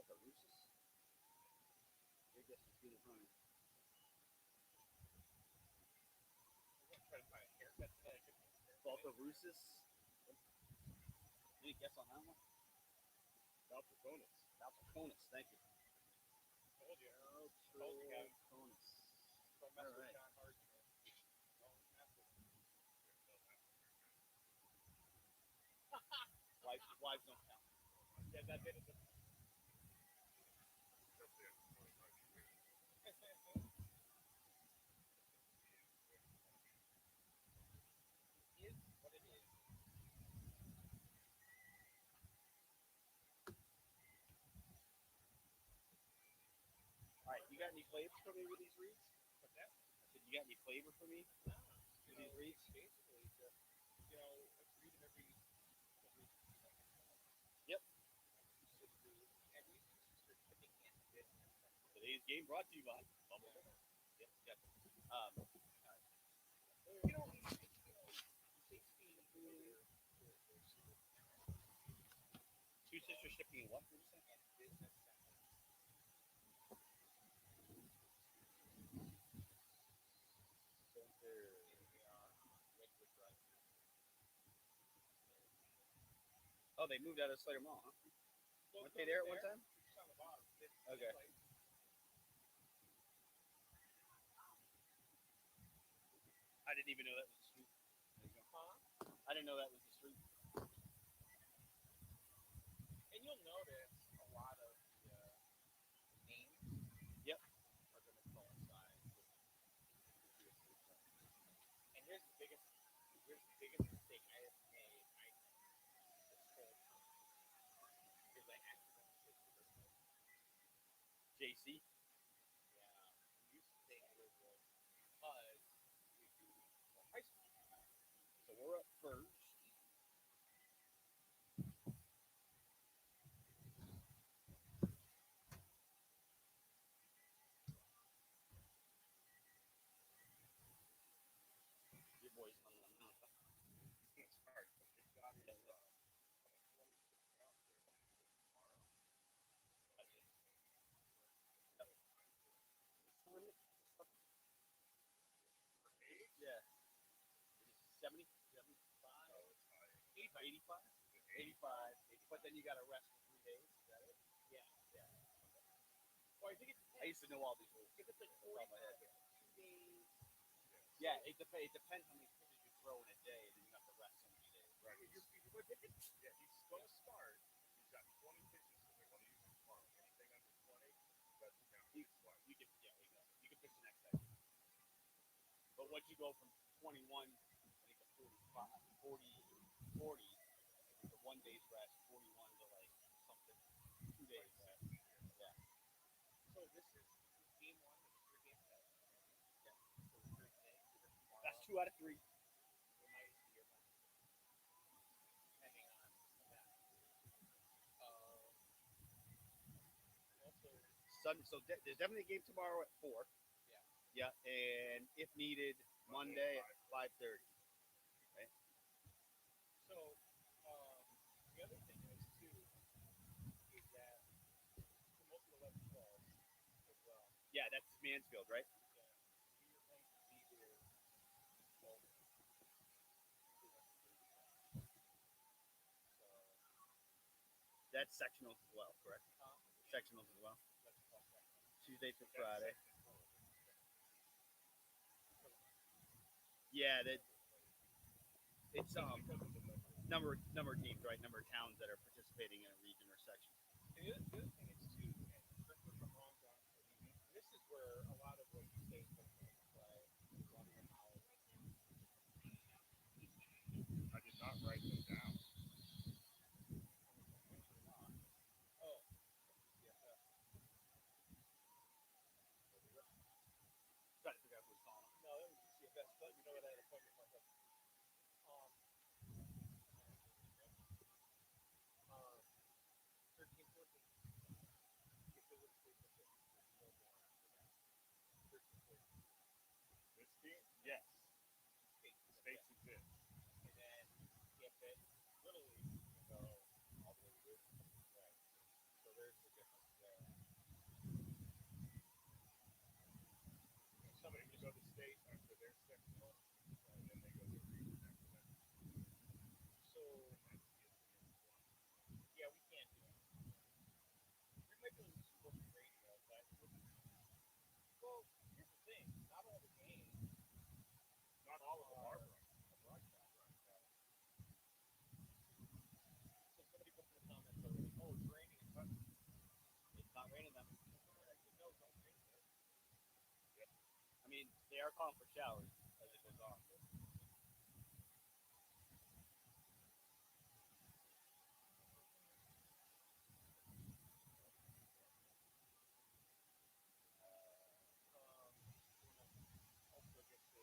Baltarusis? Your guess is good as mine. I'm trying to find a haircut today. Baltarusis? Any guess on that one? Baltaconus. Baltaconus, thank you. Told you. Baltaconus. Don't mess All with right. John Hardy, man. Don't mess with him. Wives don't count. Yeah, that bit is a... Is what it is. All right, you got any flavor for me with these reads? What's that? I said, you got any flavor for me Nah. with these reads? Basically, just, let's read them every... Yep. And we should shipping in business. Today's game brought to you by Bubble. Yep, got it. All right. Two sisters shipping in what? Did you say? And business center. Center. We are Redwood Drive. Oh, they moved out of Slater Mall, huh? Weren't they there at one time? It's on the bottom. Okay. I didn't even know that was the street. There you go. Huh? I didn't know that was the street. And you'll notice a lot of the names. Yep. Are going to coincide with and here's the biggest mistake I have made this whole time is I accidentally said Liverpool. JC. Yeah, we used to say Liverpool because we do high school. So we're up first. Your boy's on the mouth. It's hard. It's got to be Yeah. 70? 75? 85? 85. But then you got to rest for 3 days. Is that it? Yeah. Yeah. Well, I think it's. I used to know all these rules. If it's like Off the top 40 of my head. 2 days. Yeah, it depends how many pitches you throw in a day, and then you have to rest so many days. Right. Yeah, he's going to start. He's got 20 pitches, so they're going to use him tomorrow. Anything under 20 doesn't count. You can, exactly. You can pitch the next day. But once you go from 21, I think to 45, 40, to 1 day's rest, 41 to like something, 2 days rest. Yeah. So this is game 1. This is your game 7. Yeah. So we're here today. Tomorrow. That's 2 out of 3. It might be your one. Depending on that. Also. So there's definitely a game tomorrow at 4. Yeah. Yeah, and if needed, Monday at 5:30. Right. So the other thing is too is that for most of the 11 balls as well. Yeah, that's Mansfield, right? Yeah. We are going to be there. Well, so that's sectionals as well, correct? Sectionals as well. Tuesday through Friday. Yeah, that it's number of teams, right? Number of towns that are participating in a region or section. And the other thing is too, and correct me if I'm wrong, John. This is where a lot of what you say is going to come into play. I did not write them down. Oh, yeah. Try to figure out who's calling. No, that was UCFS, but you know what? I had a appointment myself. 13, 14. If it was no more after that. 13, 14. This team? Yes. States exist. And then if it literally can go all the way to this. Right. So there's the difference. they are calling for showers as it goes on. Also get to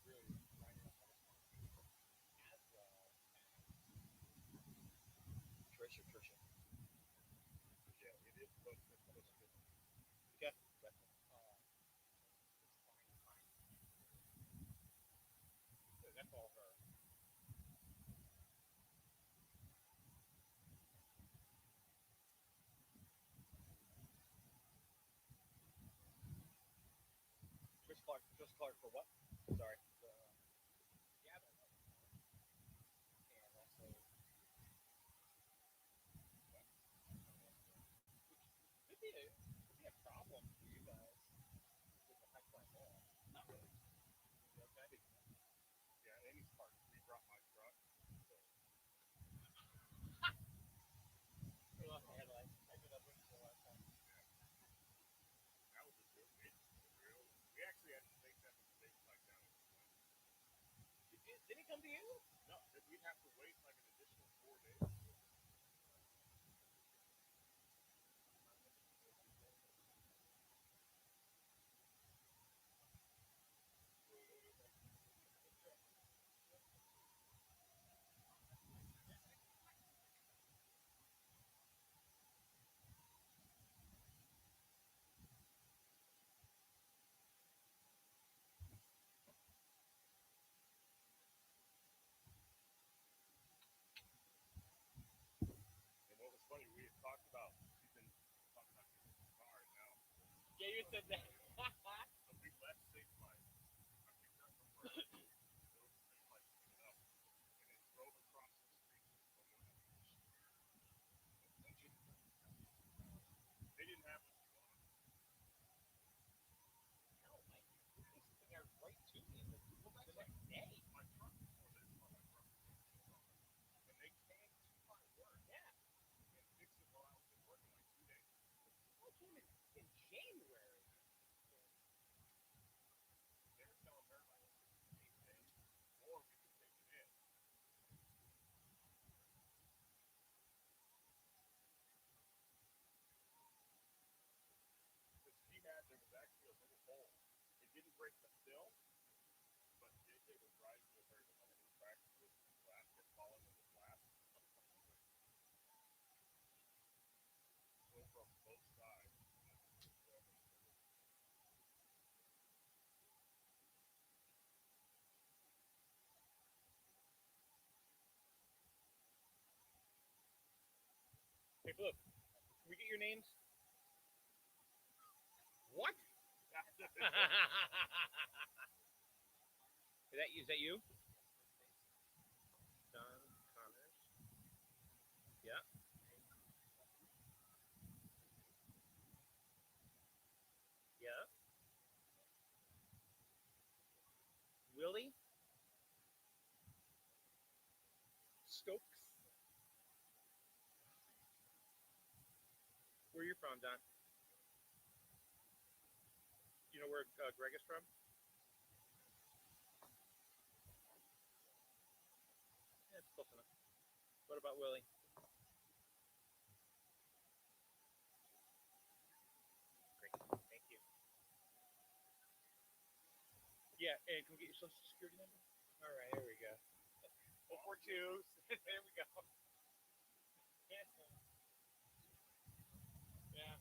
really lining up all the as well as Trisha. Yeah, it is close to close to Okay. Definitely. That's all her. Chris Clark for what? Sorry. Yeah, but and also could be a problem for you guys with the high class oil. Not really. Okay. yeah, Amy's part. We brought my truck, so We lost the headlights. I did that with the last time. that was a good real. We actually had to take that mistake like down at the point. Did he come to you? No, we'd have to wait like an additional 4 days. And what was funny, we had talked about she's been talking about getting a car, and now Yeah, you said that. so we left Safe Life. I picked her up from work. There was a Safe Life picking it up, and then drove across the street to Pomona Beach. They didn't have what she wanted. No, Mike. You can sitting there right to me the next day. My truck before this, my truck was on. And they came to my work Yeah. and fixed it while I was at work in like 2 days. I came in January. They were telling her like 8 days, or we could take it in. Because she had, there was actually a little hole. It didn't break the film, but JJ was riding with her the one that was cracked with the glass kept falling in the glass. So from both sides. Hey, look. Can we get your names? What? Is that you? Don Connors. Yeah. Yeah. Willie Stokes. Where are you from, Don? You know where Greg is from? Yeah, it's close enough. What about Willie? Great. Thank you. Yeah, and can we get your social security number? All right, here we go. 042. There we go. Yeah. Yeah.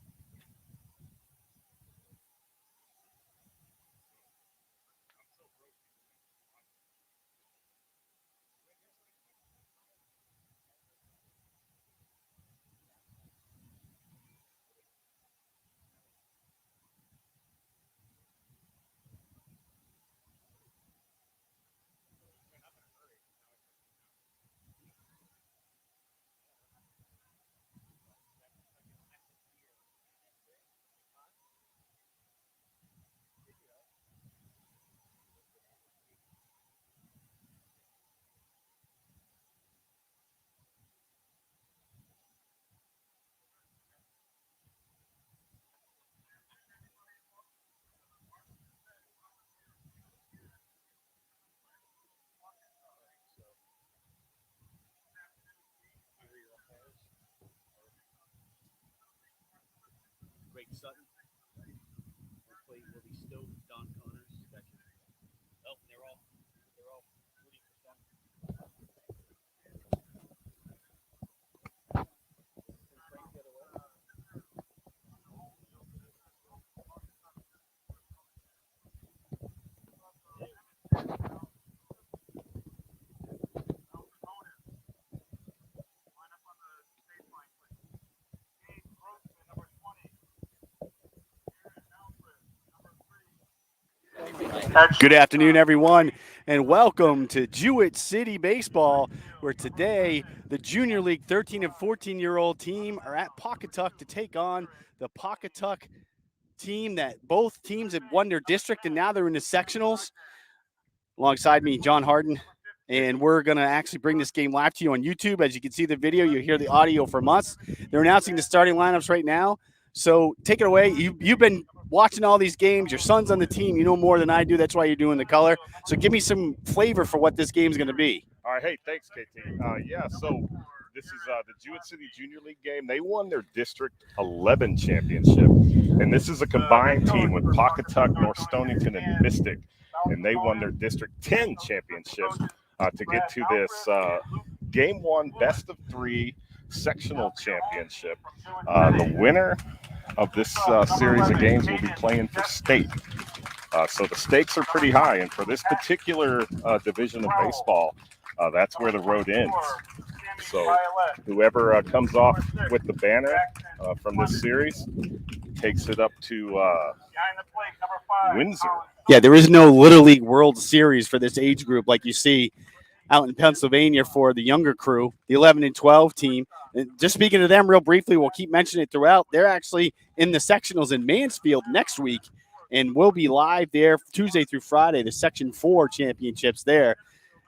I'm so broke. I'm in a hurry. Sutton. Hopefully will be Stowe, Don Connors. Oh, they're all rooting for Sutton. Good afternoon, everyone, and welcome to Jewett City Baseball, where today the Junior League 13 and 14-year-old team are at Pawcatuck to take on the Pawcatuck team that both teams have won their district, and now they're in the sectionals. Alongside me, John Harden, and we're going to actually bring this game live to you on YouTube. As you can see the video, you hear the audio from us. They're announcing the starting lineups right now, so take it away. You've been watching all these games. Your son's on the team. You know more than I do. That's why you're doing the color. So give me some flavor for what this game is going to be. All right. Hey, thanks, KT. So this is the Jewett City Junior League game. They won their District 11 championship, and this is a combined team with Pawcatuck, North Stonington, and Mystic, and they won their District 10 championship to get to this Game 1 best of 3 sectional championship. The winner of this series of games will be playing for state. So the stakes are pretty high, and for this particular division of baseball, that's where the road ends. So whoever comes off with the banner from this series takes it up to Windsor. Yeah, there is no Little League World Series for this age group like you see out in Pennsylvania for the younger crew, the 11 and 12 team. And just speaking to them real briefly, we'll keep mentioning it throughout. They're actually in the sectionals in Mansfield next week, and we'll be live there Tuesday through Friday, the Section 4 championships there.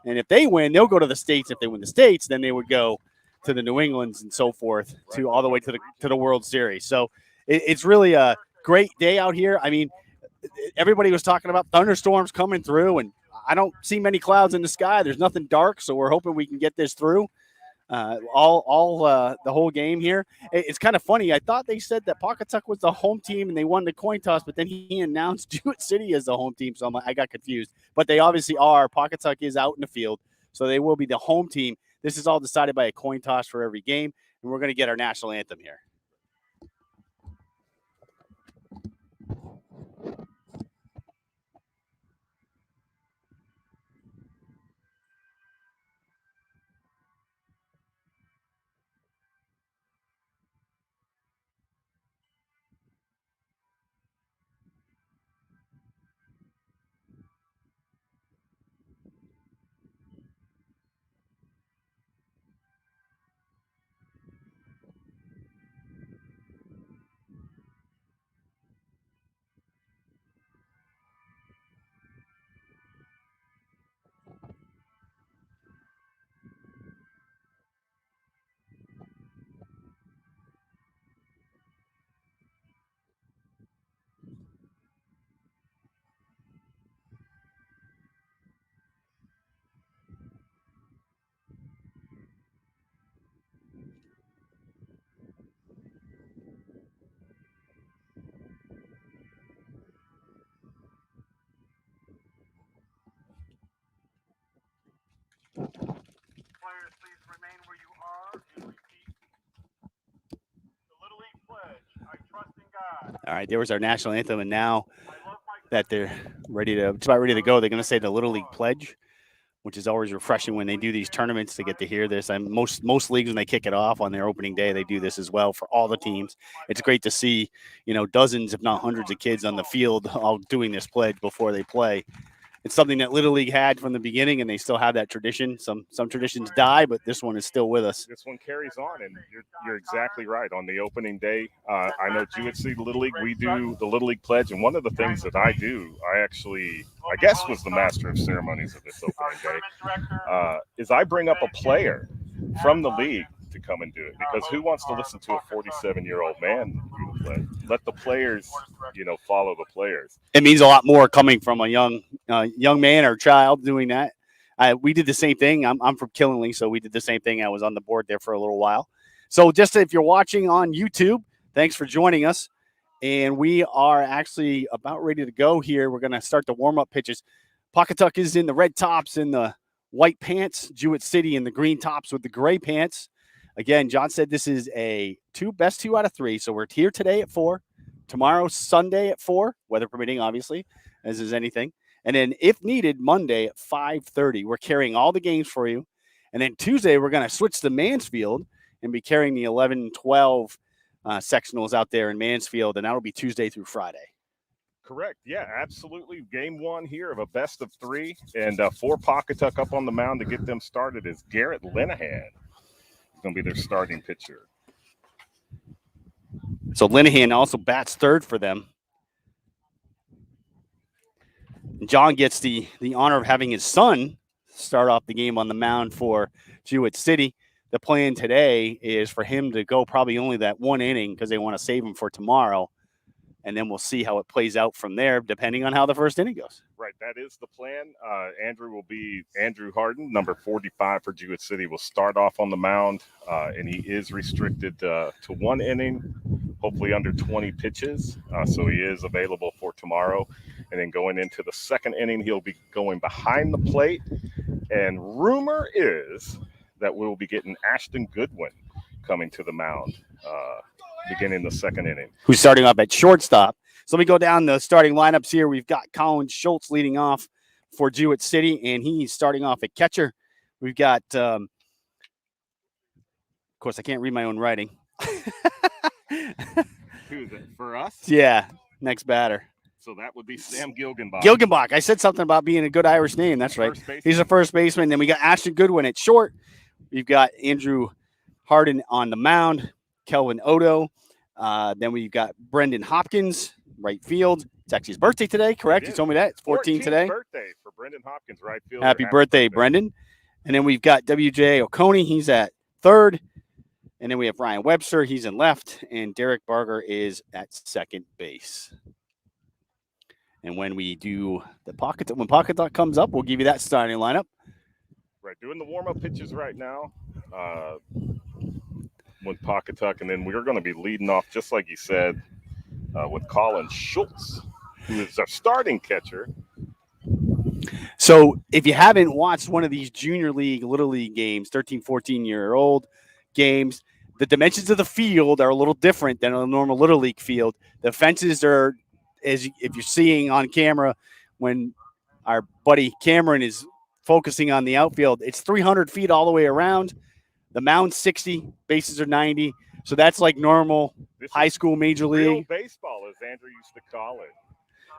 And if they win, they'll go to the states. If they win the states, then they would go to the New Englands and so forth, to all the way to the World Series. So it's really a great day out here. I mean, everybody was talking about thunderstorms coming through, and I don't see many clouds in the sky. There's nothing dark, so we're hoping we can get this through the whole game here. It's kind of funny. I thought they said that Pawcatuck was the home team and they won the coin toss, but then he announced Jewett City as the home team, so I got confused. But they obviously are. Pawcatuck is out in the field, so they will be the home team. This is all decided by a coin toss for every game, and we're going to get our national anthem here. Players, please remain where you are and repeat the Little League pledge. I trust in God. All right, there was our national anthem, and now that they're just about ready to go, they're going to say the Little League pledge, which is always refreshing when they do these tournaments to get to hear this. And most leagues, when they kick it off on their opening day, they do this as well for all the teams. It's great to see, dozens, if not hundreds of kids on the field all doing this pledge before they play. It's something that Little League had from the beginning, and they still have that tradition. Some traditions die, but this one is still with us. This one carries on, and you're exactly right. On the opening day, I know Jewett City Little League, we do the Little League pledge, and one of the things that I do, I guess was the master of ceremonies of this opening day, is I bring up a player from the league to come and do it, because who wants to listen to a 47-year-old man play? Let the players, follow the players. It means a lot more coming from a young man or child doing that. We did the same thing. I'm from Killingley, so we did the same thing. I was on the board there for a little while. So just if you're watching on YouTube, thanks for joining us. and we are actually about ready to go here. We're going to start the warm-up pitches. Pawcatuck is in the red tops and the white pants. Jewett City in the green tops with the gray pants. Again, John said this is a best 2 out of 3. So we're here today at 4. Tomorrow, Sunday at 4, weather permitting, obviously, as is anything. And then, if needed, Monday at 5:30. We're carrying all the games for you. And then Tuesday, we're going to switch to Mansfield and be carrying the 11 and 12 sectionals out there in Mansfield. And that will be Tuesday through Friday. Correct. Yeah, absolutely. Game 1 here of a best of 3. And for Pawcatuck up on the mound to get them started is Garrett Linehan. He's going to be their starting pitcher. So Linehan also bats third for them. John gets the honor of having his son start off the game on the mound for Jewett City. The plan today is for him to go probably only that 1 inning because they want to save him for tomorrow. And then we'll see how it plays out from there, depending on how the first inning goes. Right, that is the plan. Andrew Harden, number 45 for Jewett City, will start off on the mound, and he is restricted to 1 inning, hopefully under 20 pitches. So he is available for tomorrow. And then going into the second inning, he'll be going behind the plate. And rumor is that we'll be getting Ashton Goodwin coming to the mound beginning the second inning. Who's starting off at shortstop. So let me go down the starting lineups here. We've got Colin Schultz leading off for Jewett City, and he's starting off at catcher. We've got, of course, I can't read my own writing. Who's it, for us? Yeah, next batter. So that would be Sam Gilgenbach. Gilgenbach. I said something about being a good Irish name. That's right. He's a first baseman. Then we got Ashton Goodwin at short. We've got Andrew Harden on the mound. Kelvin Odo. Then we've got Brendan Hopkins, right field. It's actually his birthday today, correct? You told me that. It's 14 today. Birthday for Brendan Hopkins, right field. Happy birthday, Brendan. And then we've got W.J. Oconee. He's at third. And then we have Ryan Webster. He's in left. And Derek Barger is at second base. And when we do when Pawcatuck comes up, we'll give you that starting lineup. Right, doing the warm-up pitches right now. With Pawcatuck, and then we're going to be leading off, just like you said, with Colin Schultz, who is our starting catcher. So if you haven't watched one of these junior league, little league games, 13, 14-year-old games, the dimensions of the field are a little different than a normal little league field. The fences are, if you're seeing on camera, when our buddy Cameron is focusing on the outfield, it's 300 feet all the way around. The mound's 60, bases are 90. So that's like normal high school major league. Real baseball, as Andrew used to call it.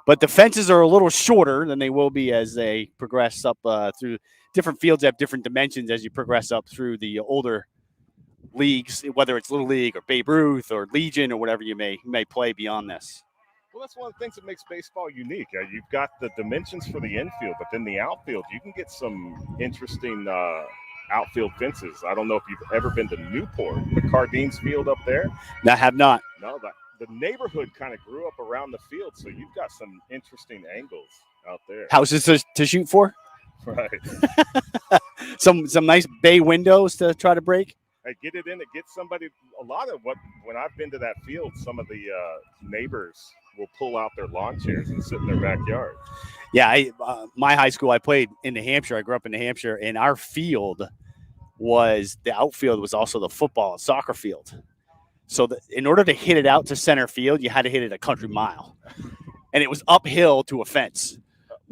But the fences are a little shorter than they will be as they progress up through different fields. Have different dimensions as you progress up through the older leagues, whether it's Little League or Babe Ruth or Legion or whatever you may play beyond this. Well, that's one of the things that makes baseball unique. You've got the dimensions for the infield, but then the outfield, you can get some interesting outfield fences. I don't know if you've ever been to Newport, the Cardines field up there. No, I have not. No, the neighborhood kind of grew up around the field, so you've got some interesting angles out there. Houses to shoot for? Right. some nice bay windows to try to break? Hey, get it in to get somebody. A lot of when I've been to that field, some of the neighbors will pull out their lawn chairs and sit in their backyard. Yeah, my high school, I played in New Hampshire. I grew up in New Hampshire, and our field the outfield was also the football and soccer field. So in order to hit it out to center field, you had to hit it a country mile, and it was uphill to a fence.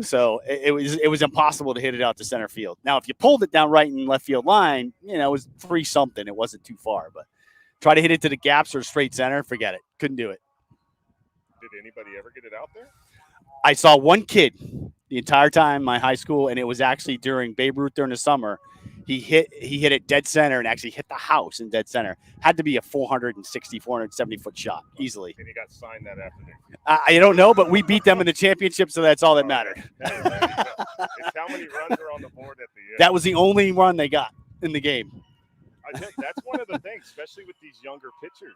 So it was impossible to hit it out to center field. Now, if you pulled it down right and left field line, it was 3-something. It wasn't too far, but try to hit it to the gaps or straight center, forget it. Couldn't do it. Did anybody ever get it out there? I saw one kid the entire time in my high school, and it was actually during Babe Ruth during the summer. He hit it dead center and actually hit the house in dead center. Had to be a 470-foot shot easily. And he got signed that afternoon. I don't know, but we beat them in the championship, so that's all that mattered. It's how many runs are on the board at the end. That was the only run they got in the game. That's one of the things, especially with these younger pitchers,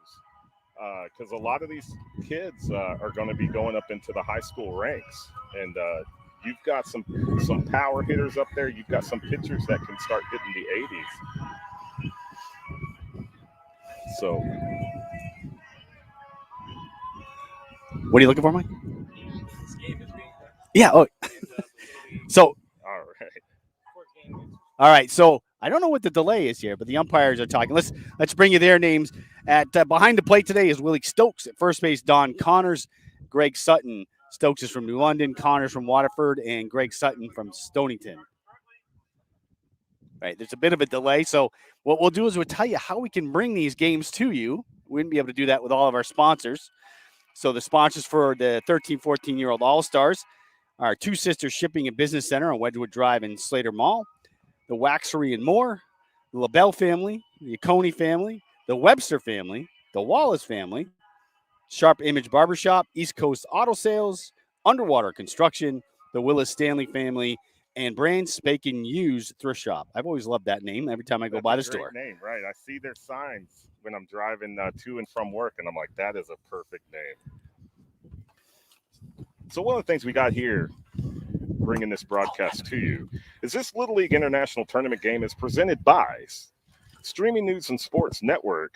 because a lot of these kids are going to be going up into the high school ranks, and you've got some power hitters up there. You've got some pitchers that can start hitting the 80s. So What are you looking for, Mike? Yeah. Oh, so All right. all right. So I don't know what the delay is here, but the umpires are talking. Let's bring you their names. At behind the plate today is Willie Stokes at first base. Don Connors, Greg Sutton. Stokes is from New London. Connors from Waterford, and Greg Sutton from Stonington. Right. There's a bit of a delay, so what we'll do is we'll tell you how we can bring these games to you. We wouldn't be able to do that with all of our sponsors. So the sponsors for the 13, 14-year-old All-Stars are Two Sisters Shipping and Business Center on Wedgwood Drive in Slater Mall, the Waxery and More, the LaBelle family, the Coney family, the Webster family, the Wallace family, Sharp Image Barbershop, East Coast Auto Sales, Underwater Construction, the Willis Stanley family, and Brand Spanking Used Thrift Shop. I've always loved that name every time I go by the store. Name, right? I see their signs when I'm driving to and from work, and I'm like, that is a perfect name. So one of the things we got here, bringing this broadcast to you, is this Little League International Tournament game is presented by Streaming News and Sports Network,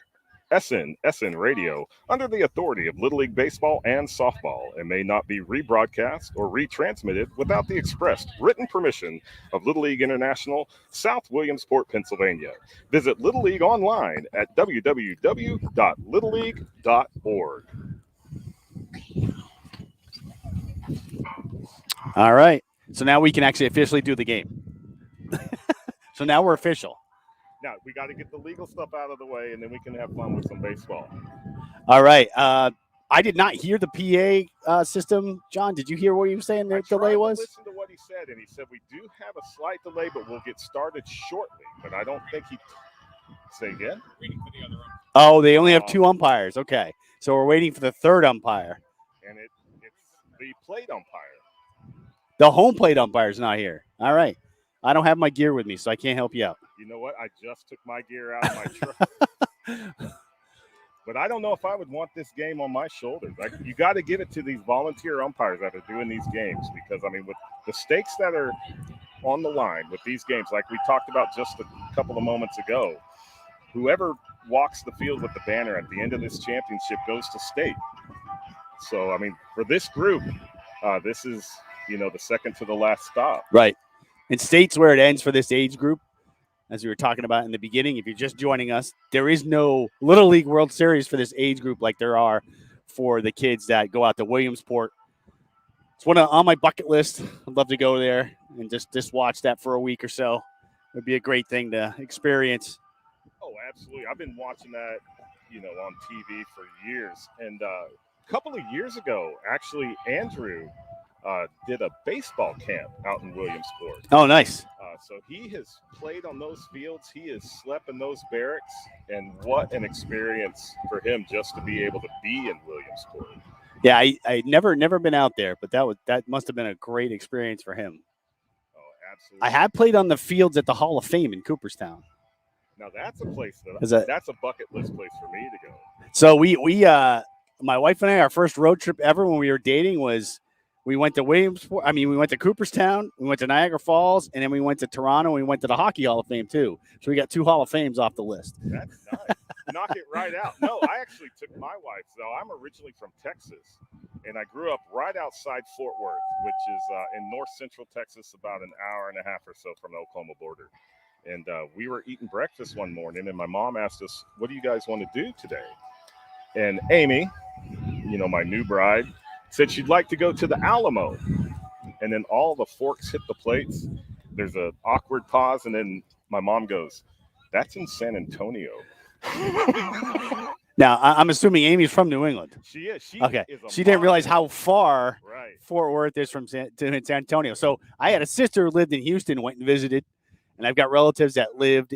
SN Radio, under the authority of Little League Baseball and Softball, and may not be rebroadcast or retransmitted without the expressed written permission of Little League International, South Williamsport, Pennsylvania. Visit Little League online at www.littleleague.org. All right. So now we can actually officially do the game. So now we're official. Now, we got to get the legal stuff out of the way, and then we can have fun with some baseball. All right. I did not hear the PA system. John, did you hear what he was saying the delay was? I listened to what he said, and he said we do have a slight delay, but we'll get started shortly. But I don't think he – say again? Waiting for the other umpire. Oh, they only have two umpires. Okay. So we're waiting for the third umpire. And it's the plate umpire. The home plate umpire is not here. All right. I don't have my gear with me, so I can't help you out. You know what? I just took my gear out of my truck. But I don't know if I would want this game on my shoulders. You got to give it to these volunteer umpires that are doing these games because, I mean, with the stakes that are on the line with these games, like we talked about just a couple of moments ago, whoever walks the field with the banner at the end of this championship goes to state. So, I mean, for this group, this is, the second to the last stop. Right. And state's where it ends for this age group. As we were talking about in the beginning, if you're just joining us, there is no Little League World Series for this age group like there are for the kids that go out to Williamsport. It's on my bucket list. I'd love to go there and just watch that for a week or so. It would be a great thing to experience. Oh, absolutely. I've been watching that, on TV for years. And a couple of years ago, actually, Andrew did a baseball camp out in Williamsport. Oh, nice. So he has played on those fields. He has slept in those barracks. And what an experience for him just to be able to be in Williamsport. Yeah, I never been out there, but that must have been a great experience for him. Oh, absolutely. I have played on the fields at the Hall of Fame in Cooperstown. Now that's a place that's a bucket list place for me to go. So we my wife and I, our first road trip ever when we were dating was we went to Williamsport. I mean, we went to Cooperstown, we went to Niagara Falls, and then we went to Toronto. And we went to the Hockey Hall of Fame too. So we got 2 Hall of Fames off the list. That's nice. Knock it right out. No, I actually took my wife. So I'm originally from Texas, and I grew up right outside Fort Worth, which is in north central Texas, about an hour and a half or so from the Oklahoma border. And we were eating breakfast one morning, and my mom asked us, "What do you guys want to do today?" And Amy, my new bride, said she'd like to go to the Alamo. And then all the forks hit the plates. There's an awkward pause, and then my mom goes, "That's in San Antonio." Now, I'm assuming Amy's from New England. She is. She didn't realize how far right. Fort Worth is from San Antonio. So I had a sister who lived in Houston, went and visited, and I've got relatives that live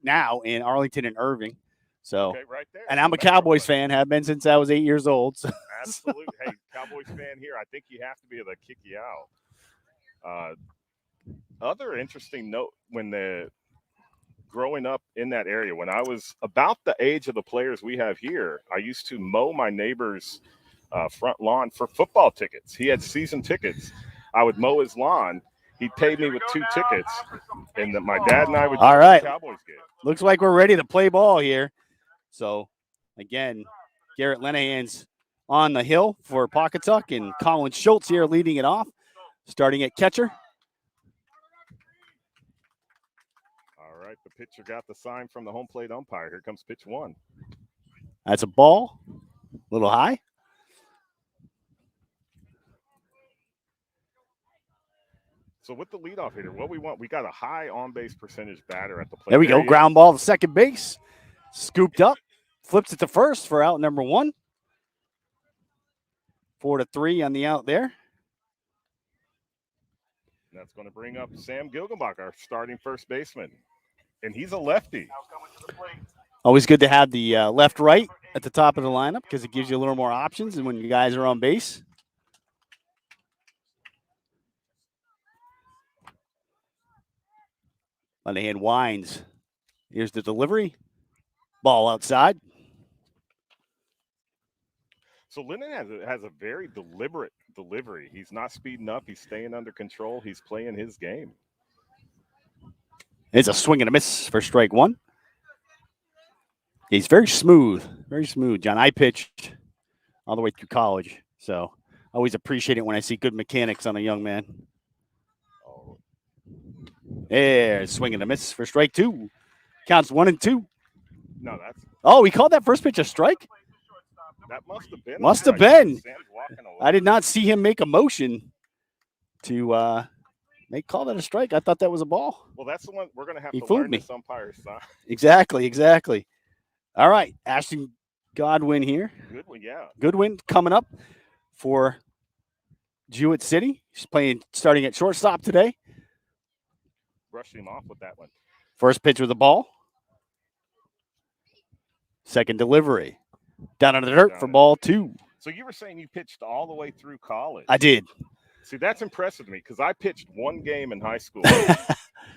now in Arlington and Irving. So, okay, right there. And I'm a Cowboys fan, have been since I was 8 years old. So. Absolutely. Hey, Cowboys fan here. I think you have to be able to kick you out. Other interesting note, growing up in that area, when I was about the age of the players we have here, I used to mow my neighbor's front lawn for football tickets. He had season tickets. I would mow his lawn. He paid me with 2 tickets, and my dad and I would go to the Cowboys game. Looks like we're ready to play ball here. So, again, Garrett Lenahan's on the hill for Pawcatuck, and Colin Schultz here leading it off, starting at catcher. All right, the pitcher got the sign from the home plate umpire. Here comes pitch 1. That's a ball, a little high. So with the leadoff hitter, what we want, we got a high on-base percentage batter at the plate. There we go, ground ball to second base, scooped up, flips it to first for out number 1. 4-3 on the out there. That's going to bring up Sam Gilgenbach, our starting first baseman. And he's a lefty. Always good to have the left-right at the top of the lineup because it gives you a little more options and when you guys are on base. On the hand winds. Here's the delivery. Ball outside. So Lennon has a very deliberate delivery. He's not speeding up. He's staying under control. He's playing his game. It's a swing and a miss for strike 1. He's very smooth, John. I pitched all the way through college, so I always appreciate it when I see good mechanics on a young man. Oh. There, swing and a miss for strike 2. Counts 1-2. No, that's. Oh, he called that first pitch a strike? That must have been. Must have been. I did not see him make a motion to call that a strike. I thought that was a ball. Well, that's the one we're going to have He to fooled learn me. this umpire's sign. Exactly. All right, Ashton Godwin here. Good one, yeah. Goodwin coming up for Jewett City. He's starting at shortstop today. Brushed him off with that one. First pitch with the ball. Second delivery. Down under the dirt for ball 2. So you were saying you pitched all the way through college. I did. See, that's impressive to me because I pitched one game in high school.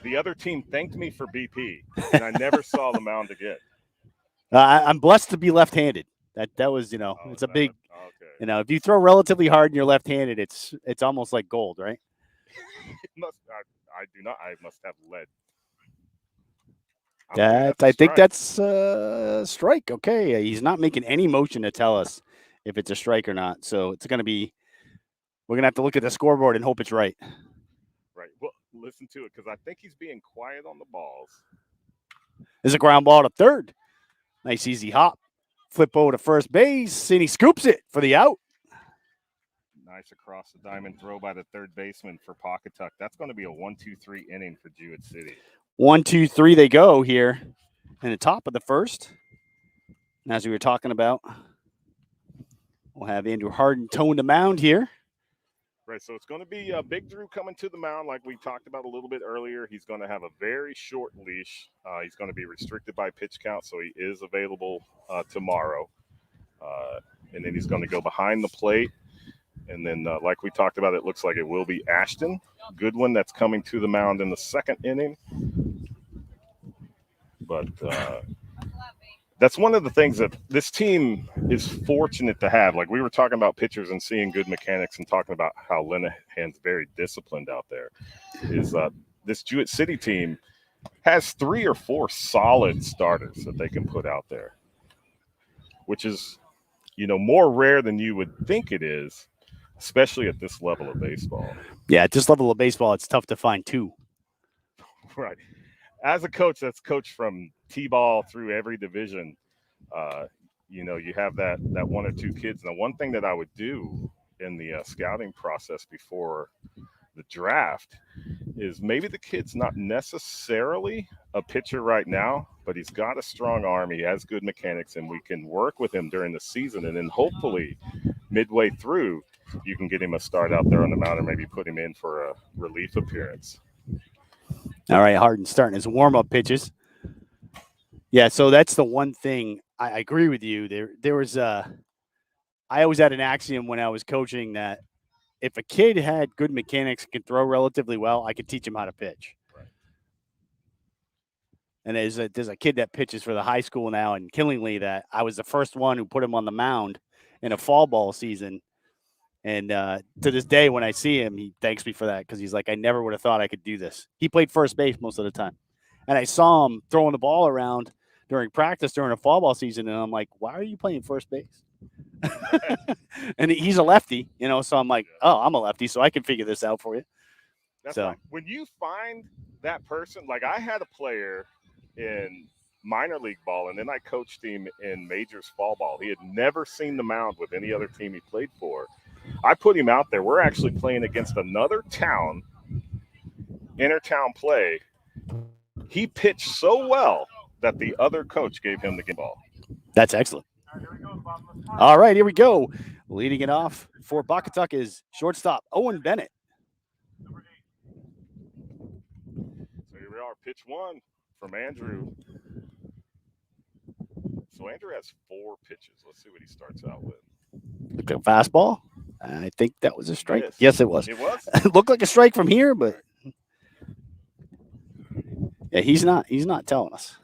The other team thanked me for BP, and I never saw the mound again. I'm blessed to be left-handed. That was, it's a big, okay. If you throw relatively hard and you're left-handed, it's almost like gold, right? I do not. I must have lead. I think that's a strike. Okay, he's not making any motion to tell us if it's a strike or not. So it's going to be, we're going to have to look at the scoreboard and hope it's right. Right. Well, listen to it because I think he's being quiet on the balls. There's a ground ball to third. Nice easy hop. Flip over to first base, and he scoops it for the out. Nice across the diamond throw by the third baseman for Pawcatuck. That's going to be a 1-2-3 inning for Jewett City. 1, 2, 3 they go here in the top of the first. And as we were talking about, we'll have Andrew Harden towing the mound here. Right, so it's going to be Big Drew coming to the mound like we talked about a little bit earlier. He's going to have a very short leash. He's going to be restricted by pitch count, so he is available tomorrow. And then he's going to go behind the plate. And then, like we talked about, it looks like it will be Ashton Goodwin that's coming to the mound in the second inning. But that's one of the things that this team is fortunate to have. Like we were talking about pitchers and seeing good mechanics and talking about how Linehan's very disciplined out there. Is this Jewett City team has 3 or 4 solid starters that they can put out there, which is, more rare than you would think it is, especially at this level of baseball. Yeah, at this level of baseball, it's tough to find 2. Right. As a coach that's coached from T-ball through every division, you have that 1 or 2 kids. Now, one thing that I would do in the scouting process before the draft is maybe the kid's not necessarily a pitcher right now, but he's got a strong arm. He has good mechanics, and we can work with him during the season. And then hopefully midway through, you can get him a start out there on the mound or maybe put him in for a relief appearance. All right, Harden starting his warm-up pitches. Yeah, so that's the one thing. I agree with you. There was I always had an axiom when I was coaching that if a kid had good mechanics, could throw relatively well, I could teach him how to pitch. Right. And there's a kid that pitches for the high school now in Killingly that I was the first one who put him on the mound in a fall ball season. And to this day, when I see him, he thanks me for that because he's like, I never would have thought I could do this. He played first base most of the time. And I saw him throwing the ball around during practice during a fall ball season, and I'm like, why are you playing first base? And he's a lefty, you know, so I'm like, oh, I'm a lefty, so I can figure this out for you. That's So right. When you find that person, like I had a player in minor league ball, and then I coached him in majors fall ball. He had never seen the mound with any other team he played for. I put him out there. We're actually playing against another town, inter-town play. He pitched so well that the other coach gave him the game ball. that's excellent. All right, here we go. Leading it off for Pawcatuck is shortstop Owen Bennett. So here we are, pitch one from Andrew. So Andrew has 4 pitches. Let's see what he starts out with. Look at a fastball. I think that was a strike. Yes, it was. It was? It looked like a strike from here, but yeah, he's not telling us.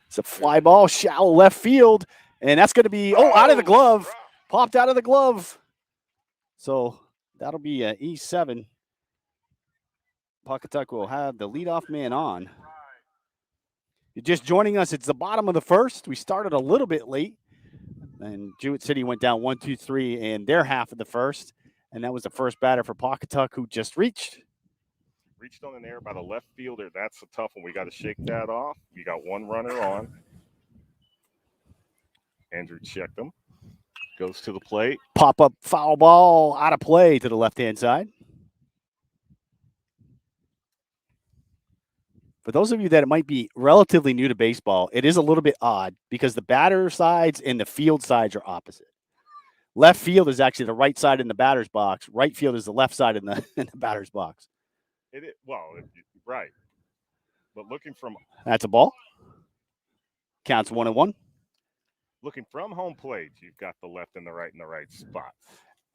It's a fly ball, shallow left field, and that's going to be out of the glove. Popped out of the glove. So that'll be E7. Pawcatuck will have the leadoff man on. You're just joining us. It's the bottom of the first. We started a little bit late, and Jewett City went down 1-2-3 in their half of the first, and that was the first batter for Pawcatuck, who just reached on an error by the left fielder. That's a tough one. We got to shake that off. We got one runner on. Andrew checked him. Goes to the plate. Pop-up foul ball out of play to the left-hand side. For those of you that might be relatively new to baseball, it is a little bit odd because the batter sides and the field sides are opposite. Left field is actually the right side in the batter's box. Right field is the left side in the batter's box. Right. But looking from... That's a ball. Counts 1-1. Looking from home plate, you've got the left and the right in the right spot.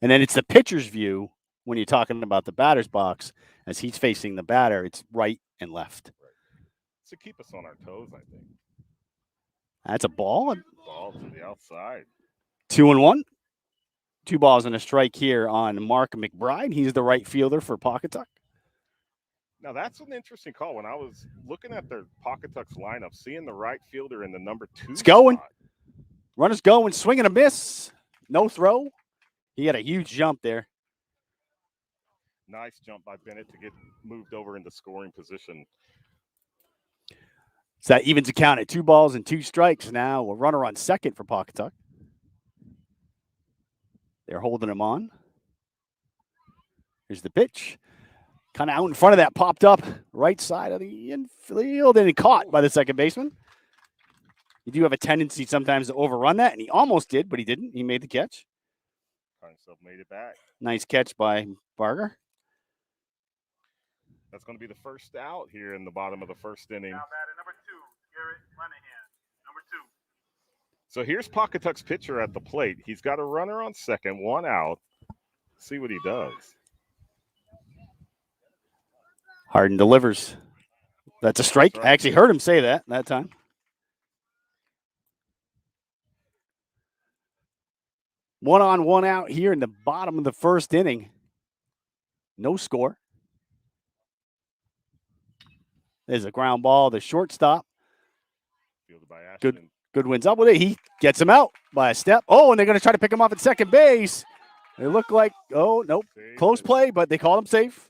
And then it's the pitcher's view when you're talking about the batter's box. As he's facing the batter, it's right and left. Right. To keep us on our toes, I think. That's a ball. Ball to the outside. 2-1. 2 balls and a strike here on Mark McBride. He's the right fielder for Pawcatuck. Now, that's an interesting call. When I was looking at their Pawcatuck's lineup, seeing the right fielder in the number 2 It's going. spot. Runner's going, swing and a miss. No throw. He had a huge jump there. Nice jump by Bennett to get moved over into scoring position. So that evens the count at 2 balls and 2 strikes. Now a runner on second for Pawcatuck. They're holding him on. Here's the pitch. Kind of out in front of that, popped up right side of the infield and caught by the second baseman. You do have a tendency sometimes to overrun that, and he almost did, but he didn't. He made the catch. Himself made it back. Nice catch by Barger. That's going to be the first out here in the bottom of the first inning. Now batter number 2, Garrett Lenahan. Number 2. So here's Pawcatuck's pitcher at the plate. He's got a runner on second, 1 out. See what he does. Harden delivers. That's a strike. That's right. I actually heard him say that time. One on, one out here in the bottom of the first inning. No score. There's a ground ball. The shortstop. Fielded by Ashton. Good wins up with it. He gets him out by a step. Oh, and they're going to try to pick him off at second base. They look like, oh, nope. Close play, but they called him safe.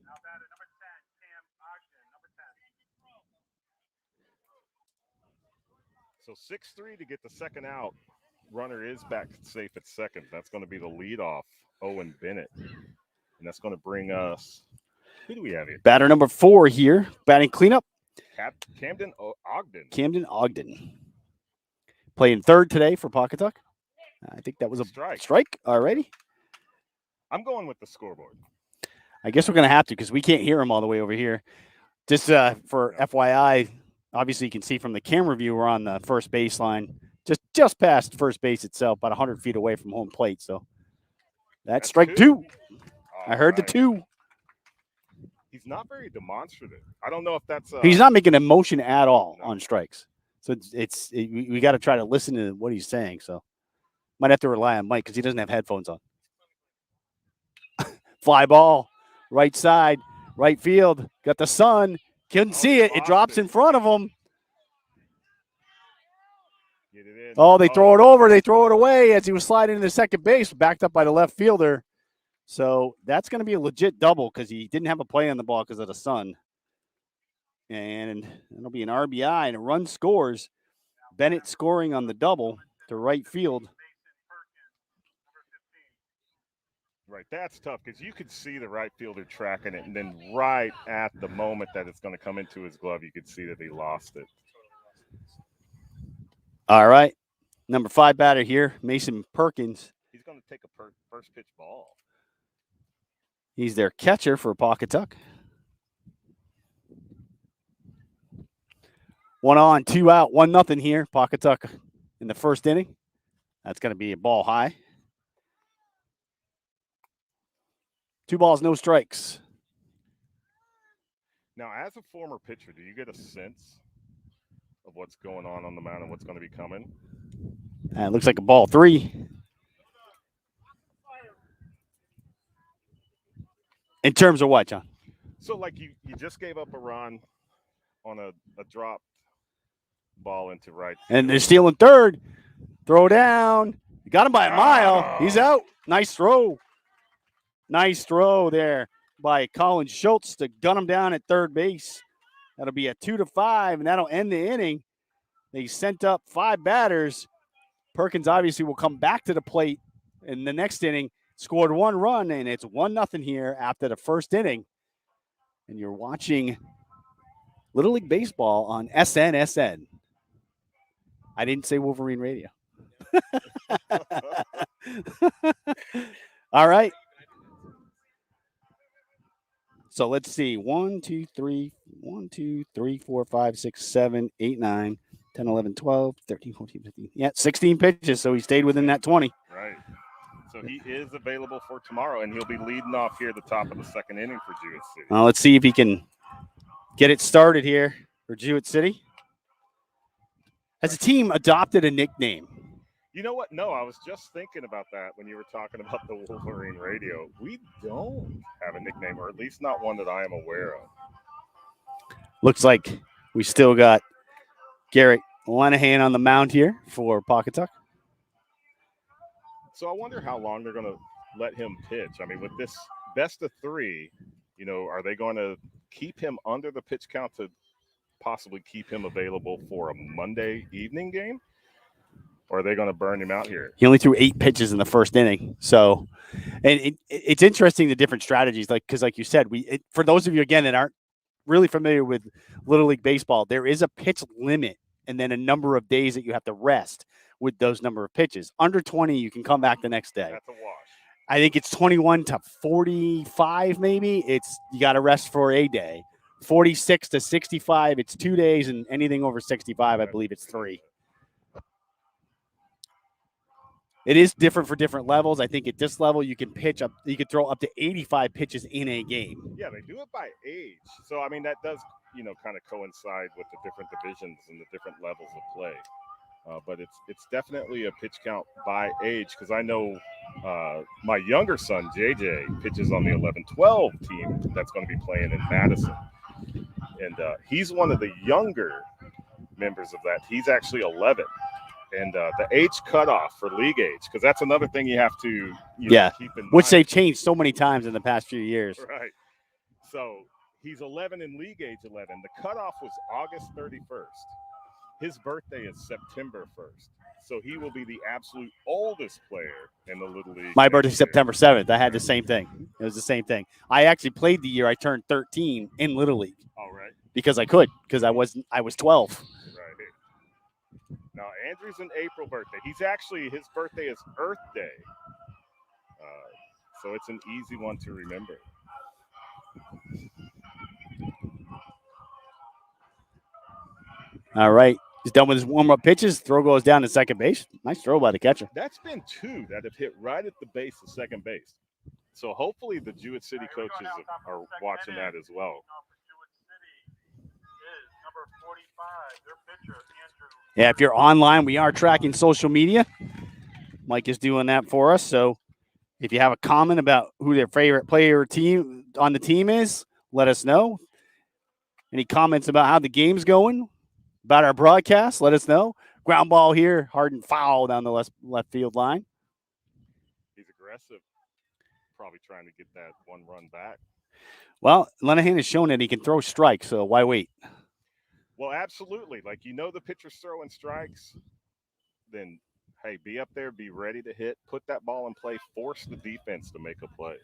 Now batter number 10, Cam Ogden. Number 10. So 6-3 to get the second out. Runner is back safe at second. That's going to be the leadoff, Owen Bennett. And that's going to bring us, who do we have here? Batter number 4 here. Batting cleanup. Camden Ogden. Camden Ogden. Playing third today for Pawcatuck. I think that was a strike already. I'm going with the scoreboard. I guess we're going to have to because we can't hear him all the way over here. Just for FYI, obviously you can see from the camera view we're on the first baseline, just past first base itself, about 100 feet away from home plate. So that's strike 2. I heard the 2. He's not very demonstrative. I don't know if that's. He's not making a motion at all on strikes. So we got to try to listen to what he's saying. So might have to rely on Mike because he doesn't have headphones on. Fly ball, right side, right field. Got the sun. couldn't see it. It lost drops it. in front of him. Get it in. Oh, they throw it over. They throw it away as he was sliding into second base, backed up by the left fielder. So that's going to be a legit double because he didn't have a play on the ball because of the sun. And it'll be an RBI and a run scores. Bennett scoring on the double to right field. Right, that's tough because you could see the right fielder tracking it, and then right at the moment that it's going to come into his glove, you could see that he lost it. All right. Number 5 batter here, Mason Perkins. He's going to take a first pitch ball. He's their catcher for Pawcatuck. 1 on, 2 out, 1-0 here. Pawcatuck in the first inning. That's going to be a ball high. 2 balls, no strikes. Now, as a former pitcher, do you get a sense of what's going on the mound and what's going to be coming? It looks like a ball 3. In terms of what, John? So, like, you just gave up a run on a drop ball into right. And they're stealing third. Throw down. Got him by a mile. He's out. Nice throw. Nice throw there by Colin Schultz to gun him down at third base. That'll be a 2-5, and that'll end the inning. They sent up 5 batters. Perkins obviously will come back to the plate in the next inning. Scored 1 run, and it's 1-0 here after the first inning. And you're watching Little League Baseball on SNSN. I didn't say Wolverine Radio. All right. So let's see. 1, 2, 3, 4, 5, 6, 7, 8, 9, 10, 11, 12, 13, 14, 15. Yeah, 16 pitches. So he stayed within that 20. Right. So he is available for tomorrow, and he'll be leading off here at the top of the second inning for Jewett City. Let's see if he can get it started here for Jewett City. Has the team adopted a nickname? You know what? No, I was just thinking about that when you were talking about the Wolverine Radio. We don't have a nickname, or at least not one that I am aware of. Looks like we still got Garrett Lenahan on the mound here for Pawcatuck. So I wonder how long they're going to let him pitch. I mean, with this best of 3, are they going to keep him under the pitch count to possibly keep him available for a Monday evening game? Or are they going to burn him out here? He only threw 8 pitches in the first inning. So, and it's interesting, the different strategies, because like you said, for those of you, again, that aren't really familiar with Little League Baseball, there is a pitch limit and then a number of days that you have to rest with those number of pitches. Under 20, you can come back the next day. That's a wash. I think it's 21 to 45, maybe. You got to rest for a day. 46 to 65, it's 2 days, and anything over 65, I believe it's 3. It is different for different levels. I think at this level, you can throw up to 85 pitches in a game. Yeah, they do it by age. So, I mean, that does, kind of coincide with the different divisions and the different levels of play. But it's definitely a pitch count by age, because I know my younger son, JJ, pitches on the 11-12 team that's going to be playing in Madison. And he's one of the younger members of that. He's actually 11. And the age cutoff for league age, because that's another thing you have to keep in mind. Which they've changed so many times in the past few years. Right. So he's 11 in league age 11. The cutoff was August 31st. His birthday is September 1st. So he will be the absolute oldest player in the Little League. My birthday is September 7th. I had the same thing. It was the same thing. I actually played the year I turned 13 in Little League. All right. Because I could, because I was 12. Right. Now, Andrew's an April birthday. His birthday is Earth Day. So it's an easy one to remember. All right. He's done with his warm-up pitches. Throw goes down to second base. Nice throw by the catcher. That's been 2 that have hit right at the base of second base. So hopefully the Jewett City coaches are watching that as well. Yeah, if you're online, we are tracking social media. Mike is doing that for us. So if you have a comment about who their favorite player or team on the team is, let us know. Any comments about how the game's going? About our broadcast? Let us know. Ground ball here, Harden foul down the left field line. He's aggressive. Probably trying to get that one run back. Well, Lenahan has shown that he can throw strikes, so why wait? Well, absolutely. Like, the pitcher's throwing strikes, then, hey, be up there, be ready to hit, put that ball in play, force the defense to make a play.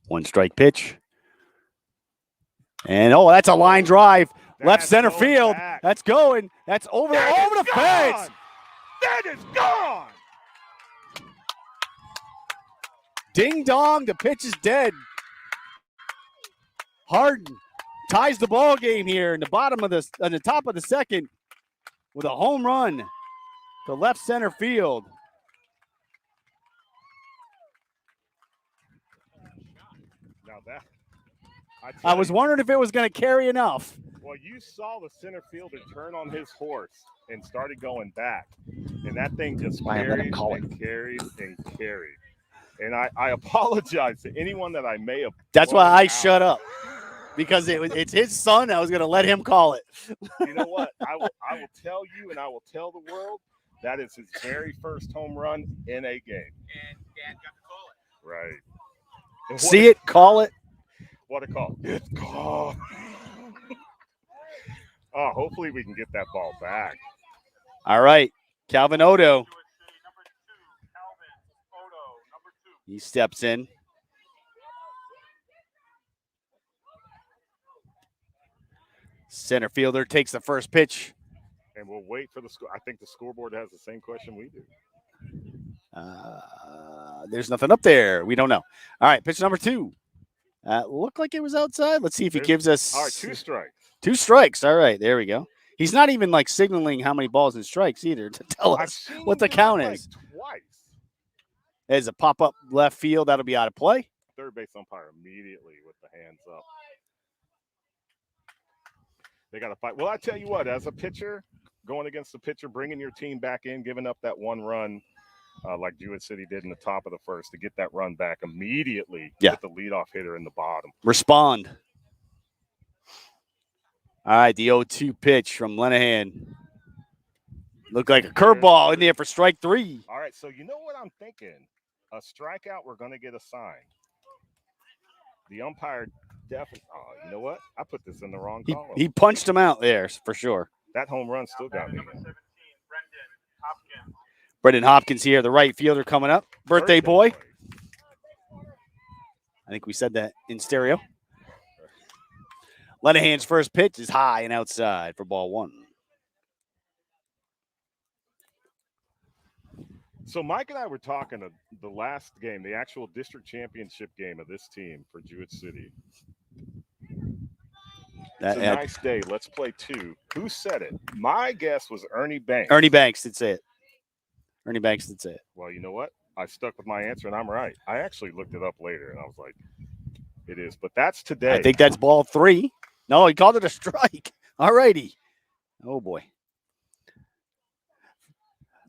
One strike pitch. And, that's a line drive. Left center field. Back. That's going. That's over the fence. That is gone. Ding dong, the pitch is dead. Harden ties the ball game here in the top of the second with a home run to left center field. Now that I was wondering if it was going to carry enough. Well, you saw the center fielder turn on his horse and started going back, and that thing just carried and carried and carried. And I apologize to anyone that I may have. That's why I shut up, because it's his son. I was going to let him call it. You know what? I will tell you, and I will tell the world, that is his very first home run in a game. And Dad got to call it. Right. Call it. What a call. It's called. Oh, hopefully we can get that ball back. All right. Calvin Odo. He steps in. Center fielder takes the first pitch. And we'll wait for the score. I think the scoreboard has the same question we do. There's nothing up there. We don't know. All right, pitch number 2. Looked like it was outside. Let's see if he gives us. All right, 2 strikes. 2 strikes. All right, there we go. He's not even signaling how many balls and strikes either to tell us what the count is. Twice. There's a pop-up left field. That'll be out of play. Third base umpire immediately with the hands up. They got to fight. Well, I tell you what, as a pitcher, going against the pitcher, bringing your team back in, giving up that one run like Jewett City did in the top of the first to get that run back immediately with the leadoff hitter in the bottom. Respond. All right, the 0-2 pitch from Lenahan. Looked like a curveball in there for strike 3. All right, so you know what I'm thinking? A strikeout, we're going to get a sign. The umpire definitely – oh, you know what? I put this in the wrong column. He punched him out there for sure. That home run still got me. Brendan Hopkins here, the right fielder coming up. Birthday boy. I think we said that in stereo. Lenahan's first pitch is high and outside for ball 1. So Mike and I were talking the last game, the actual district championship game of this team for Jewett City. It's a nice day. Let's play 2. Who said it? My guess was Ernie Banks. Ernie Banks did say it. Ernie Banks did say it. Well, you know what? I stuck with my answer, and I'm right. I actually looked it up later, and I was like, it is. But that's today. I think that's ball 3. No, he called it a strike. All righty. Oh, boy.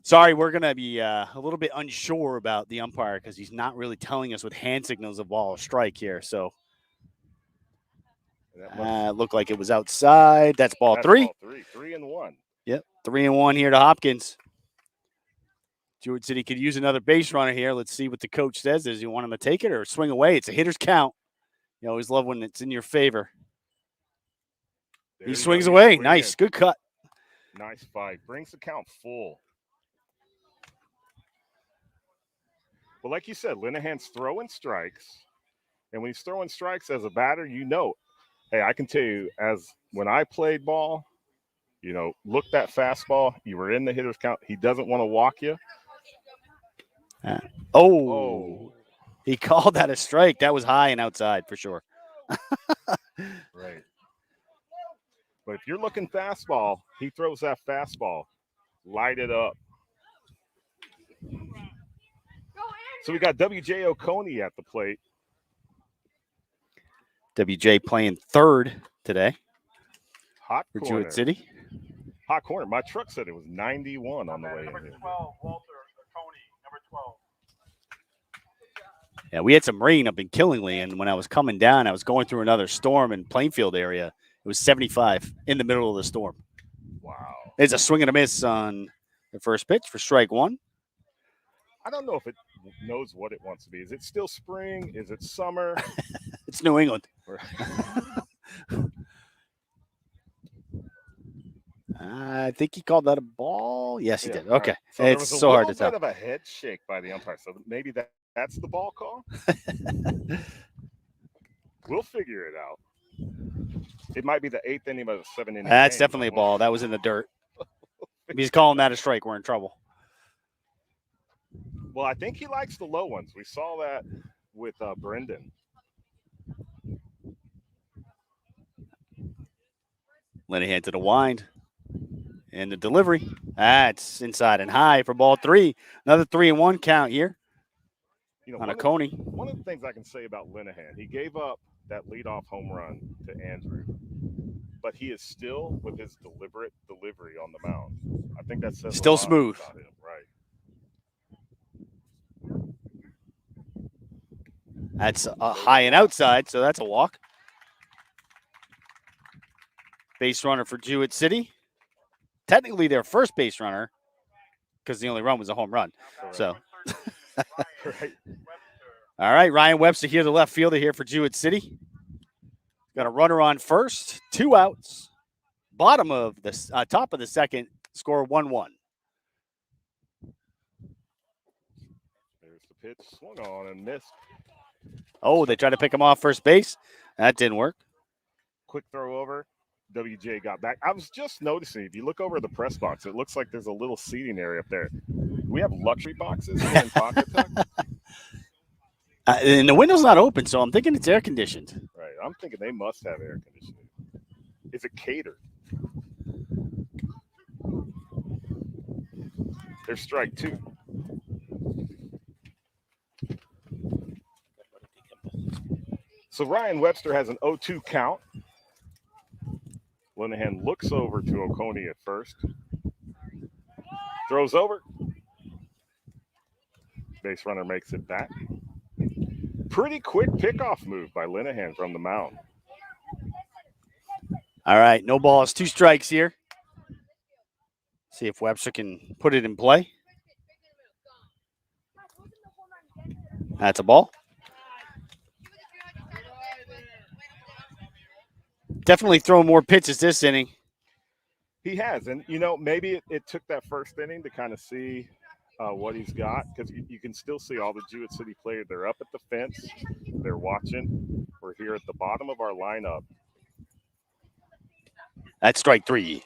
Sorry, we're going to be a little bit unsure about the umpire because he's not really telling us with hand signals of ball strike here. So looked like it was outside. That's ball 3. Ball 3. 3-1. Yep, 3-1 here to Hopkins. Jewett City could use another base runner here. Let's see what the coach says. Does he want him to take it or swing away? It's a hitter's count. You always love when it's in your favor. He swings away. Nice. Good cut. Nice fight. Brings the count full. Well, like you said, Lenahan's throwing strikes. And when he's throwing strikes as a batter, hey, I can tell you, as when I played ball, look that fastball. You were in the hitter's count. He doesn't want to walk you. He called that a strike. That was high and outside for sure. Right. But if you're looking fastball, he throws that fastball. Light it up. So we got WJ Oconee at the plate. WJ playing third today. Hot for corner. Jewett City. Hot corner. My truck said it was 91 on the way in. Number 12, Walter Oconee, number 12. Yeah, we had some rain up in Killingly, and when I was coming down, I was going through another storm in Plainfield area. It was 75 in the middle of the storm. Wow. It's a swing and a miss on the first pitch for strike one. I don't know if it knows what it wants to be. Is it still spring? Is it summer? It's New England. I think he called that a ball. Yes, he did. Okay. Right. So there it's was so hard to a tell. little bit of a head shake by the umpire. So maybe that's the ball call. We'll figure it out. It might be the 8th inning of a 7-inning. That's game, definitely a ball. That was in the dirt. If he's calling that a strike, we're in trouble. Well, I think he likes the low ones. We saw that with Brendan. Linehan to the wind. And the delivery. That's inside and high for ball 3. Another 3-1 count here on a Coney. One of the things I can say about Linehan, he gave up that leadoff home run to Andrew, but he is still with his deliberate delivery on the mound. I think that says still smooth. About him, right? That's a high and outside, so that's a walk. Base runner for Jewett City. Technically their first base runner, because the only run was a home run. Correct. So, Right. All right, Ryan Webster here, the left fielder here for Jewett City. Got a runner on first, 2 outs. Bottom of the top of the second, score 1-1. There's the pitch, swung on and missed. Oh, they tried to pick him off first base. That didn't work. Quick throw over. WJ got back. I was just noticing, if you look over the press box, it looks like there's a little seating area up there. We have luxury boxes here in Pawcatuck. And the window's not open, so I'm thinking it's air conditioned. Right. I'm thinking they must have air conditioning. Is it catered? There's strike 2. So Ryan Webster has an 0-2 count. Linehan looks over to Oconee at first. Throws over. Base runner makes it back. Pretty quick pickoff move by Linehan from the mound. All right, no balls, 2 strikes here. See if Webster can put it in play. That's a ball. Definitely throwing more pitches this inning. He has, and maybe it took that first inning to kind of see what he's got, because you can still see all the Jewett City players. They're up at the fence. They're watching. We're here at the bottom of our lineup. That's strike 3.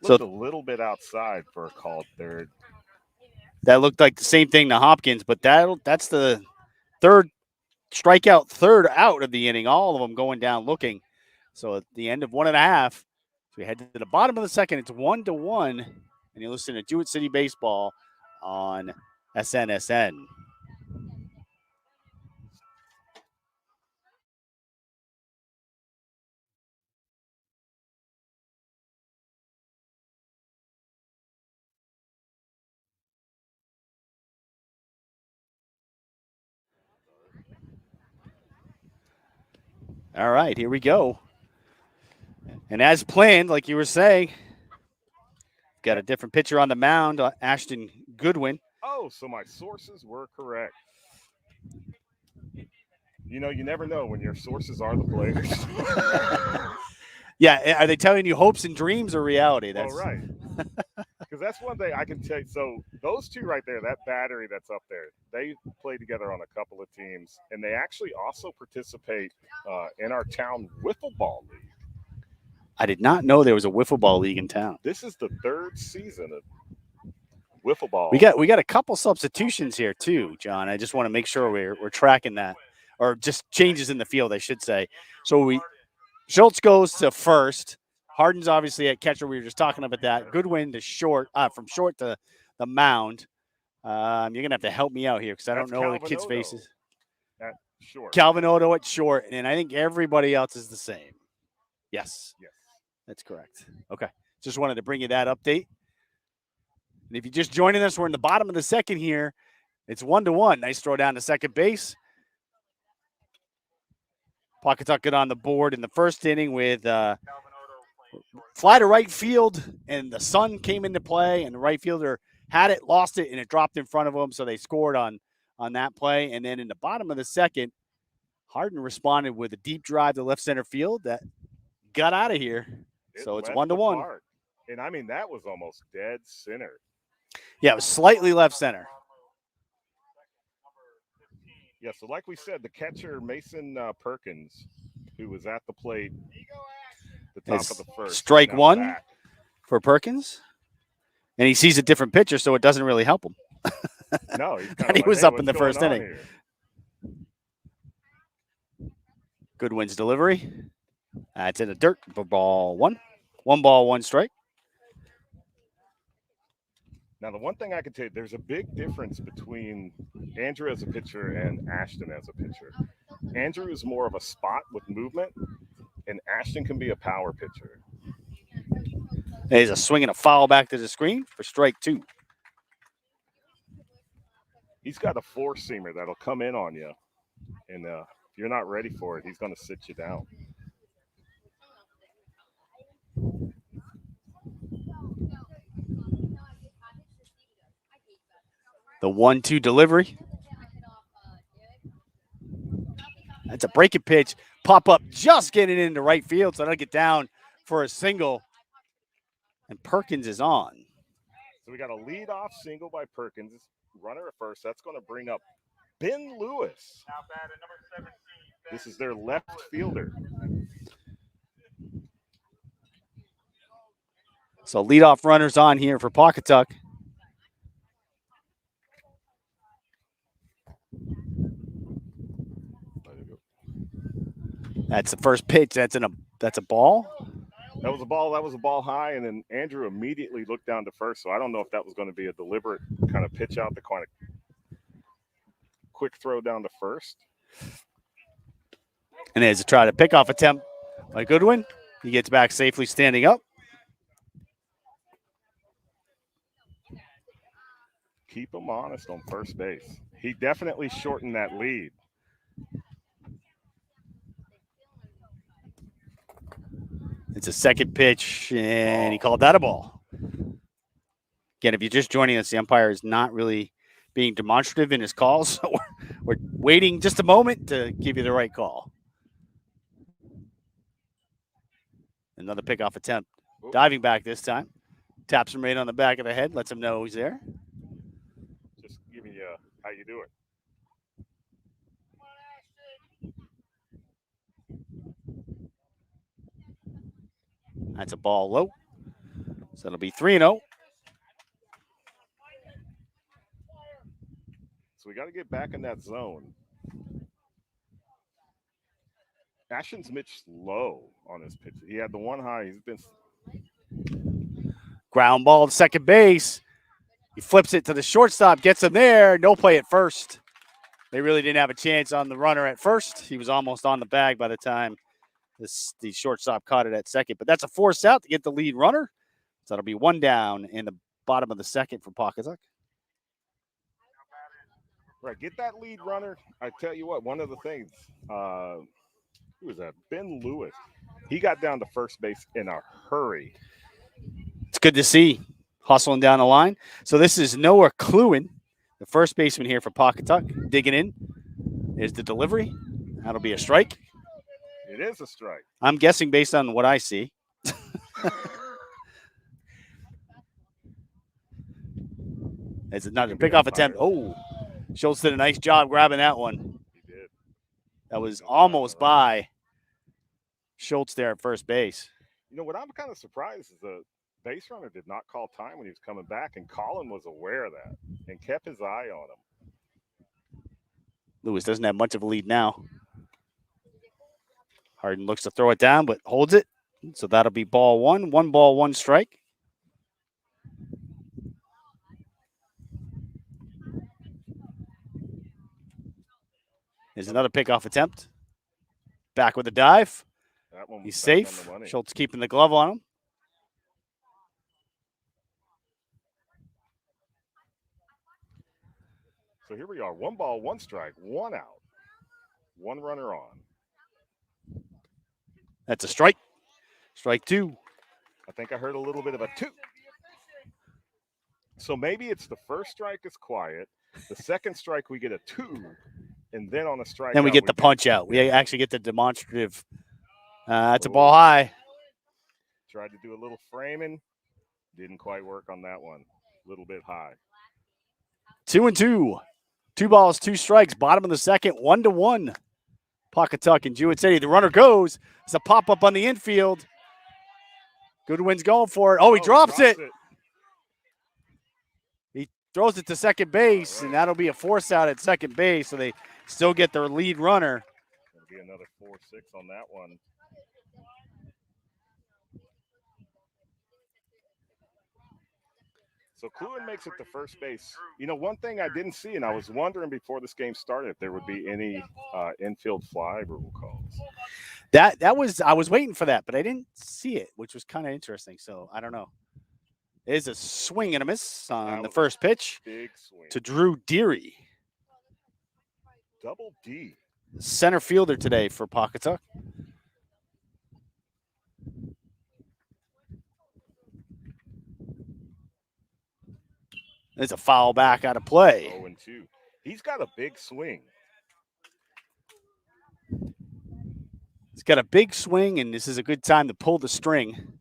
Looked a little bit outside for a called third. That looked like the same thing to Hopkins, but that's the third out of the inning. All of them going down looking. So at the end of 1.5, we head to the bottom of the second. It's 1-1, and you're listening to Jewett City Baseball on SNSN. All right, here we go. And as planned, like you were saying, got a different pitcher on the mound, Ashton Goodwin. Oh, so my sources were correct. You never know when your sources are the players. Yeah, are they telling you hopes and dreams or reality? That's right. Because that's one thing I can tell you. So those two right there, that battery that's up there, they play together on a couple of teams, and they actually also participate in our town wiffle ball league. I did not know there was a wiffle ball league in town. This is the 3rd season of wiffle ball. We got a couple substitutions here too, John. I just want to make sure we're tracking that, or just changes in the field, I should say. So Schultz goes to first. Harden's obviously at catcher. We were just talking about that. Goodwin to short, from short to the mound. You're gonna have to help me out here because I don't know the kids' faces. At short. Calvin Odo at short, and I think everybody else is the same. Yes. That's correct. Okay. Just wanted to bring you that update. And if you're just joining us, we're in the bottom of the second here. It's 1-1. Nice throw down to second base. Pawcatuck got on the board in the first inning with fly to right field, and the sun came into play, and the right fielder had it, lost it, and it dropped in front of him, so they scored on that play. And then in the bottom of the second, Harden responded with a deep drive to left center field that got out of here. So it's 1-1. And I mean, that was almost dead center. Yeah, it was slightly left center. Yeah, so like we said, the catcher, Mason Perkins, who was at the plate the top of the first. Strike one for Perkins. And he sees a different pitcher, so it doesn't really help him. No, he's and he was up in the first inning. Here? Goodwin's delivery. It's in the dirt for ball one. 1 ball, 1 strike. Now, the one thing I can tell you, there's a big difference between Andrew as a pitcher and Ashton as a pitcher. Andrew is more of a spot with movement, and Ashton can be a power pitcher. There's a swing and a foul back to the screen for strike 2. He's got a four-seamer that'll come in on you, and if you're not ready for it, he's going to sit you down. The 1-2 delivery. That's a breaking pitch. Pop up just getting into right field, so that'll get down for a single. And Perkins is on. So we got a leadoff single by Perkins. Runner at first. That's going to bring up Ben Lewis. Now batting number 17. This is their left fielder. So leadoff runners on here for Pawcatuck. That's the first pitch. That's a ball. That was a ball. That was a ball high, and then Andrew immediately looked down to first. So I don't know if that was going to be a deliberate kind of pitch out, the kind of quick throw down to first. And there's a try to pick off attempt by Goodwin. He gets back safely standing up. Keep him honest on first base. He definitely shortened that lead. It's a second pitch, and he called that a ball. Again, if you're just joining us, the umpire is not really being demonstrative in his calls. So we're waiting just a moment to give you the right call. Another pickoff attempt. Diving back this time. Taps him right on the back of the head, lets him know he's there. Just giving you how you do it. That's a ball low. So it'll be 3-0. So we got to get back in that zone. Ashton's Mitch low on his pitch. He had the one high. He's been ground ball to second base. He flips it to the shortstop, gets him there. No play at first. They really didn't have a chance on the runner at first. He was almost on the bag by the time the shortstop caught it at second. But that's a force out to get the lead runner. So it'll be 1 down in the bottom of the second for Pawcatuck. Right, get that lead runner. I tell you what, one of the things, who was that? Ben Lewis. He got down to first base in a hurry. It's good to see, hustling down the line. So this is Noah Kluin, the first baseman here for Pawcatuck. Digging in is the delivery. That'll be a strike. It is a strike. I'm guessing based on what I see. It's another pickoff attempt. Oh, Schultz did a nice job grabbing that one. He did. That was almost by Schultz there at first base. You know, what I'm kind of surprised is the base runner did not call time when he was coming back, and Colin was aware of that and kept his eye on him. Lewis doesn't have much of a lead now. Harden looks to throw it down, but holds it. So that'll be ball one. 1 ball, 1 strike. There's another pickoff attempt. Back with a dive. That one He's safe. on the money. Schultz keeping the glove on him. So here we are. 1 ball, 1 strike, 1 out. 1 runner on. That's a strike. Strike 2. I think I heard a little bit of a 2. So maybe it's the first strike is quiet. The second strike, we get a 2. And then on a strike, Then we get the punch out. We actually get the demonstrative. That's a ball high. Tried to do a little framing. Didn't quite work on that one. A little bit high. 2-2. 2 balls, 2 strikes. Bottom of the second, 1-1. Pawcatuck and Jewett City. The runner goes. It's a pop-up on the infield. Goodwin's going for it. Oh, he drops it. He throws it to second base, and that'll be a force out at second base, so they still get their lead runner. There'll be another 4-6 on that one. So Kluin makes it to first base. You know, one thing I didn't see, and I was wondering before this game started if there would be any infield fly rule calls. That was, I was waiting for that, but I didn't see it, which was kind of interesting. So I don't know. It is a swing and a miss on the first pitch. Big swing to Drew Deary. Double D. Center fielder today for Pawcatuck. There's a foul back out of play. 0-2. He's got a big swing. He's got a big swing, and this is a good time to pull the string.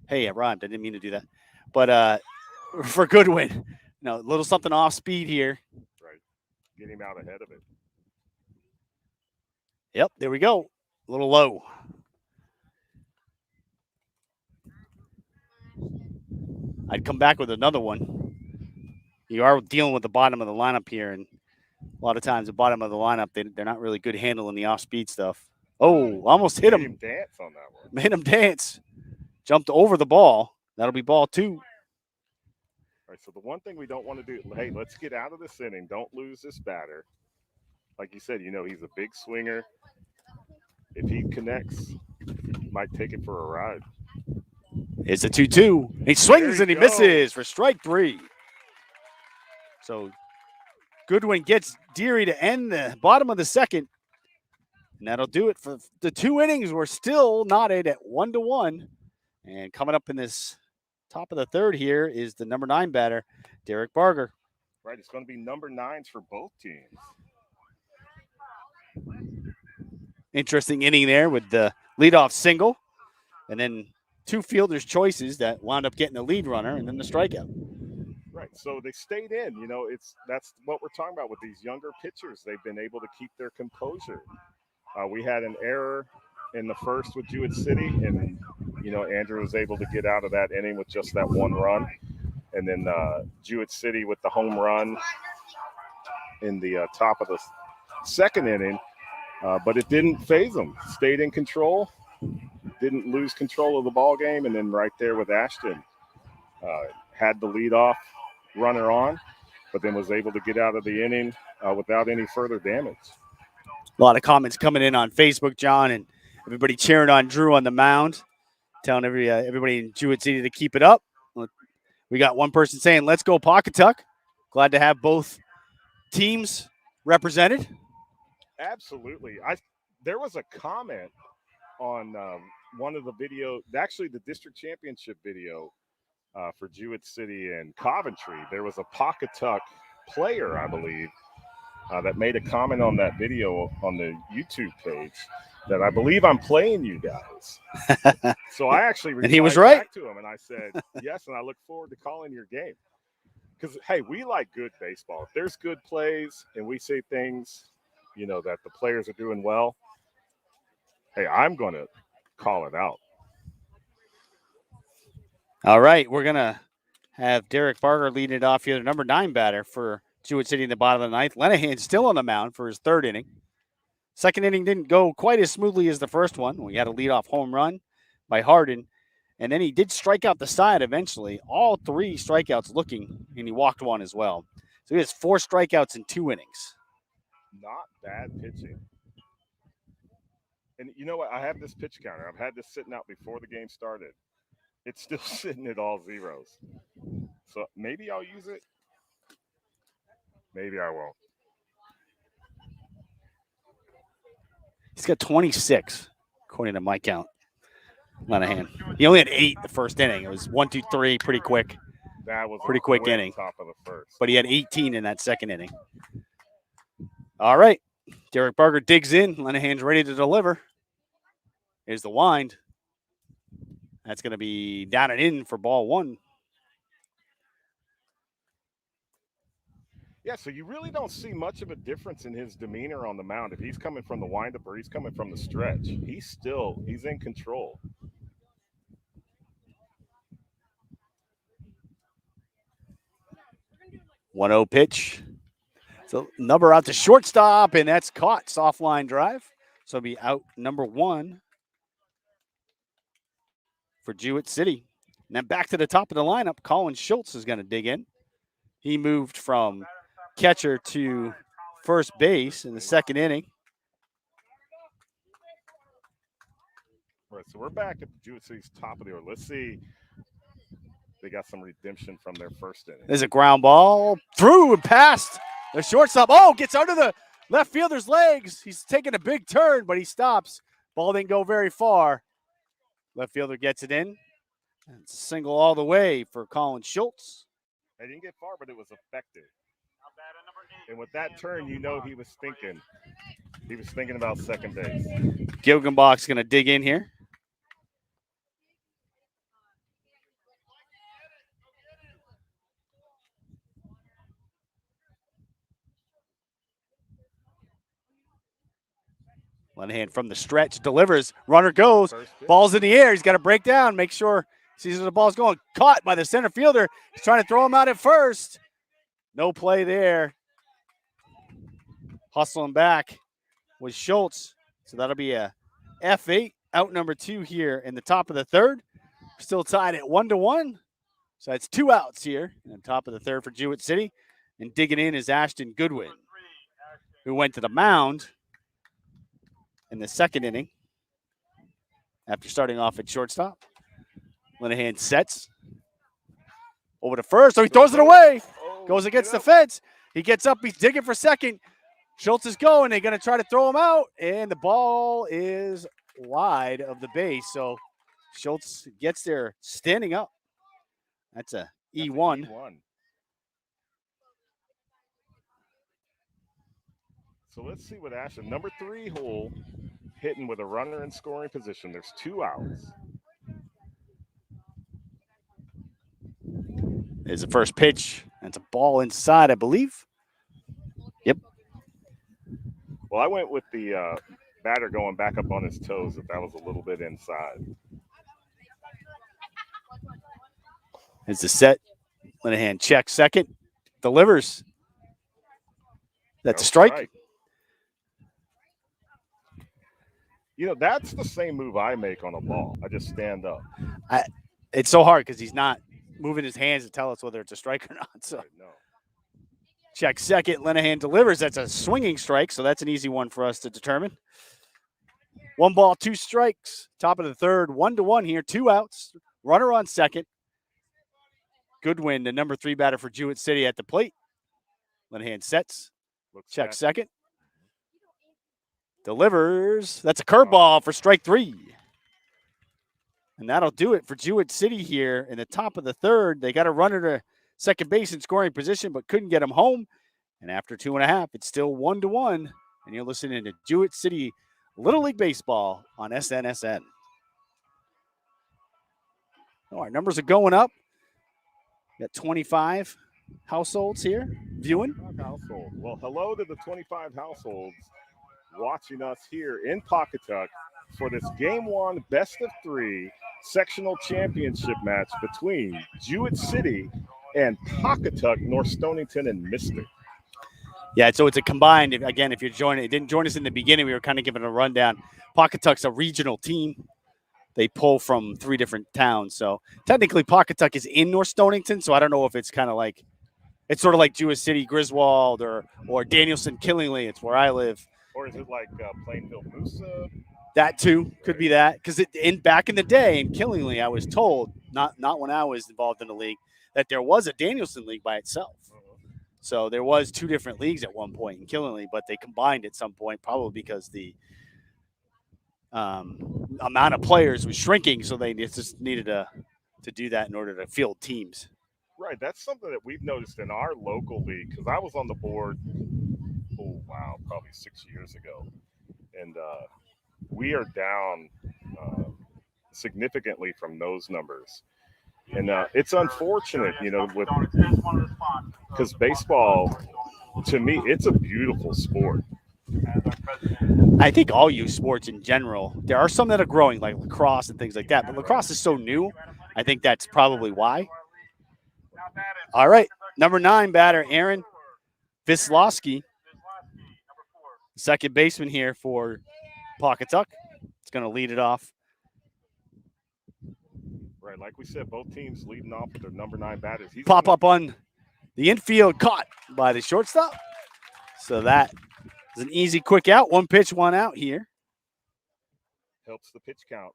Hey, I rhymed. I didn't mean to do that. But for Goodwin, a little something off speed here. Right. Get him out ahead of it. Yep, there we go. A little low. I'd come back with another one. You are dealing with the bottom of the lineup here, and a lot of times the bottom of the lineup, they're not really good handling the off-speed stuff. Oh, almost hit him. Made him dance on that one. Made him dance. Jumped over the ball. That'll be ball 2. All right, so the one thing we don't want to do, hey, let's get out of this inning. Don't lose this batter. Like you said, he's a big swinger. If he connects, he might take it for a ride. It's a 2-2. He swings and he misses for strike 3. So Goodwin gets Deary to end the bottom of the second. And that'll do it for the 2 innings. We're still knotted at 1-1. And coming up in this top of the third here is the number 9 batter, Derek Barger. Right, it's going to be number 9s for both teams. Interesting inning there with the leadoff single. And then 2 fielders' choices that wound up getting the lead runner and then the strikeout. Right, so they stayed in. That's what we're talking about with these younger pitchers. They've been able to keep their composure. We had an error in the first with Jewett City, and Andrew was able to get out of that inning with just that 1 run. And then Jewett City with the home run in the top of the second inning, but it didn't phase them. Stayed in control, didn't lose control of the ball game, and then right there with Ashton, had the leadoff runner on, but then was able to get out of the inning without any further damage. A lot of comments coming in on Facebook, John, and everybody cheering on Drew on the mound, telling everybody in Jewett City to keep it up. We got one person saying, let's go Pawcatuck. Glad to have both teams represented. Absolutely. There was a comment on one of the video, actually the district championship video for Jewett City and Coventry. There was a Pawcatuck player, I believe, that made a comment on that video on the YouTube page that I believe I'm playing you guys. So I actually and he was right back to him, and I said, yes, and I look forward to calling your game. Because, hey, we like good baseball. If there's good plays and we say things, that the players are doing well, hey, I'm going to call it out. All right, we're going to have Derek Barger leading it off here, the number 9 batter for Jewett City in the bottom of the 9th. Lenahan still on the mound for his 3rd inning. Second inning didn't go quite as smoothly as the first one. We had a leadoff home run by Hardin, and then he did strike out the side eventually. All 3 strikeouts looking, and he walked 1 as well. So he has 4 strikeouts in 2 innings. Not bad pitching. And you know what? I have this pitch counter. I've had this sitting out before the game started. It's still sitting at all zeros. So maybe I'll use it. Maybe I won't. He's got 26, according to my count. Lenahan. He only had 8 the first inning. It was 1, 2, 3, pretty quick. That was Pretty a quick inning. Top of the first. But he had 18 in that second inning. All right. Derek Barger digs in. Lenahan's ready to deliver. Here's the wind. That's going to be down and in for ball 1. Yeah, so you really don't see much of a difference in his demeanor on the mound. If he's coming from the windup or he's coming from the stretch, he's in control. One 0 pitch. So number out to shortstop, and that's caught. Soft line drive. So it'll be out number 1 for Jewett City. And then back to the top of the lineup, Colin Schultz is going to dig in. He moved from catcher to first base in the second inning. All right, so we're back at the Jewett City's top of the order. Let's see. They got some redemption from their first inning. There's a ground ball through and past the shortstop. Oh, gets under the left fielder's legs. He's taking a big turn, but he stops. Ball didn't go very far. Left fielder gets it in. And it's a single all the way for Colin Schultz. They didn't get far, but it was effective. And with that turn, you know he was thinking. He was thinking about second base. Gilgenbach's going to dig in here. Lenahan from the stretch delivers. Runner goes. Ball's in the air. He's got to break down, make sure sees where the ball's going. Caught by the center fielder. He's trying to throw him out at first. No play there. Hustling back was Schultz. So that'll be a F8 out number 2 here in the top of the third. Still tied at 1-1. So that's 2 outs here in the top of the third for Jewett City. And digging in is Ashton Goodwin, who went to the mound in the second inning after starting off at shortstop. Lenahan sets over to first. So he throws it away. Goes against the fence. He gets up. He's digging for second. Schultz is going. They're going to try to throw him out. And the ball is wide of the base. So Schultz gets there standing up. That's a E1. So let's see what Ashton, number 3 hole, hitting with a runner in scoring position. There's 2 outs. There's the first pitch. That's a ball inside, I believe. Yep. Well, I went with the batter going back up on his toes, that was a little bit inside. It's the set. Lenahan checks second. Delivers. That's a strike. You know, that's the same move I make on a ball. I just stand up. It's so hard because he's not moving his hands to tell us whether it's a strike or not. So No. check second. Lenahan delivers. That's a swinging strike, so that's an easy one for us to determine. 1 ball, 2 strikes. Top of the third, 1-1 here. 2 outs. Runner on second. Goodwin, the number 3 batter for Jewett City at the plate. Lenahan sets. Check second. Delivers. That's a curveball for strike 3. And that'll do it for Jewett City here in the top of the third. They got a runner to second base in scoring position, but couldn't get him home. And after 2.5, it's still 1-1. And you're listening to Jewett City Little League Baseball on SNSN. Oh, our numbers are going up. Got 25 households here viewing. Well, hello to the 25 households watching us here in Pawcatuck for this Game 1 Best of 3 sectional championship match between Jewett City and Pawcatuck, North Stonington, and Mystic. Yeah, so it's a combined, again, if you're joining, it didn't join us in the beginning, we were kind of giving a rundown. Pawcatuck's a regional team. They pull from 3 different towns. So technically Pawcatuck is in North Stonington, so I don't know if it's kind of like, it's sort of like Jewett City, Griswold, or Danielson, Killingly. It's where I live. Or is it like Plainfield, Moosa? That too could be that, because back in the day in Killingly, I was told, not when I was involved in the league, that there was a Danielson league by itself. So there was 2 different leagues at one point in Killenly, but they combined at some point, probably because the amount of players was shrinking, so they just needed to do that in order to field teams. Right. That's something that we've noticed in our local league, because I was on the board, probably 6 years ago. And we are down significantly from those numbers. And it's unfortunate, with because baseball, to me, it's a beautiful sport. I think all youth sports in general, there are some that are growing, like lacrosse and things like that, but lacrosse is so new. I think that's probably why. All right, number 9 batter, Aaron Vislowski, second baseman here for Pawcatuck. It's going to lead it off. Right, like we said, both teams leading off with their number 9 batters. Pop up on the infield, caught by the shortstop. So that is an easy, quick out. 1 pitch, 1 out here. Helps the pitch count.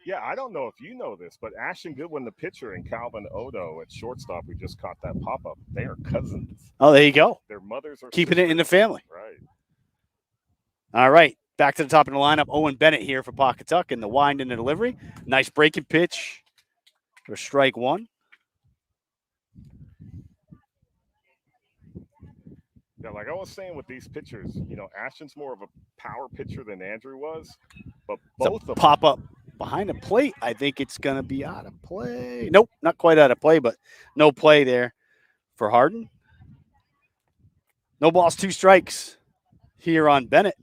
Yeah, I don't know if you know this, but Ashton Goodwin, the pitcher, and Calvin Odo at shortstop, who just caught that pop-up, they are cousins. Oh, there you go. Their mothers are keeping sisters. it in the family. Right. All right, back to the top of the lineup. Owen Bennett here for Pawcatuck in the wind and the delivery. Nice breaking pitch for strike 1. Yeah, like I was saying with these pitchers, Ashton's more of a power pitcher than Andrew was, but both of them pop up behind the plate. I think it's going to be out of play. Nope, not quite out of play, but no play there for Harden. No balls, 2 strikes here on Bennett.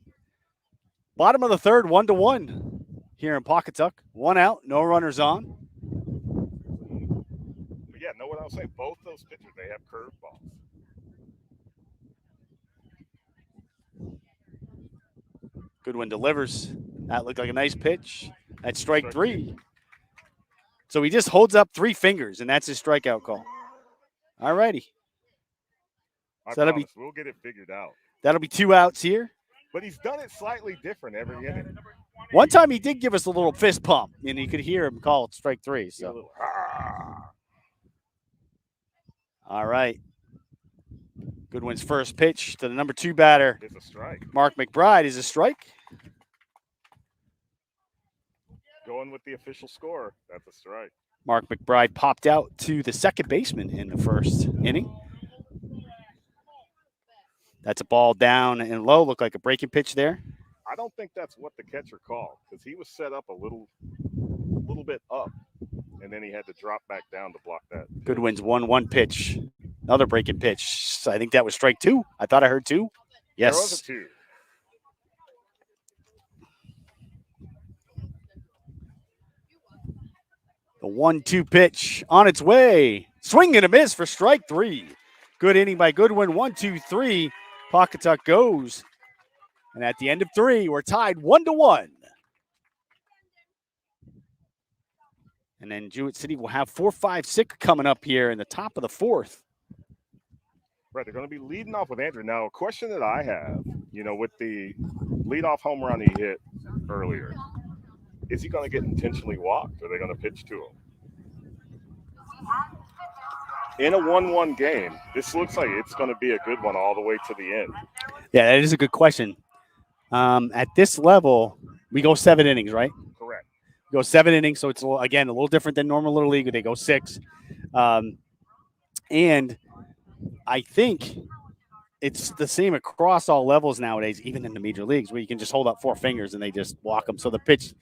Bottom of the 3rd, 1-1 here in Pawcatuck. 1 out, no runners on. But yeah, know what I was saying? Both those pitchers, they have curveballs. Goodwin delivers. That looked like a nice pitch. That's strike 3. So he just holds up 3 fingers, and that's his strikeout call. All righty. So we'll get it figured out. That'll be 2 outs here. But he's done it slightly different every inning. One time he did give us a little fist pump, and you could hear him call it strike 3. So. All right. Goodwin's first pitch to the number 2 batter. It's a strike. Mark McBride is a strike. Going with the official score, that's a strike. Mark McBride popped out to the second baseman in the first inning. That's a ball down and low. Looked like a breaking pitch there. I don't think that's what the catcher called, because he was set up a little bit up, and then he had to drop back down to block that. Goodwin's 1-1 pitch. Another breaking pitch. I think that was strike 2. I thought I heard 2. Yes. There was a 2. The 1-2 pitch on its way. Swing and a miss for strike 3. Good inning by Goodwin. 1-2-3. Pawcatuck goes. And at the end of 3, we're tied 1-1. And then Jewett City will have 4, 5, 6 coming up here in the top of the 4th. Right, they're going to be leading off with Andrew. Now, a question that I have, with the leadoff home run he hit earlier, is he going to get intentionally walked? Or are they going to pitch to him? In a 1-1 game, this looks like it's going to be a good one all the way to the end. Yeah, that is a good question. At this level, we go 7 innings, right? Correct. We go 7 innings, so it's, again, a little different than normal Little League. They go 6. And I think it's the same across all levels nowadays, even in the major leagues, where you can just hold up 4 fingers and they just walk them. So the pitch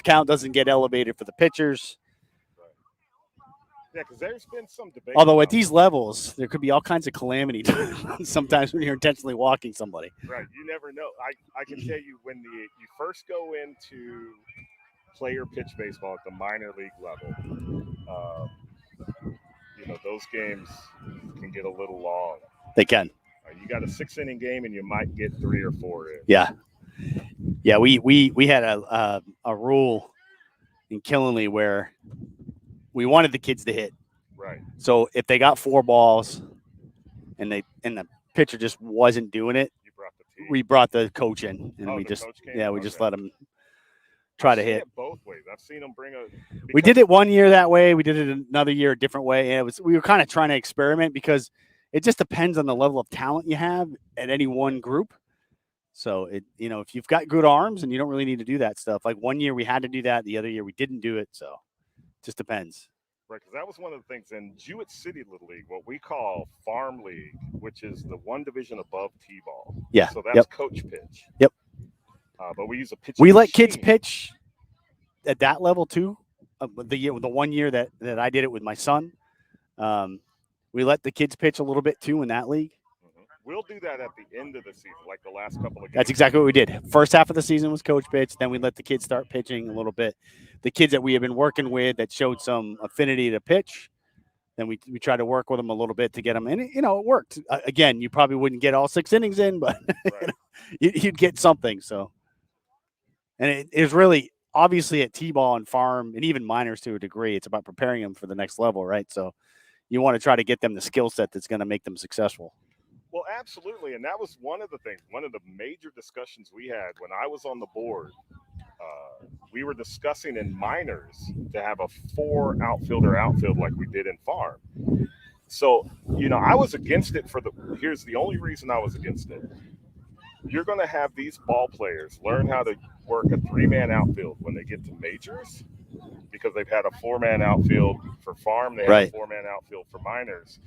count doesn't get elevated for the pitchers. Yeah, because there's been some debate. Although at these levels, there could be all kinds of calamity sometimes when you're intentionally walking somebody. Right, you never know. I can tell you when you first go into player pitch baseball at the minor league level, those games can get a little long. They can. You got a 6-inning game, and you might get 3 or 4 in. Yeah. We had a rule in Killenly where we wanted the kids to hit. Right. So if they got 4 balls, and the pitcher just wasn't doing it, You brought the team. we brought the coach in, and we just coach came? we just let him try to I've seen hit. it both ways. I've seen them bring a. We did it one year that way. We did it another year a different way. And we were kind of trying to experiment because it just depends on the level of talent you have at any one group. So if you've got good arms and you don't really need to do that stuff. Like one year we had to do that. The other year we didn't do it. So it just depends. Right, because that was one of the things in Jewett City Little League, what we call Farm League, which is the one division above T-ball. Yeah. So that's coach pitch. Yep. But we use a pitch. We let kids pitch at that level too. The 1 year that I did it with my son, we let the kids pitch a little bit too in that league. Mm-hmm. We'll do that at the end of the season, like the last couple of games. That's exactly what we did. First half of the season was coach pitch. Then we let the kids start pitching a little bit. The kids that we have been working with that showed some affinity to pitch, then we tried to work with them a little bit to get them. And, it worked. Again, you probably wouldn't get all 6 innings in, but Right. you'd get something. So, and it is really obviously at T-ball and farm and even minors to a degree, it's about preparing them for the next level, right? So you want to try to get them the skill set that's going to make them successful. Well, absolutely. And that was one of the things, one of the major discussions we had when I was on the board. We were discussing in minors to have a 4 outfield like we did in farm. So, I was against it here's the only reason I was against it. You're going to have these ball players learn how to work a 3-man outfield when they get to majors because they've had a 4-man outfield for farm. They have a 4-man outfield for minors,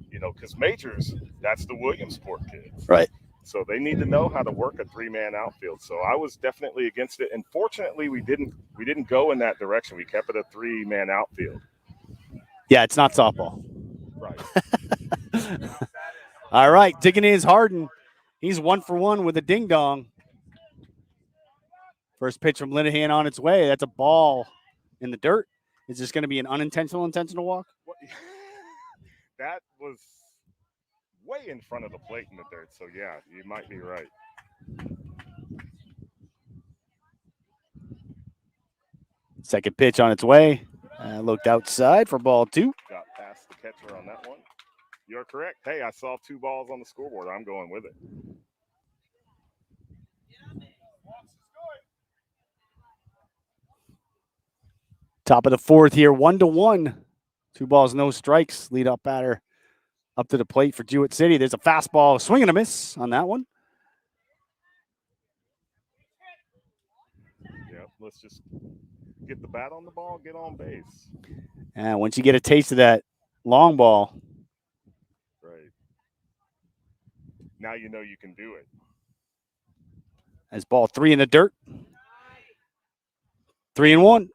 because majors, that's the Williamsport kids. Right. So they need to know how to work a 3-man outfield. So I was definitely against it. And fortunately, we didn't go in that direction. We kept it a 3-man outfield. Yeah, it's not softball. Right. All right, digging in is Harden. He's 1 for 1 with a ding dong. First pitch from Linehan on its way. That's a ball in the dirt. Is this going to be an intentional walk? That was way in front of the plate in the dirt. So, yeah, you might be right. Second pitch on its way. Looked outside for ball 2. Got past the catcher on that one. You're correct. Hey, I saw 2 balls on the scoreboard. I'm going with it. Top of the 4th here, 1-1. 2 balls, no strikes. Lead up batter up to the plate for Jewett City. There's a fastball, swing and a miss on that one. Yep, let's just get the bat on the ball, get on base. And once you get a taste of that long ball. Right. Now you know you can do it. As ball 3 in the dirt. 3-1.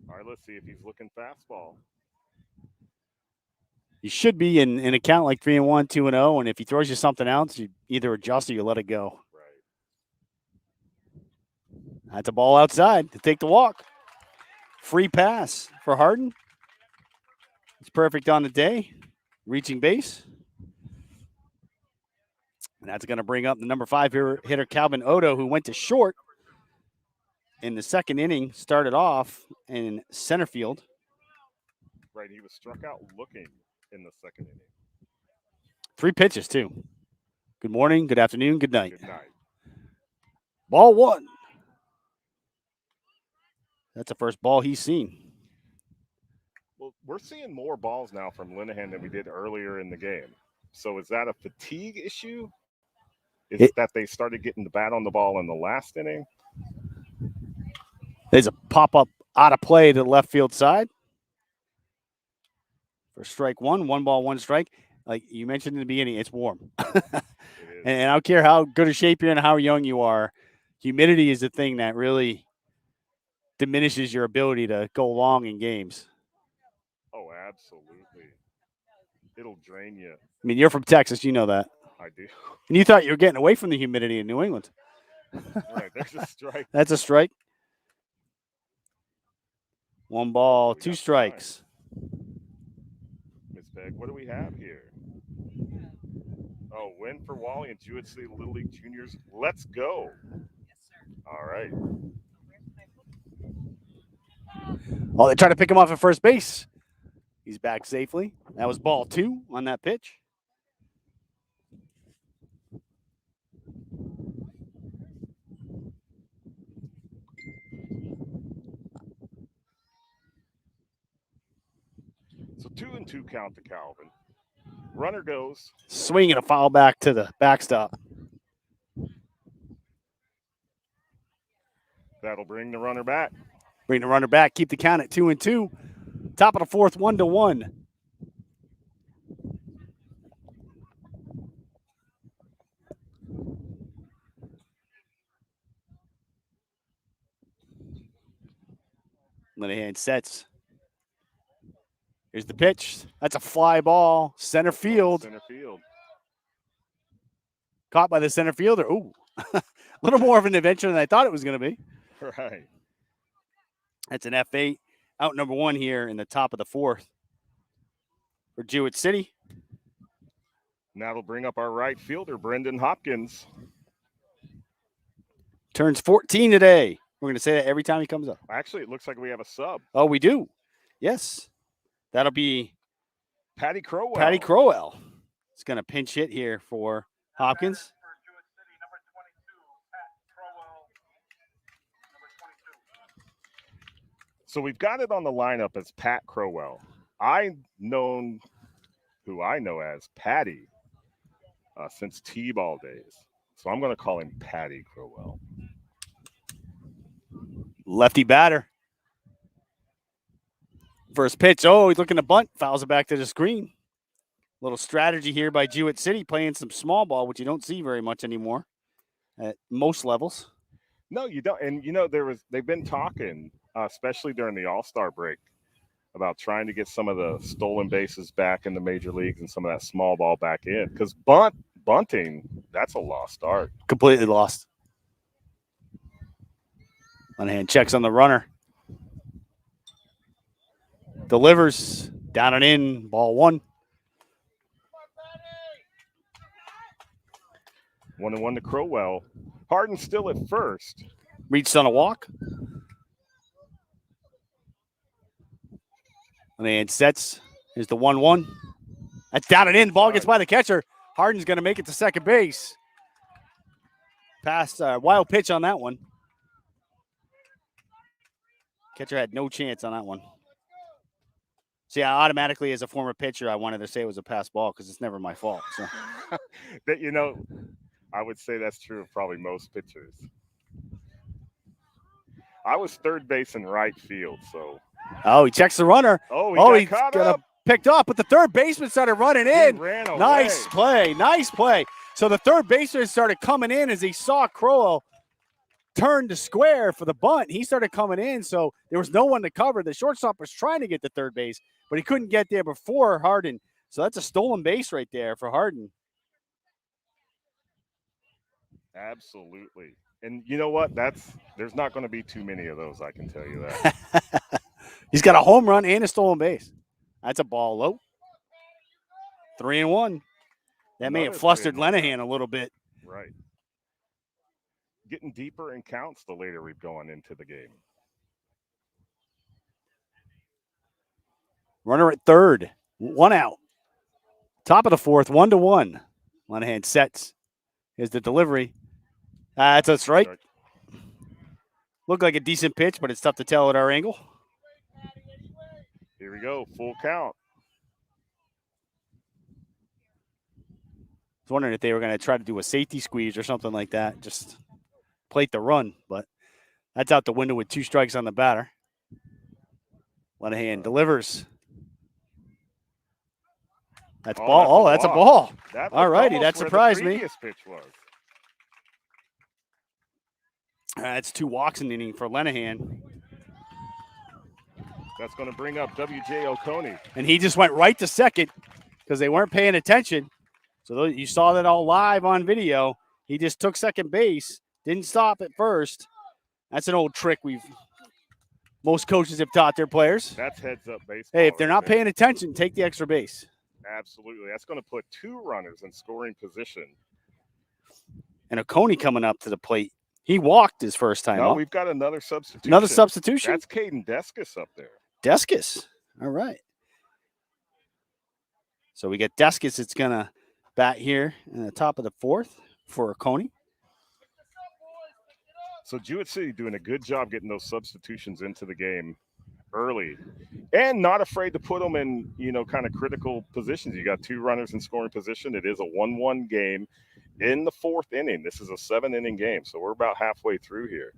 All right, let's see if he's looking fastball. You should be in a count like 3-1, 2-0, and if he throws you something else, you either adjust or you let it go. Right. That's a ball outside to take the walk. Free pass for Harden. It's perfect on the day. Reaching base. And that's going to bring up the number 5 hitter, Calvin Odo, who went to short in the second inning, started off in center field. Right, he was struck out looking in the second inning. 3 pitches, too. Good morning, good afternoon, good night. Good night. Ball 1. That's the first ball he's seen. Well, we're seeing more balls now from Linehan than we did earlier in the game. So is that a fatigue issue? Is it that they started getting the bat on the ball in the last inning? There's a pop-up out of play to the left field side. For strike 1, 1 ball, 1 strike. Like you mentioned in the beginning, it's warm. And I don't care how good a shape you're in and how young you are, humidity is the thing that really diminishes your ability to go long in games. Oh, absolutely. It'll drain you. I mean, you're from Texas, you know that. I do. And you thought you were getting away from the humidity in New England. Right, there's a strike. That's a strike. 1 ball, 2 strikes. Ms. Pegg, what do we have here? Oh, win for Wally and Jewett City Little League Juniors. Let's go. Yes, sir. All right. Oh, they try to pick him off at first base. He's back safely. That was ball 2 on that pitch. 2-2 count to Calvin. Runner goes. Swing and a foul back to the backstop. That'll bring the runner back. Bring the runner back. Keep the count at 2-2. Top of the fourth, 1-1. Linehan sets. Here's the pitch. That's a fly ball. Center field. Center field. Caught by the center fielder. Ooh. A little more of an adventure than I thought it was going to be. Right. That's an F8. Out number one here in the top of the fourth for Jewett City. Now it'll bring up our right fielder, Brendan Hopkins. Turns 14 today. We're going to say that every time he comes up. Actually, it looks like we have a sub. Oh, we do. Yes. That'll be Patty Crowell. Patty Crowell. It's going to pinch hit here for Hopkins. For Jewett City, number 22, Pat Crowell, number 22. So we've got it on the lineup as Pat Crowell. Who I know as Patty since T-ball days. So I'm going to call him Patty Crowell. Lefty batter. First pitch. Oh, he's looking to bunt. Fouls it back to the screen. Little strategy here by Jewett City, playing some small ball, which you don't see very much anymore at most levels. No, you don't. And, they've been talking, especially during the All-Star break, about trying to get some of the stolen bases back in the major leagues and some of that small ball back in. Because bunting, that's a lost art. Completely lost. Linehan checks on the runner. Delivers. Down and in. Ball one. 1-1 to Crowell. Harden still at first. Reached on a walk. Linehan sets. Here's the 1-1. That's down and in. Ball gets by the catcher. Harden's going to make it to second base. Pass, wild pitch on that one. Catcher had no chance on that one. See, I automatically, as a former pitcher, I wanted to say it was a pass ball because it's never my fault. So. I would say that's true of probably most pitchers. I was third base and right field, so. Oh, he checks the runner. He got up. Picked up, but the third baseman started running in. He ran away. Nice play. Nice play. So the third baseman started coming in as he saw Crowell turn to square for the bunt. He started coming in, so there was no one to cover. The shortstop was trying to get to third base, but he couldn't get there before Harden. So that's a stolen base right there for Harden. Absolutely. And you know what? There's not going to be too many of those, I can tell you that. He's got a home run and a stolen base. That's a ball low. 3-1. That may have flustered Linehan a little bit. Right. Getting deeper in counts the later we've gone into the game. Runner at third. One out. Top of the fourth, 1-1. Linehan sets. Here's the delivery. That's a strike. Looked like a decent pitch, but it's tough to tell at our angle. Here we go. Full count. I was wondering if they were going to try to do a safety squeeze or something like that. Just plate the run, but that's out the window with 2 strikes on the batter. Linehan delivers. That's ball. That's a ball. All righty, that surprised me. Pitch was. That's 2 walks in the inning for Linehan. That's going to bring up W.J. Oconee. And he just went right to second because they weren't paying attention. So you saw that all live on video. He just took second base, didn't stop at first. That's an old trick most coaches have taught their players. That's heads up baseball. Hey, if they're not paying attention, take the extra base. Absolutely. That's going to put 2 runners in scoring position. And Oconee coming up to the plate. He walked his first time up. We've got another substitution. Another substitution? That's Caden Deskis up there. Deskis. All right. So we get Deskis. It's going to bat here in the top of the fourth for Oconee. So Jewett City doing a good job getting those substitutions into the game. early, and not afraid to put them in, kind of critical positions. You got 2 runners in scoring position. It is a 1-1 game in the 4th inning. This is a 7-inning game, so we're about halfway through here.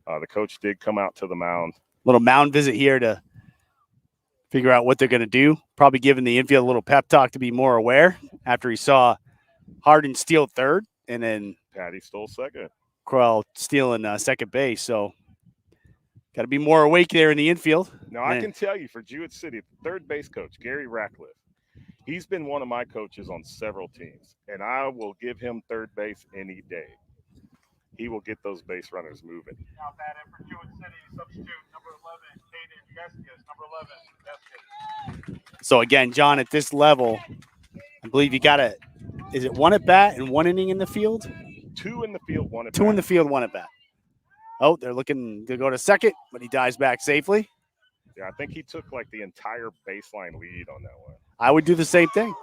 The coach did come out to the mound. Little mound visit here to figure out what they're going to do. Probably giving the infield a little pep talk to be more aware after he saw Harden steal third and then Patty stole second. Crowell stealing second base. So got to be more awake there in the infield. Now, I can tell you for Jewett City, third base coach, Gary Ratcliffe, he's been one of my coaches on several teams, and I will give him third base any day. He will get those base runners moving. Now batting for Jewett City, substitute number 11, Caden Deskis. Number 11, Deskis. So again, John, at this level, I believe you got to, is it 1 at bat and 1 inning in the field? 2 in the field, 1 at bat. 2 in the field, 1 at bat. Oh, they're looking to go to second, but he dives back safely. Yeah, I think he took like the entire baseline lead on that one. I would do the same thing.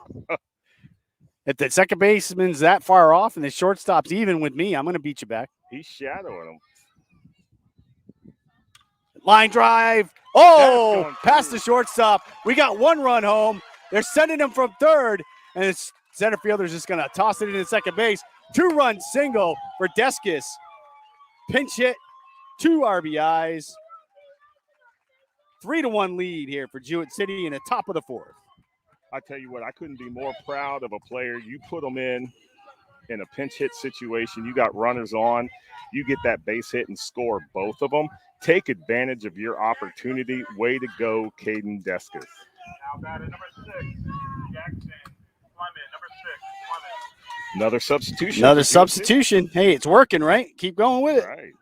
If the second baseman's that far off and the shortstop's even with me, I'm going to beat you back. He's shadowing him. Line drive. Oh, past the shortstop. We got 1 run home. They're sending him from third, and the center fielder's just going to toss it into second base. 2-run single for Deskis. Pinch hit, 2 RBIs. 3-1 lead here for Jewett City in the top of the 4th. I tell you what, I couldn't be more proud of a player. You put them in a pinch hit situation. You got runners on. You get that base hit and score both of them. Take advantage of your opportunity. Way to go, Caden Deskis. Now batting number 6, Jackson Fleming. Number 6, Fleming. Another substitution. Another substitution. Hey, it's working, right? Keep going with it. Right.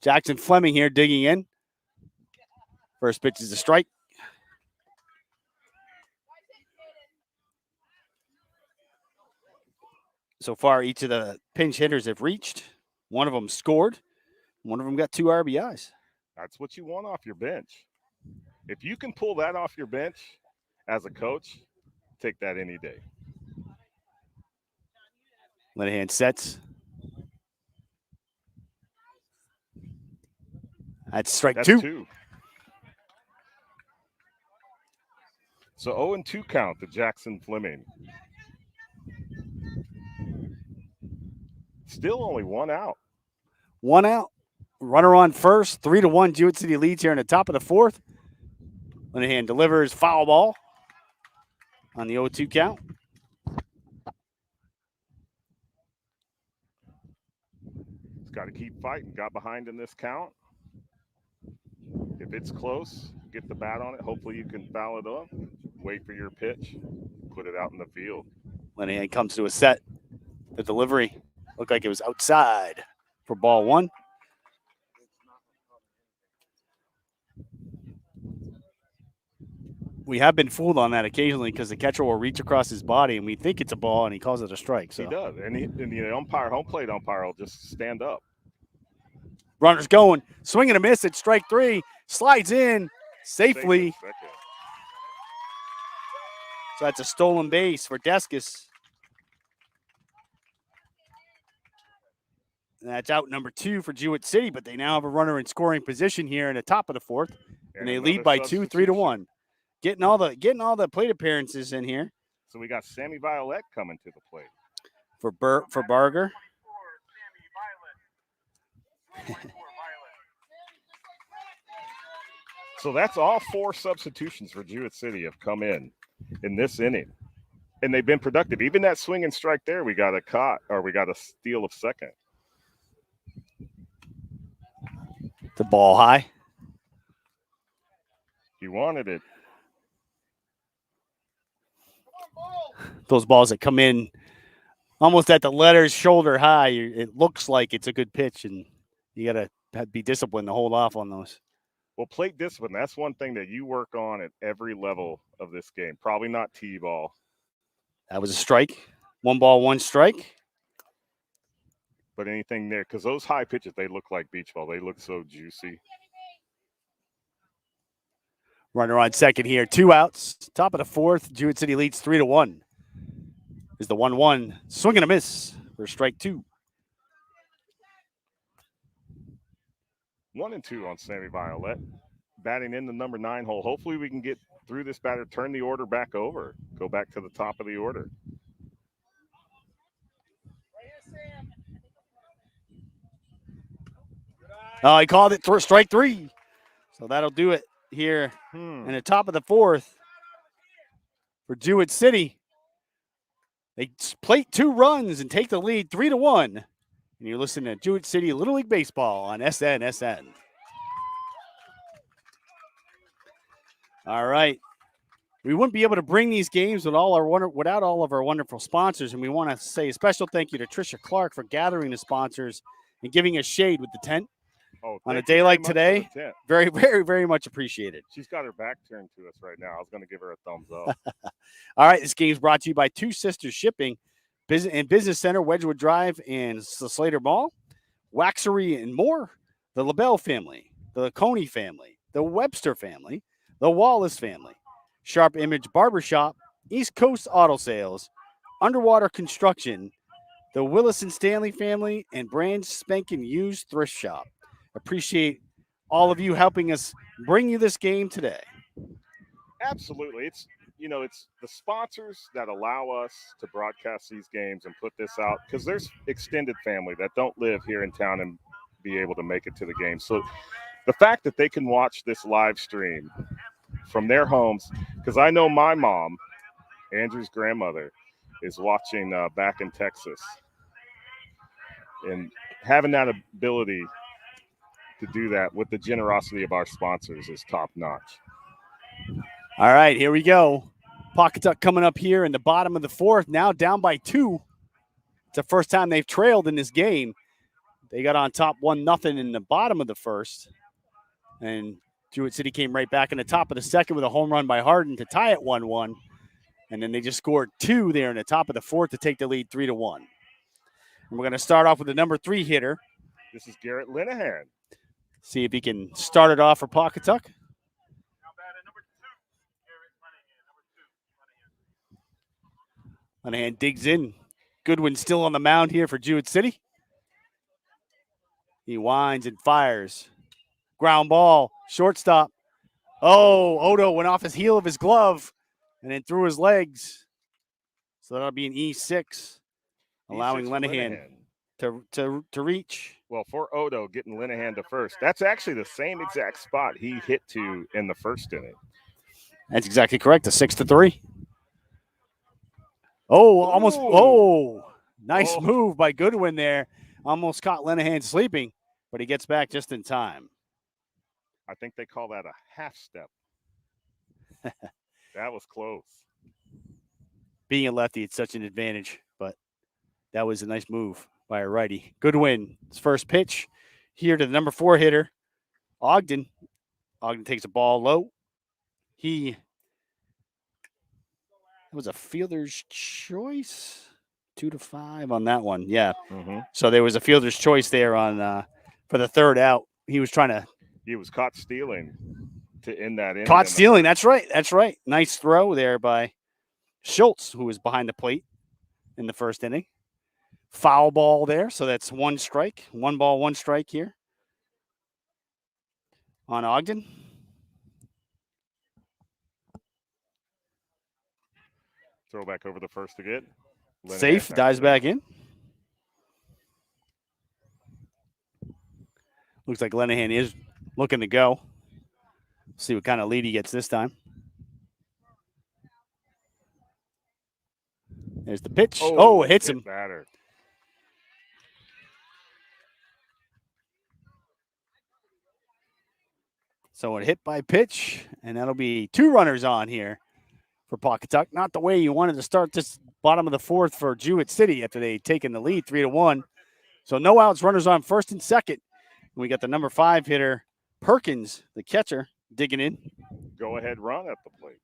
Jackson Fleming here digging in. First pitch is a strike. So far, each of the pinch hitters have reached. One of them scored. One of them got 2 RBIs. That's what you want off your bench. If you can pull that off your bench as a coach, take that any day. Linehan sets. That's strike 2. So 0-2 count to Jackson Fleming. Still only 1 out. 1 out. Runner on first. 3-1. Jewett City leads here in the top of the 4th. Linehan delivers foul ball on the 0-2 count. He's got to keep fighting. Got behind in this count. If it's close, get the bat on it. Hopefully you can foul it up. Wait for your pitch. Put it out in the field. Linehan comes to a set. The delivery looked like it was outside for ball 1. We have been fooled on that occasionally because the catcher will reach across his body and we think it's a ball and he calls it a strike. So. He does. And the umpire, home plate umpire will just stand up. Runner's going. Swing and a miss at strike 3. Slides in safely. So that's a stolen base for Deskis. And that's out number 2 for Jewett City, but they now have a runner in scoring position here in the top of the 4th. And they lead by 2, 3-1. Getting all the plate appearances in here. So we got Sammy Violet coming to the plate. For Barger. So that's all 4 substitutions for Jewett City have come in this inning. And they've been productive. Even that swing and strike there, we got a steal of second. The ball high. He wanted it. Those balls that come in almost at the letter's shoulder high, it looks like it's a good pitch, and you got to be disciplined to hold off on those. Well, plate discipline, that's one thing that you work on at every level of this game. Probably not T-ball. That was a strike. 1 ball, 1 strike. But anything there, because those high pitches, they look like beach ball. They look so juicy. Runner on second here. 2 outs. Top of the 4th. Jewett City leads 3-1. Is the 1-1. Swing and a miss for strike 2. 1-2 on Sammy Violet. batting in the number 9 hole. Hopefully we can get through this batter, turn the order back over, go back to the top of the order. Oh, he called it strike 3. So that'll do it here in the top of the 4th for Jewett City. They plate 2 runs and take the lead 3-1. And you're listening to Jewett City Little League Baseball on SNSN. All right. We wouldn't be able to bring these games without all of our wonderful sponsors. And we want to say a special thank you to Tricia Clark for gathering the sponsors and giving us shade with the tent. On a day like today, very, very, very much appreciated. She's got her back turned to us right now. I was going to give her a thumbs up. All right, this game is brought to you by Two Sisters Shipping, Business Center, Wedgewood Drive, and Slater Mall, Waxery and more, the LaBelle family, the Coney family, the Webster family, the Wallace family, Sharp Image Barbershop, East Coast Auto Sales, Underwater Construction, the Willis and Stanley family, and Brand Spankin' Used Thrift Shop. Appreciate all of you helping us bring you this game today. Absolutely. It's the sponsors that allow us to broadcast these games and put this out, because there's extended family that don't live here in town and be able to make it to the game. So the fact that they can watch this live stream from their homes, because I know my mom, Andrew's grandmother, is watching back in Texas, and having that ability to do that with the generosity of our sponsors is top notch. All right, here we go. Pawcatuck coming up here in the bottom of the 4th, now down by 2. It's the first time they've trailed in this game. They got on top 1-0 in the bottom of the 1st. And Jewett City came right back in the top of the 2nd with a home run by Harden to tie it 1-1. And then they just scored 2 there in the top of the 4th to take the lead 3-1. And we're going to start off with the number 3 hitter. This is Garrett Linehan. See if he can start it off for Pawcatuck. Linehan digs in. Goodwin still on the mound here for Jewett City. He winds and fires. Ground ball, shortstop. Oh, Odo went off his heel of his glove and then through his legs. So that'll be an E6, allowing Linehan to reach. Well, for Odo getting Linehan to first, that's actually the same exact spot he hit to in the 1st inning. That's exactly correct, a 6-3. Oh, almost. Oh, nice move by Goodwin there. Almost caught Linehan sleeping, but he gets back just in time. I think they call that a half step. That was close. Being a lefty, it's such an advantage, but that was a nice move by a righty. Goodwin, his first pitch here to the number 4 hitter, Ogden. Ogden takes the ball low. It was a fielder's choice, 2-5 on that one. Yeah. Mm-hmm. So there was a fielder's choice there on for the 3rd out. He was caught stealing to end that inning. Caught stealing. That's right. That's right. Nice throw there by Schultz, who was behind the plate in the 1st inning. Foul ball there. So that's 1 strike. 1 ball, 1 strike here on Ogden. Throw back over the first again. Safe, dives back in. Looks like Linehan is looking to go. See what kind of lead he gets this time. There's the pitch. Oh, it hits him. Batter. So it hit by pitch, and that'll be 2 runners on here for Pawcatuck. Not the way you wanted to start this bottom of the 4th for Jewett City after they taken the lead 3-1. So no outs, runners on 1st and 2nd. We got the number 5 hitter, Perkins, the catcher, digging in. Go ahead run at the plate.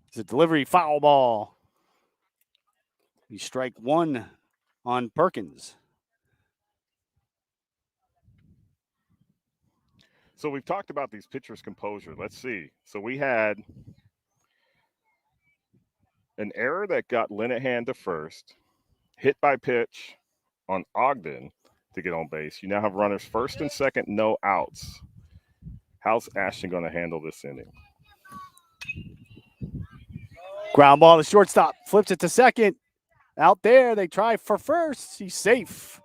It's a delivery foul ball. We strike 1 on Perkins. So we've talked about these pitchers' composure. Let's see. So we had an error that got Linehan to first, hit by pitch on Ogden, to get on base. You now have runners first and second, no outs. How's Ashton going to handle this inning? Ground ball, the shortstop flips it to second. Out there, they try for first. He's safe.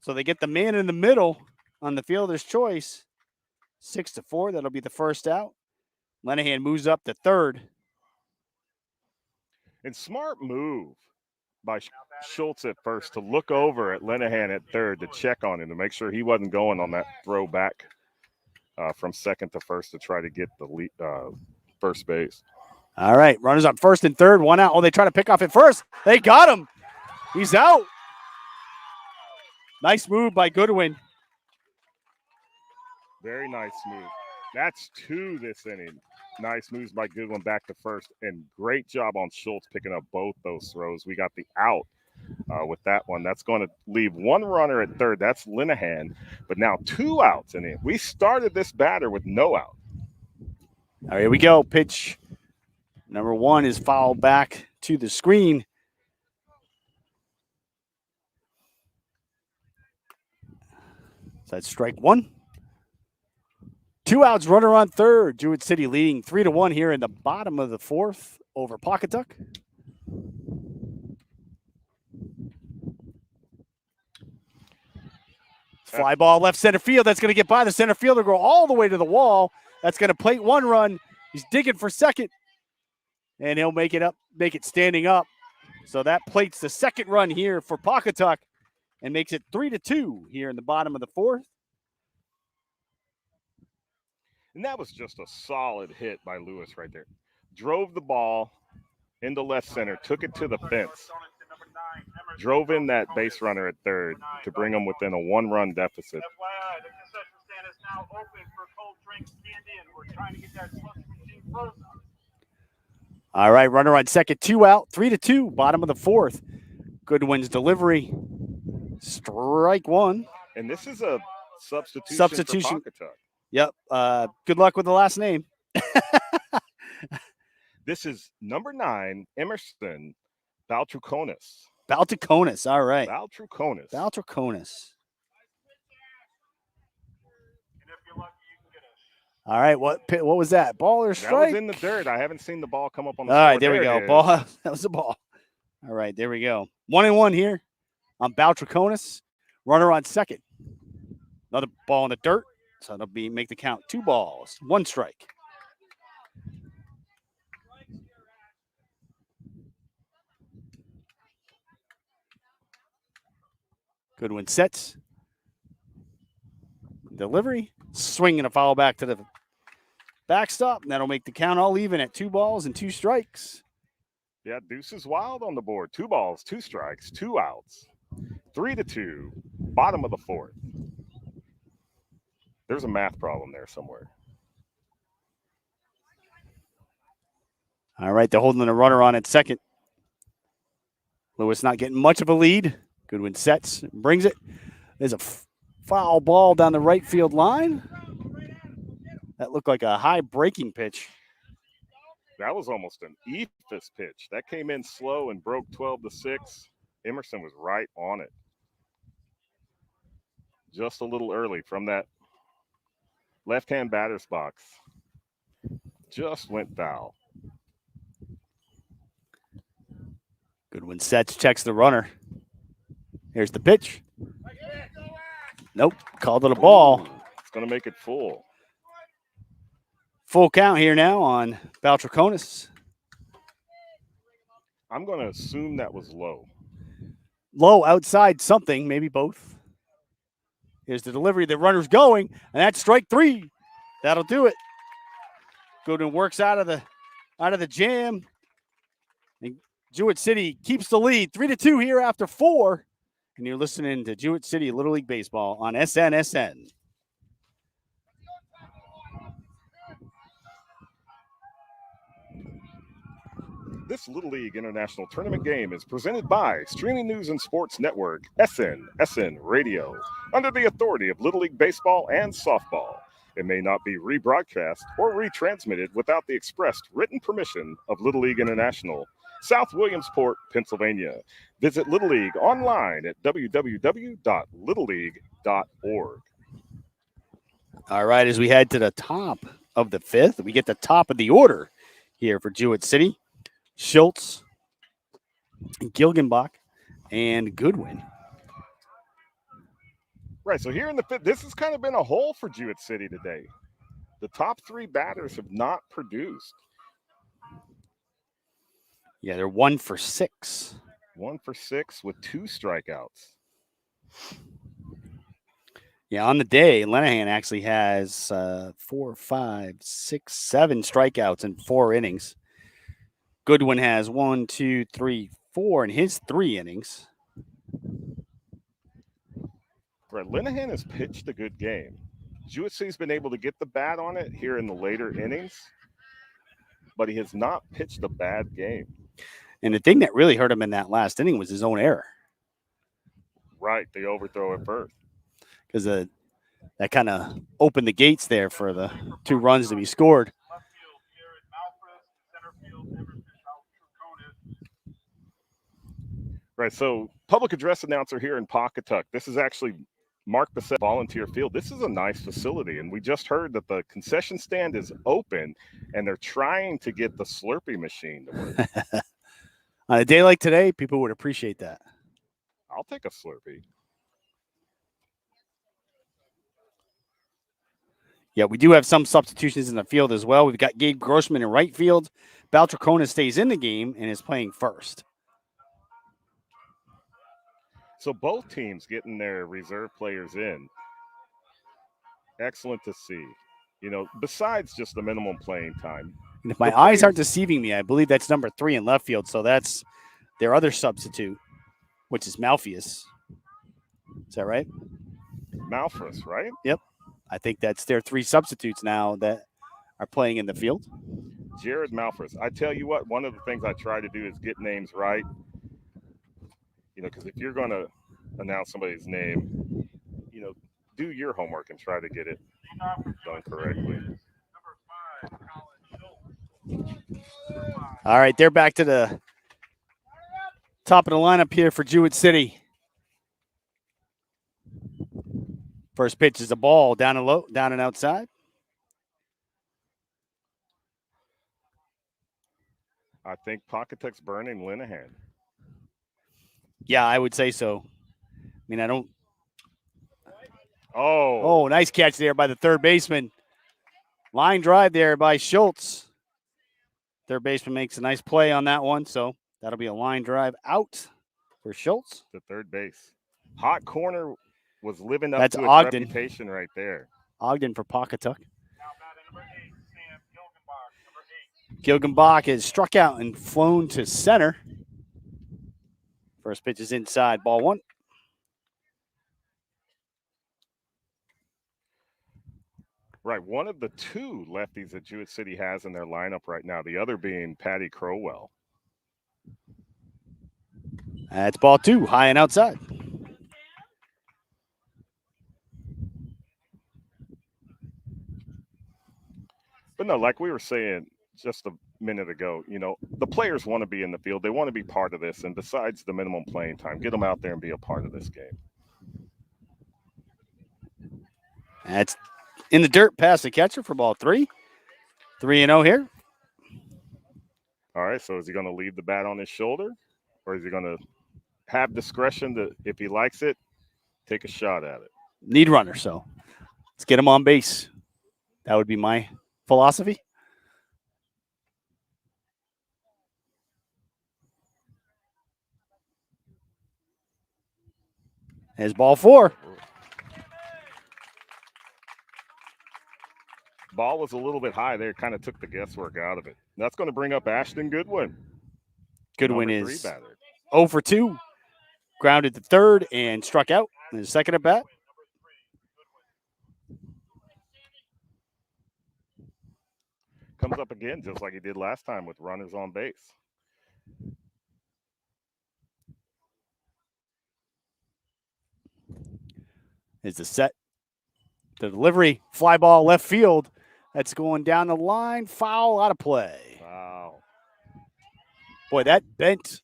So they get the man in the middle on the fielder's choice. 6-4, that'll be the first out. Lenahan moves up to third. And smart move by Schultz at first to look over at Lenahan at third to check on him to make sure he wasn't going on that throw back from second to first to try to get the lead, first base. All right, runners on first and third, one out. Oh, they try to pick off at first. They got him. He's out. Nice move by Goodwin. Very nice move. That's 2 this inning. Nice moves by Goodwin back to first, and great job on Schultz picking up both those throws. We got the out with that one. That's going to leave one runner at third. That's Lenahan, but now 2 outs in it. We started this batter with no out. All right, here we go. Pitch number 1 is fouled back to the screen. So that's strike 1. 2 outs, runner on third. Jewett City leading 3-1 here in the bottom of the 4th over Pawcatuck. Fly ball left center field. That's going to get by the center fielder, go all the way to the wall. That's going to plate 1 run. He's digging for second, and he'll make it standing up. So that plates the second run here for Pawcatuck and makes it 3-2 here in the bottom of the 4th. And that was just a solid hit by Lewis right there. Drove the ball into left center, took it to the fence, drove in that base runner at third to bring them within a 1-run deficit. FYI, the concession stand is now open for cold drinks, candy, and we're trying to get that slush machine frozen. All right, runner on second, 2 out, 3-2, bottom of the 4th. Goodwin's delivery, strike 1. And this is a substitution. For Pawcatuck. Yep. Good luck with the last name. This is number 9, Emerson Baltruconis. Baltruconis. All right. Baltruconis. Baltruconis. And if you're lucky, you can get a All right. What was that? Ball or strike? That was in the dirt. I haven't seen the ball come up on the All right. There we it go. is. Ball. That was a ball. All right. There we go. 1-1 here on Baltruconis. Runner on second. Another ball in the dirt. So it'll make the count 2 balls, 1 strike. Goodwin sets. Delivery. Swing and a foul back to the backstop. And that'll make the count all even at 2 balls and 2 strikes. Yeah, Deuce is wild on the board. 2 balls, 2 strikes, 2 outs. 3-2. Bottom of the 4th. There's a math problem there somewhere. All right, they're holding a runner on at second. Lewis not getting much of a lead. Goodwin sets, brings it. There's a foul ball down the right field line. That looked like a high breaking pitch. That was almost an eephus pitch. That came in slow and broke 12-6. Emerson was right on it. Just a little early from that left-hand batter's box. Just went foul. Goodwin sets, checks the runner. Here's the pitch. Nope, called it a ball. It's going to make it full. Full count here now on Baltruconis. I'm going to assume that was low. Low, outside, something, maybe both. Here's the delivery. The runner's going, and that's strike 3. That'll do it. Goodwin works out of the jam. And Jewett City keeps the lead. 3-2 here after 4. And you're listening to Jewett City Little League Baseball on SNSN. This Little League International Tournament game is presented by Streaming News and Sports Network, SN Radio, under the authority of Little League Baseball and Softball. It may not be rebroadcast or retransmitted without the expressed written permission of Little League International South Williamsport, Pennsylvania. Visit Little League online at www.littleleague.org. All right, as we head to the top of the fifth, we get the top of the order here for Jewett City. Schultz, Gilgenbach, and Goodwin. Right, so here in the fifth, this has kind of been a hole for Jewett City today. The top three batters have not produced. Yeah, they're 1 for 6. 1 for 6 with 2 strikeouts. Yeah, on the day, Lenahan actually has 4, 5, 6, 7 strikeouts in 4 innings. Goodwin has 1, 2, 3, 4 in his 3 innings. Right, Lenahan has pitched a good game. Jewett City's been able to get the bat on it here in the later innings, but he has not pitched a bad game. And the thing that really hurt him in that last inning was his own error. Right, the overthrow at first. Because that kind of opened the gates there for the 2 runs to be scored. Left field, Jared Malfris. Center field, Emerson Balchukonis. Right, so public address announcer here in Pawcatuck. This is actually Mark Bissett Volunteer Field. This is a nice facility, and we just heard that the concession stand is open, and they're trying to get the Slurpee machine to work. On a day like today, people would appreciate that. I'll take a Slurpee. Yeah, we do have some substitutions in the field as well. We've got Gabe Grossman in right field. Baltracona stays in the game and is playing first. So both teams getting their reserve players in. Excellent to see. You know, besides just the minimum playing time. And if my eyes aren't deceiving me, I believe that's number 3 in left field. So that's their other substitute, which is Malfius. Is that right? Malfris, right? Yep. I think that's their 3 substitutes now that are playing in the field. Jared Malfris. I tell you what, one of the things I try to do is get names right. You know, because if you're going to announce somebody's name, you know, do your homework and try to get it done correctly. Number 5, Colin Schultz. All right, they're back to the top of the lineup here for Jewett City. First pitch is a ball down and low, down and outside. I think Pawcatuck's burning Lenahan. Yeah, I would say so. I mean, I don't. Oh, Nice catch there by the third baseman. Line drive there by Schultz. Third baseman makes a nice play on that one, so that'll be a line drive out for Schultz. the third base. Hot corner was living up That's to its Ogden. reputation right there. Ogden for Pawcatuck. Now batting number 8, Sam Gilgenbach. Number 8. Gilgenbach is struck out and flown to center. First pitch is inside, ball 1. Right, one of the 2 lefties that Jewett City has in their lineup right now, the other being Patty Crowell. That's ball 2, high and outside. But no, like we were saying just a minute ago, you know, the players want to be in the field. They want to be part of this. And besides the minimum playing time, get them out there and be a part of this game. That's in the dirt past the catcher for ball 3. 3-0 here. All right, so is he going to leave the bat on his shoulder? Or is he going to have discretion to, if he likes it, take a shot at it? Need runner, so let's get him on base. That would be my philosophy. There's ball 4. Ball was a little bit high there, kind of took the guesswork out of it. That's going to bring up Ashton Goodwin. Goodwin Number 3 is batter. 0 for 2. Grounded to third and struck out in his second at bat. Comes up again just like he did last time with runners on base. Is the set. The delivery, fly ball left field. That's going down the line. Foul, out of play. Wow. Boy, that bent.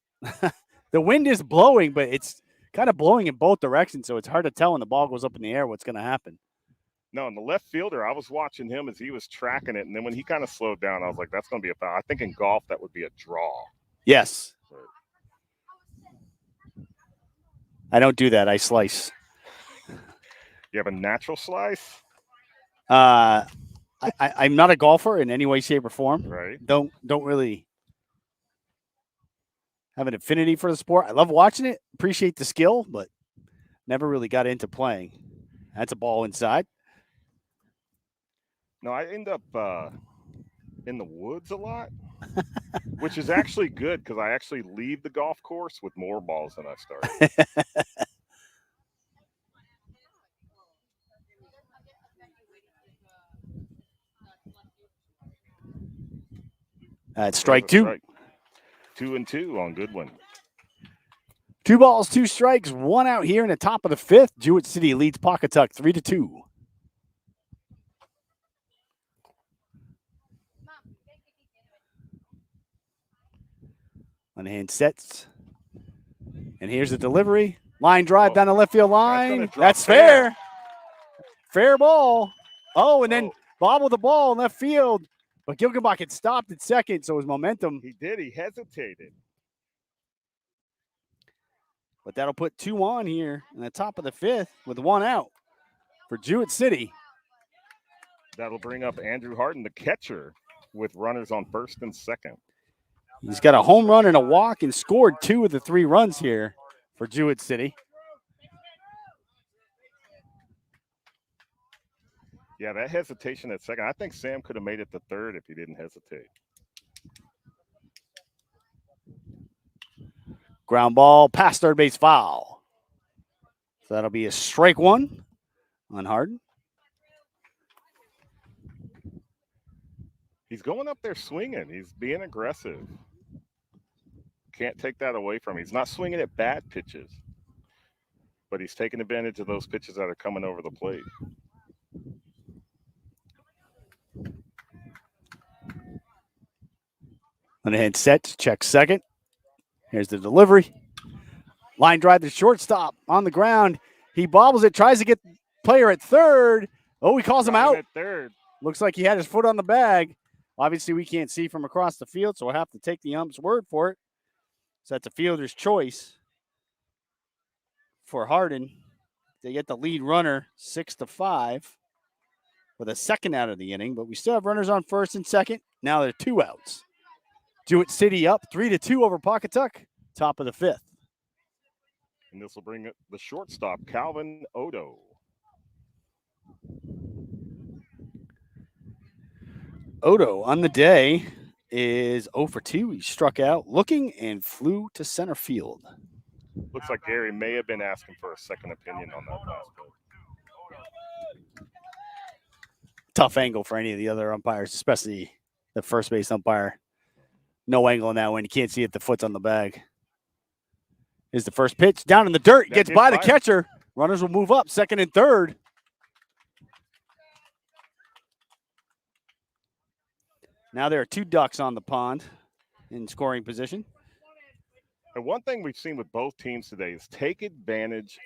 The wind is blowing, but it's kind of blowing in both directions, so it's hard to tell when the ball goes up in the air what's going to happen. No, and the left fielder, I was watching him as he was tracking it, and then when he kind of slowed down, I was like, that's going to be a foul. I think in golf that would be a draw. Yes. I don't do that. I slice. You have a natural slice? I'm not a golfer in any way, shape, or form. Right. Don't really have an affinity for the sport. I love watching it, appreciate the skill, but never really got into playing. That's a ball inside. No, I end up in the woods a lot, which is actually good because I actually leave the golf course with more balls than I started. That's strike two. Strike. 2-2 on Goodwin. 2 balls, 2 strikes, 1 out here in the top of the 5th. Jewett City leads Pawcatuck 3-2. On hand sets. And here's the delivery. Line drive down the left field line. That's fair. Fair ball. Oh, and then bobbled the ball in left field. But Gilgenbach had stopped at second, so his momentum. He did. He hesitated. But that'll put 2 on here in the top of the 5th with 1 out for Jewett City. That'll bring up Andrew Harden, the catcher, with runners on first and second. He's got a home run and a walk and scored 2 of the 3 runs here for Jewett City. Yeah, that hesitation at second. I think Sam could have made it to third if he didn't hesitate. Ground ball, past third base, foul. So that'll be a strike 1 on Harden. He's going up there swinging. He's being aggressive. Can't take that away from him. He's not swinging at bad pitches, but he's taking advantage of those pitches that are coming over the plate. On ahead set, check second. Here's the delivery. Line drive to shortstop on the ground. He bobbles it, tries to get player at third. Oh, he calls him out. At third. Looks like he had his foot on the bag. Obviously, we can't see from across the field, so we'll have to take the ump's word for it. So that's a fielder's choice for Harden. They get the lead runner 6-5 with a second out of the inning, but we still have runners on first and second. Now they're 2 outs. Jewett City up 3-2 over Pawcatuck, top of the 5th. And this will bring the shortstop, Calvin Odo. Odo on the day is 0 for 2. He struck out looking and flew to center field. Looks like Gary may have been asking for a second opinion on that last pitch. Tough angle for any of the other umpires, especially the first base umpire. No angle on that one. You can't see if the foot's on the bag. Here's the first pitch. Down in the dirt. Gets by the catcher. Runners will move up second and third. Now there are 2 ducks on the pond in scoring position. And one thing we've seen with both teams today is take advantage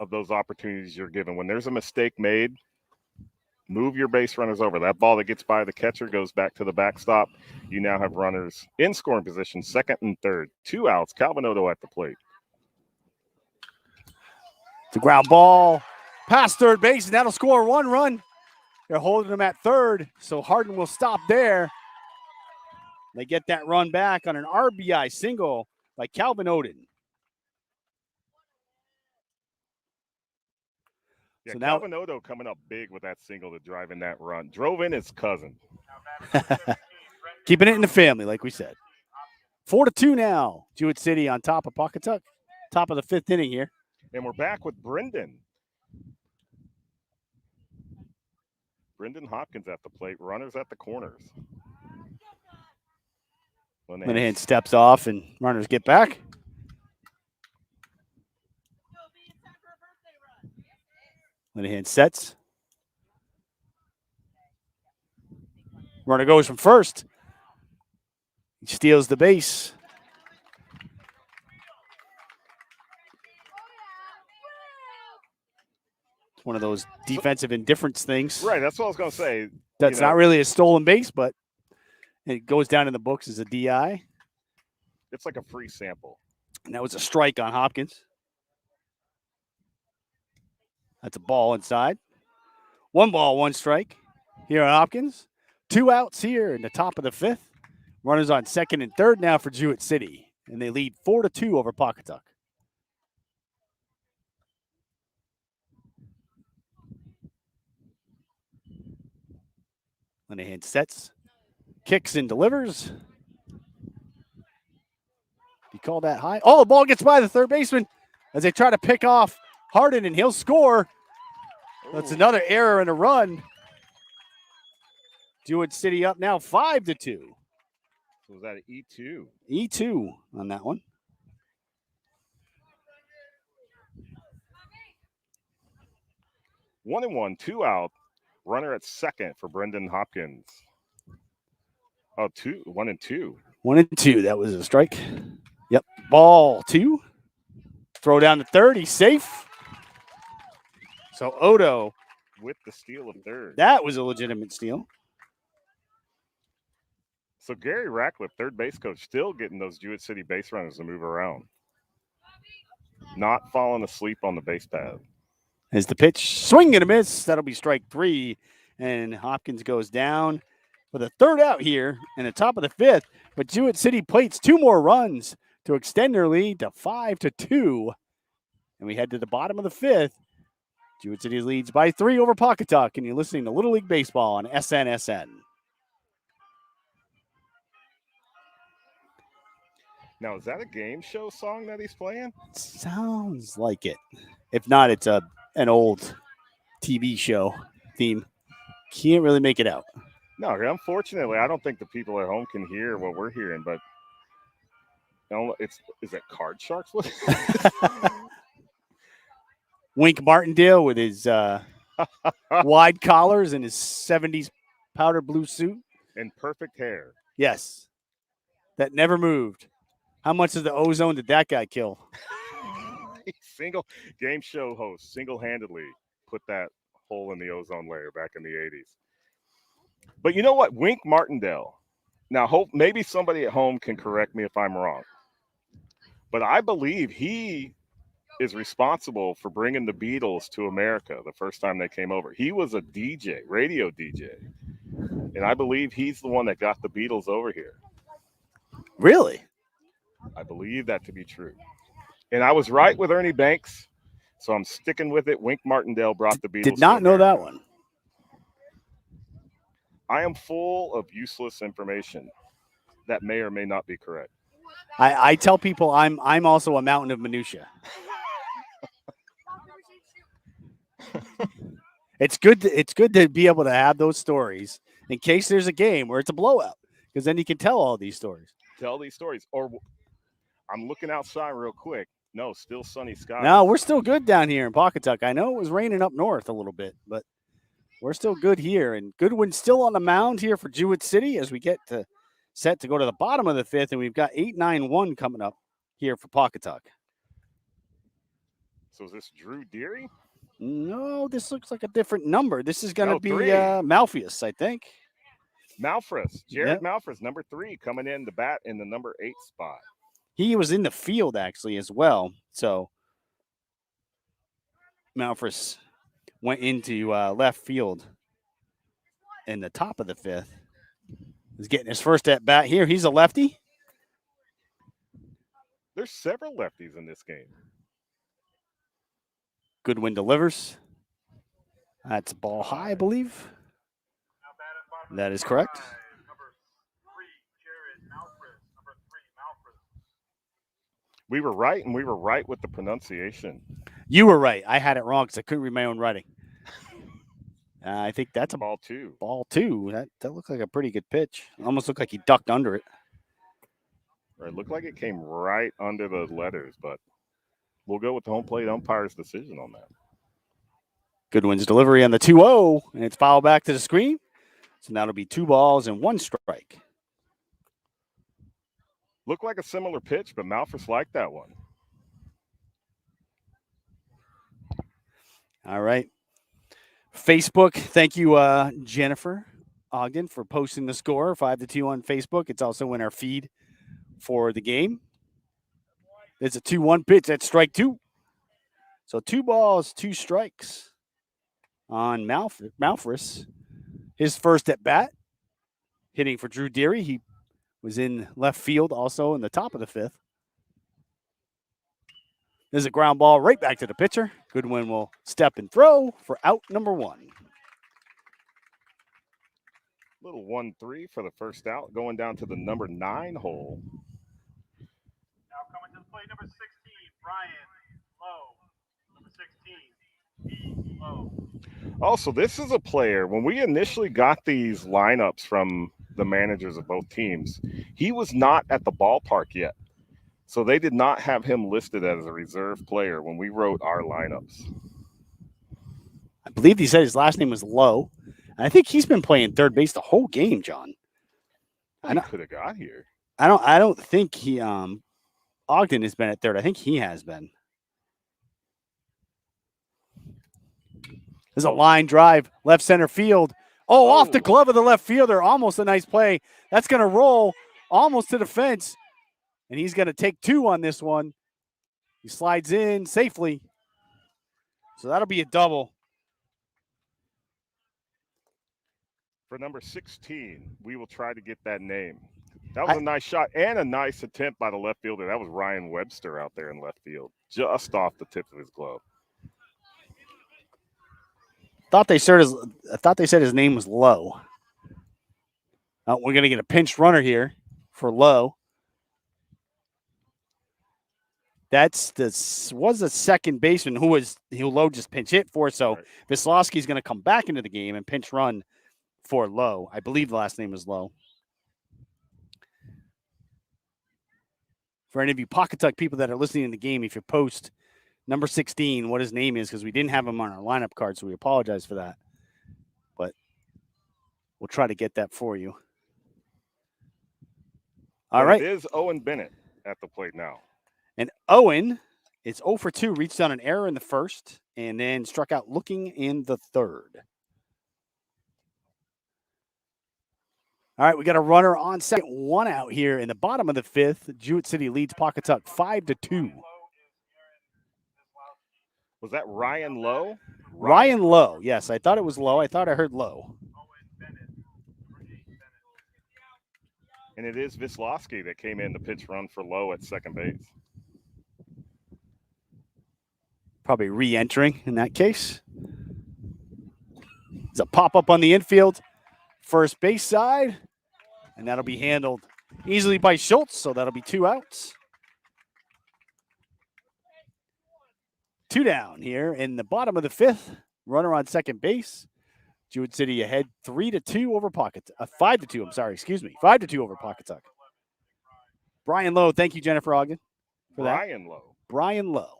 of those opportunities you're given. When there's a mistake made, move your base runners over. That ball that gets by the catcher goes back to the backstop. You now have runners in scoring position, second and third. 2 outs. Calvin Odo at the plate. The ground ball past third base, and that'll score 1 run. They're holding him at third, so Harden will stop there. They get that run back on an RBI single by Calvin Oden. Yeah, so Calvin Odo coming up big with that single to drive in that run. Drove in his cousin. Keeping it in the family, like we said. 4-2 now. Jewett City on top of Pawcatuck. Top of the 5th inning here. And we're back with Brendan. Brendan Hopkins at the plate. Runners at the corners. Linehan steps off and runners get back. Linehan sets. Runner goes from first. steals the base. It's one of those defensive indifference things. Right, that's what I was going to say. That's not really a stolen base, but it goes down in the books as a DI. It's like a free sample. And that was a strike on Hopkins. That's a ball inside. 1 ball, 1 strike here on Hopkins. 2 outs here in the top of the 5th. Runners on 2nd and 3rd now for Jewett City. And they lead 4-2 over Pawcatuck. Linehan sets, kicks and delivers. You call that high? Oh, the ball gets by the third baseman as they try to pick off Harden, and he'll score. That's another error and a run. Jewett City up now 5-2. So was that an E2? E2 on that one. One and one, 2 out. Runner at second for Brendan Hopkins. Oh, 1 and 2. 1 and 2. That was a strike. Yep. Ball 2. Throw down to third. He's safe. So Odo with the steal of third. That was a legitimate steal. So Gary Ratcliffe, third base coach, still getting those Jewett City base runners to move around. Not falling asleep on the base pad. As the pitch, swing and a miss. That'll be strike 3. And Hopkins goes down for the third out here in the top of the 5th. But Jewett City plates 2 more runs to extend their lead to 5-2. And we head to the bottom of the 5th. Jewett City leads by 3 over Pawcatuck. And you're listening to Little League Baseball on SNSN. Now, is that a game show song that he's playing? Sounds like it. If not, it's an old TV show theme. Can't really make it out. No, unfortunately, I don't think the people at home can hear what we're hearing, but is it Card Sharks? Wink Martindale with his wide collars and his 70s powder blue suit. And perfect hair. Yes. That never moved. How much of the ozone did that guy kill? Single game show host single-handedly put that hole in the ozone layer back in the 80s. But you know what? Wink Martindale. Now, maybe somebody at home can correct me if I'm wrong. But I believe he is responsible for bringing the Beatles to America the first time they came over. He was a DJ, radio DJ. And I believe he's the one that got the Beatles over here. Really? I believe that to be true. And I was right with Ernie Banks, so I'm sticking with it. Wink Martindale brought the Beatles. Did not know that one. I am full of useless information that may or may not be correct. I tell people I'm also a mountain of minutia. It's good to be able to have those stories in case there's a game where it's a blowout, because then you can tell all these stories. Tell these stories. Or I'm looking outside real quick. No, still sunny skies. No, we're still good down here in Pawcatuck. I know it was raining up north a little bit, but we're still good here. And Goodwin's still on the mound here for Jewett City as we get set to go to the bottom of the 5th, and we've got 8-9-1 coming up here for Pawcatuck. So is this Drew Deary? No, this looks like a different number. This is going to be 3. Malpheus, I think. Malfris, Jared Malfris, number 3, coming in to bat in the number 8 spot. He was in the field, actually, as well. So Malfris went into left field in the top of the 5th. He's getting his first at bat here. He's a lefty. There's several lefties in this game. Goodwin delivers. That's a ball high, I believe. That is correct. We were right, and we were right with the pronunciation. You were right. I had it wrong because I couldn't read my own writing. I think that's a ball 2. Ball 2. That looked like a pretty good pitch. Almost looked like he ducked under it. It looked like it came right under the letters, but we'll go with the home plate umpire's decision on that. Goodwin's delivery on the 2-0, and it's fouled back to the screen. So now it'll be 2 balls and 1 strike. Looked like a similar pitch, but Malphus liked that one. All right. Facebook, thank you, Jennifer Ogden, for posting the score 5-2 on Facebook. It's also in our feed for the game. It's a 2-1 pitch. That's strike 2. So 2 balls, 2 strikes on Malphus. His first at bat, hitting for Drew Deary. He was in left field also in the top of the 5th. There's a ground ball right back to the pitcher. Goodwin will step and throw for out number 1. Little 1-3 for the first out, going down to the number 9 hole. Now coming to the plate, number 16, Brian Lowe. Number 16, B. Lowe. Also, this is a player, when we initially got these lineups from the managers of both teams, he was not at the ballpark yet. So they did not have him listed as a reserve player when we wrote our lineups. I believe he said his last name was Lowe. I think he's been playing third base the whole game, John. I could have got here. I don't think he Ogden has been at third. I think he has been. There's a line drive, left center field. Oh, off the glove of the left fielder. Almost a nice play. That's going to roll almost to the fence. And he's going to take 2 on this one. He slides in safely. So that'll be a double. For number 16, we will try to get that name. That was a nice shot and a nice attempt by the left fielder. That was Ryan Webster out there in left field, just off the tip of his glove. I thought they said his name was Lowe. We're going to get a pinch runner here for Lowe. Was the second baseman who Lowe just pinch hit for. So right. Vislowski's going to come back into the game and pinch run for Lowe. I believe the last name is Lowe. For any of you Pawcatuck people that are listening in the game, if you post number 16, what his name is, because we didn't have him on our lineup card, so we apologize for that. But we'll try to get that for you. All right. It is Owen Bennett at the plate now. And Owen is 0 for 2, reached on an error in the first, and then struck out looking in the third. All right, we got a runner on second, 1 out here in the bottom of the 5th. Jewett City leads Pawcatuck 5-2. Was that Ryan Lowe? Ryan Lowe, yes. I thought it was Lowe. I thought I heard Lowe. And it is Vislowski that came in to pitch run for Lowe at second base. Probably re-entering in that case. It's a pop-up on the infield. First base side. And that'll be handled easily by Schultz, so that'll be 2 outs. 2 down here in the bottom of the 5th. Runner on second base. Jewett City ahead 3-2 over Pawcatuck. 5-2, I'm sorry, excuse me. 5-2 over Pawcatuck. Brian Lowe, thank you, Jennifer Ogden, for that. Brian Lowe.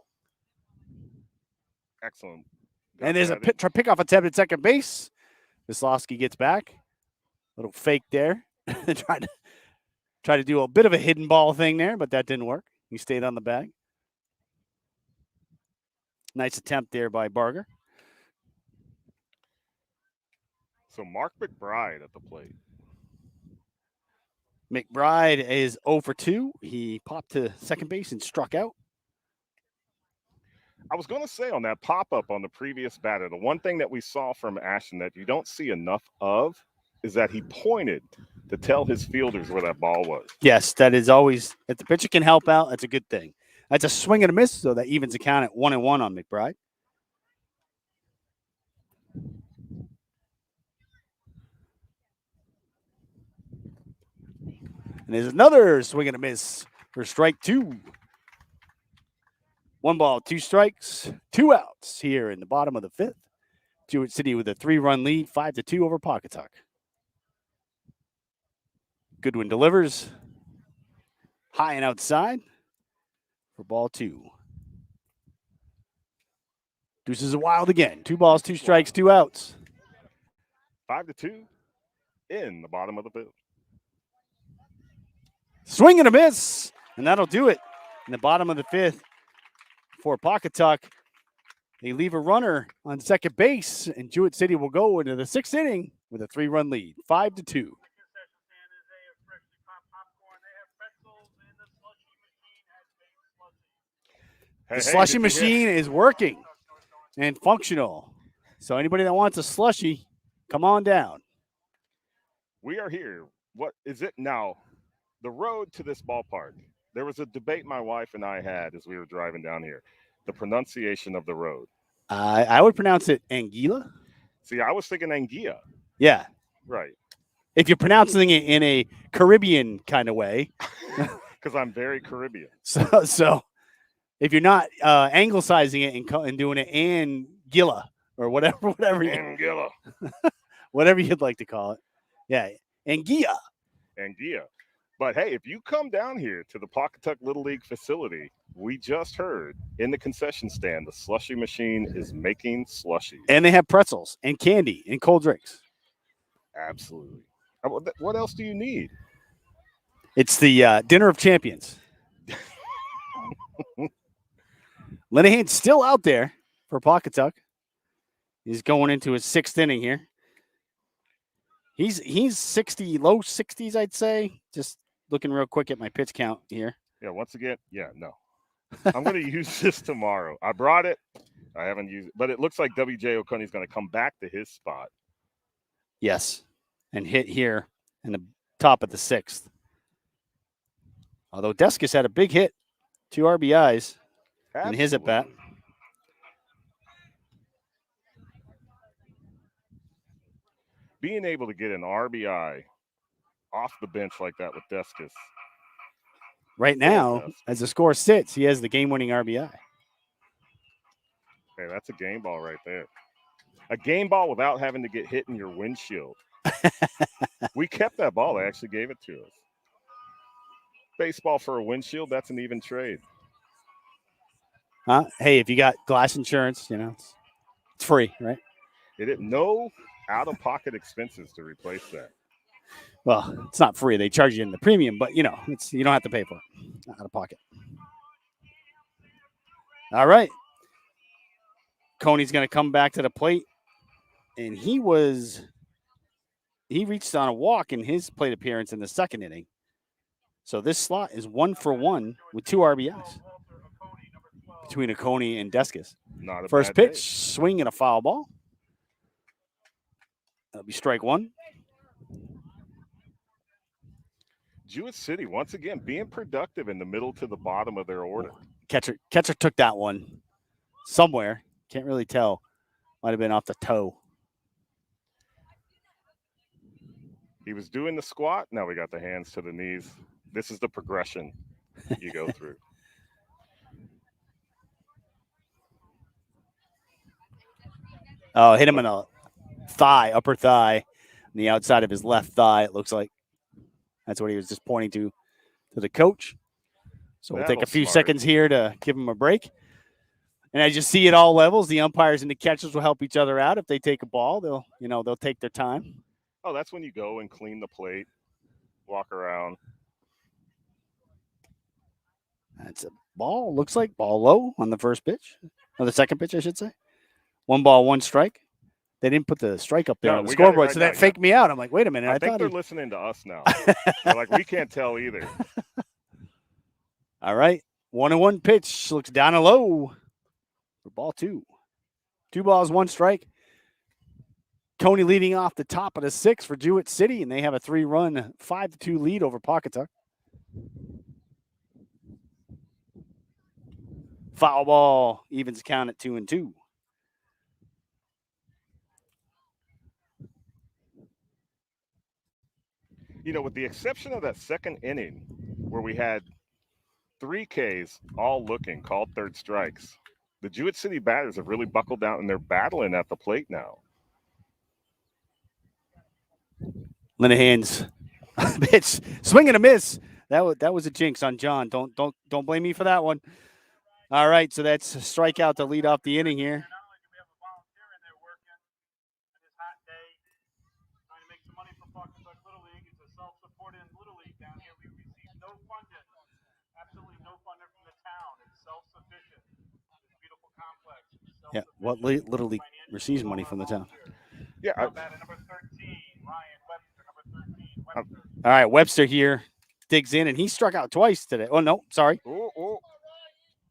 Excellent. And there's a pickoff attempt at second base. Vislowski gets back. Little fake there. Try to do a bit of a hidden ball thing there, but that didn't work. He stayed on the bag. Nice attempt there by Barger. So Mark McBride at the plate. McBride is 0 for 2. He popped to second base and struck out. I was going to say on that pop-up on the previous batter, the one thing that we saw from Ashton that you don't see enough of is that he pointed to tell his fielders where that ball was. Yes, that is always, if the pitcher can help out, that's a good thing. That's a swing and a miss, so that evens the count at 1-1 on McBride. And there's another swing and a miss for strike 2. 1 ball, 2 strikes, 2 outs here in the bottom of the 5th. Jewett City with a 3-run lead, 5-2 over Pawcatuck. Goodwin delivers. High and outside for ball 2. Deuces a wild again. 2 balls, 2 strikes, 2 outs. 5-2 in the bottom of the 5th. Swing and a miss. And that'll do it. In the bottom of the fifth for Pawcatuck. They leave a runner on second base, and Jewett City will go into the sixth inning with a 3-run lead, 5-2. The concession stand is a freshly popped popcorn. They have pretzels, and the slushy machine has made slushies. The slushy machine is working and functional. So anybody that wants a slushy, come on down. We are here. What is it now? The road to this ballpark. There was a debate my wife and I had as we were driving down here. The pronunciation of the road. I would pronounce it Anguilla. See, I was thinking Anguilla. Yeah. Right. If you're pronouncing it in a Caribbean kind of way. Because I'm very Caribbean. So if you're not anglicizing it and doing it Anguilla or whatever Anguilla. whatever you'd like to call it. Yeah, Anguilla. Anguilla. But hey, if you come down here to the Pawcatuck Little League facility, we just heard in the concession stand, the slushy machine is making slushies. And they have pretzels and candy and cold drinks. Absolutely. What else do you need? It's the Dinner of Champions. Linehan's still out there for Pawcatuck. He's going into his sixth inning here. He's 60, low 60s, I'd say. Just looking real quick at my pitch count here. Yeah, once again, no. I'm going to use this tomorrow. I brought it. I haven't used it. But it looks like W.J. Oconee going to come back to his spot. Yes, and hit here in the top of the sixth. Although Deskus had a big hit, 2 RBIs in his at-bat. Being able to get an RBI off the bench like that with Deskus. Right now, as the score sits, he has the game-winning RBI. Hey, that's a game ball right there. A game ball without having to get hit in your windshield. We kept that ball. They actually gave it to us. Baseball for a windshield, that's an even trade. Hey, if you got glass insurance, it's free, right? No out-of-pocket expenses to replace that. Well, it's not free. They charge you in the premium, but you don't have to pay for it out of pocket. All right. Coney's going to come back to the plate, and he reached on a walk in his plate appearance in the second inning. So this slot is 1 for 1 with 2 RBIs between Oconee and Deskus. First pitch, swing and a foul ball. That'll be strike 1. Jewett City, once again, being productive in the middle to the bottom of their order. Catcher took that one somewhere. Can't really tell. Might have been off the toe. He was doing the squat. Now we got the hands to the knees. This is the progression you go through. Oh, hit him in a thigh, upper thigh, on the outside of his left thigh, it looks like. That's what he was just pointing to the coach. So we'll take a few seconds here to give him a break. And as you see at all levels, the umpires and the catchers will help each other out. If they take a ball, they'll take their time. Oh, that's when you go and clean the plate, walk around. That's a ball. Looks like ball low on the first pitch. Or the second pitch, I should say. 1 ball, 1 strike. They didn't put the strike up there on the scoreboard, so that faked me out. I'm like, wait a minute. I think they're listening to us now. They're like, we can't tell either. All right. 1-1 pitch. Looks down and low for ball 2. 2 balls, 1 strike. Coney leading off the top of the 6th for Jewett City, and they have a 3-run, 5-2 lead over Pawcatuck. Foul ball evens count at 2-2. With the exception of that second inning where we had 3 Ks all looking, called third strikes, the Jewett City batters have really buckled down, and they're battling at the plate now. Linehan's pitch, swing and a miss. That was a jinx on John. Don't blame me for that one. All right, so that's a strikeout to lead off the inning here. Yeah. What Little League receives money from the town? Yeah, Now batting number 13, Ryan Webster, number 13, Webster. All right. Webster here digs in, and he struck out twice today. Oh, no. Sorry.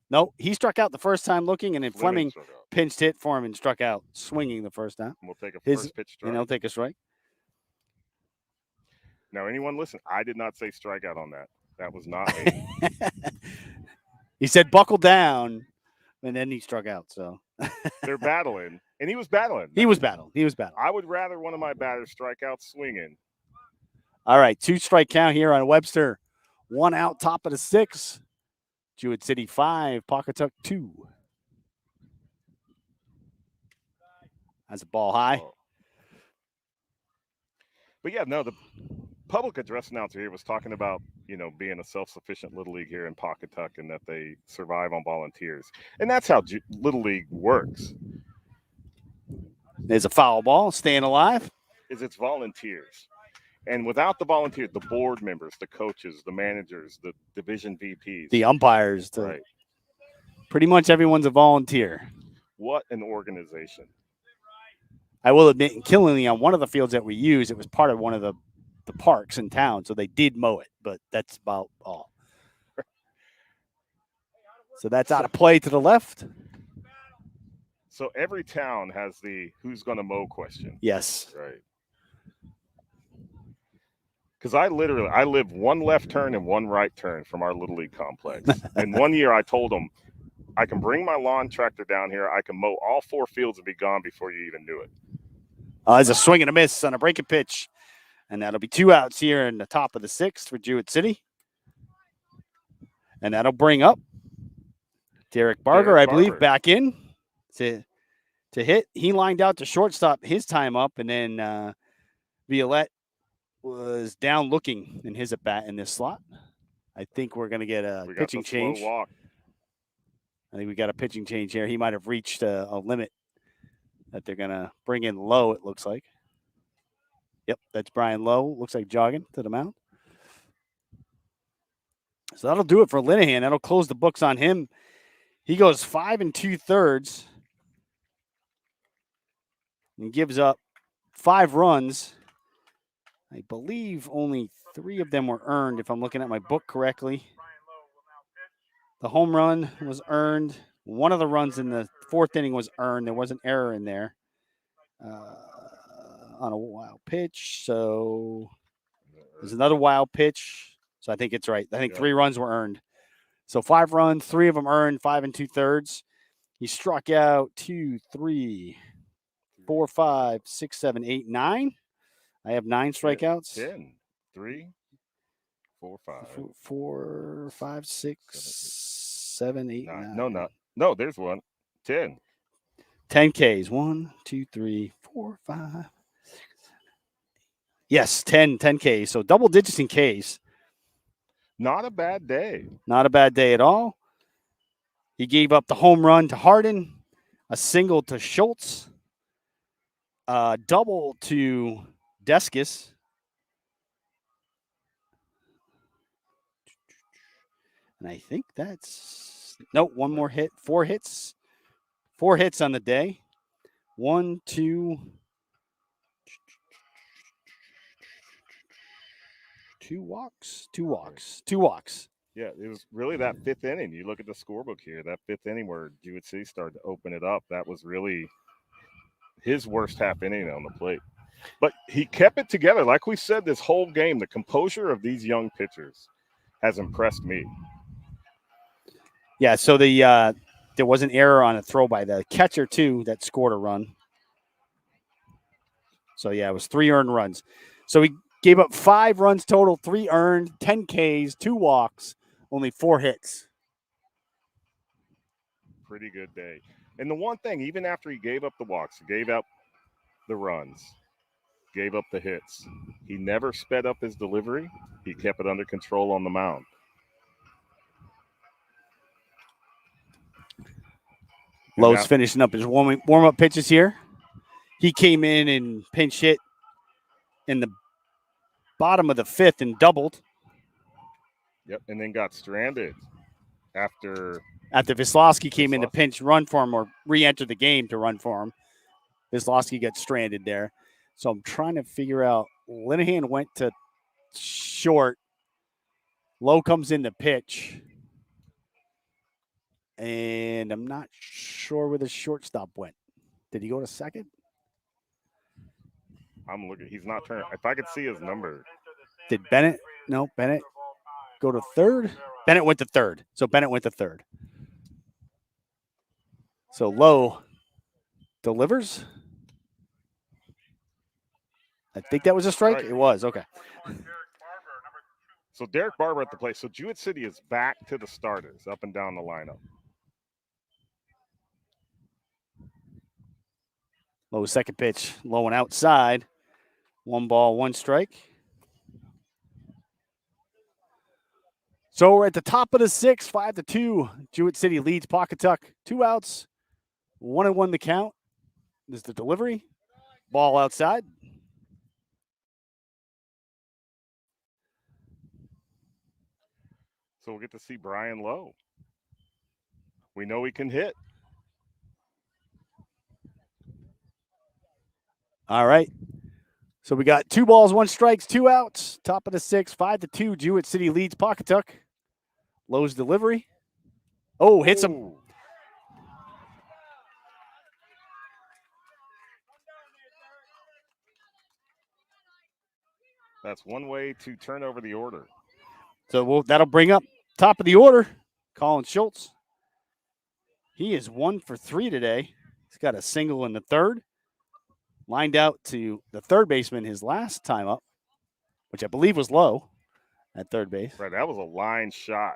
No, he struck out the first time looking, and then Fleming struck out. pinched hit for him and struck out swinging the first time. We'll take a His- first pitch And strike. he'll take a strike. Now, anyone listen? I did not say strikeout on that. That was not me. He said buckle down, and then he struck out. So They're battling, and he was battling. he was battling. I would rather one of my batters strike out swinging. All right, 2-strike count here on Webster. 1 out, top of the 6. Jewett City 5, Pawcatuck 2. That's a ball high. Oh. But yeah, no, the public address announcer here was talking about, being a self-sufficient Little League here in Pawcatuck and that they survive on volunteers. And that's how Little League works. There's a foul ball, staying alive. It's volunteers. And without the volunteers, the board members, the coaches, the managers, the division VPs, The umpires. right. Pretty much everyone's a volunteer. What an organization. I will admit, in Killingley, on one of the fields that we use, it was part of one of the parks in town, so they did mow it, but that's about all. So that's out of play to the left. So every town has the who's going to mow question. Yes. Right. Because I live one left turn and one right turn from our Little League complex. And one year I told them, I can bring my lawn tractor down here. I can mow all 4 fields and be gone before you even knew it. There's a swing and a miss on a breaking pitch. And that'll be 2 outs here in the top of the 6th for Jewett City. And that'll bring up Derek Barger, I believe, back in to hit. He lined out to shortstop his time up, and then Violette was down looking in his at-bat in this slot. I think we're going to get a pitching change. Walk. I think we got a pitching change here. He might have reached a limit that they're going to bring in Lowe, it looks like. Yep, that's Brian Lowe. Looks like jogging to the mound. So that'll do it for Linehan. That'll close the books on him. He goes 5 2/3 and gives up 5 runs. I believe only 3 of them were earned, if I'm looking at my book correctly. The home run was earned. One of the runs in the 4th inning was earned. There was an error in there on a wild pitch. So there's another wild pitch. So I think it's right. I think 3 runs were earned. So 5 runs, 3 of them earned, 5 2/3. He struck out 2, 3, 4, 5, 6, 7, 8, 9. I have 9 strikeouts. 10, 3, 4, 5. 4, 5, 6, 7, 8, 9. No, there's one. 10. 10 Ks. 1, 2, 3, 4, 5. Yes, 10 Ks. So double digits in Ks. Not a bad day. Not a bad day at all. He gave up the home run to Hardin, a single to Schultz, a double to Deskis. And I think that's one more hit. 4 hits. 4 hits on the day. 1, 2, 2 walks. 2 walks. 2 walks. Yeah, it was really that 5th inning. You look at the scorebook here, that 5th inning where Jewett City started to open it up. That was really his worst half inning on the plate. But he kept it together. Like we said, this whole game, the composure of these young pitchers has impressed me. Yeah, so there was an error on a throw by the catcher, too, that scored a run. So, yeah, it was 3 earned runs. So he gave up 5 runs total, 3 earned, 10 Ks, 2 walks, only 4 hits. Pretty good day. And the one thing, even after he gave up the walks, gave up the runs, gave up the hits, he never sped up his delivery. He kept it under control on the mound. Lowe's finishing up his warm-up pitches here. He came in and pinch hit in the bottom of the 5th and doubled. Yep, and then got stranded after After Wisłowski came in to Wisłowski. pinch run for him or re-enter the game to run for him, Wisłowski got stranded there. So I'm trying to figure out. Linehan went to short. Lowe comes in to pitch. And I'm not sure where the shortstop went. Did he go to second? I'm looking. He's not turning. If I could see his number. Did Bennett? No, Bennett go to third? Bennett went to third. So Bennett went to third. So Lowe delivers. I think that was a strike. It was. Okay. So Derek Barber at the plate. So Jewett City is back to the starters up and down the lineup. Lowe's second pitch, low and outside. 1 ball, 1 strike. So we're at the top of the 6th, 5-2. Jewett City leads Pawcatuck. 2 outs, 1-1 the count. This is the delivery. Ball outside. So we'll get to see Brian Lowe. We know he can hit. All right. So we got 2 balls, 1 strikes, 2 outs. Top of the 6th, 5-2. Jewett City leads Pawcatuck. Lowe's delivery. Oh, hits him. Ooh. That's one way to turn over the order. So that'll bring up top of the order, Colin Schultz. He is 1 for 3 today. He's got a single in the third. Lined out to the third baseman his last time up, which I believe was Lowe at third base. Right, that was a line shot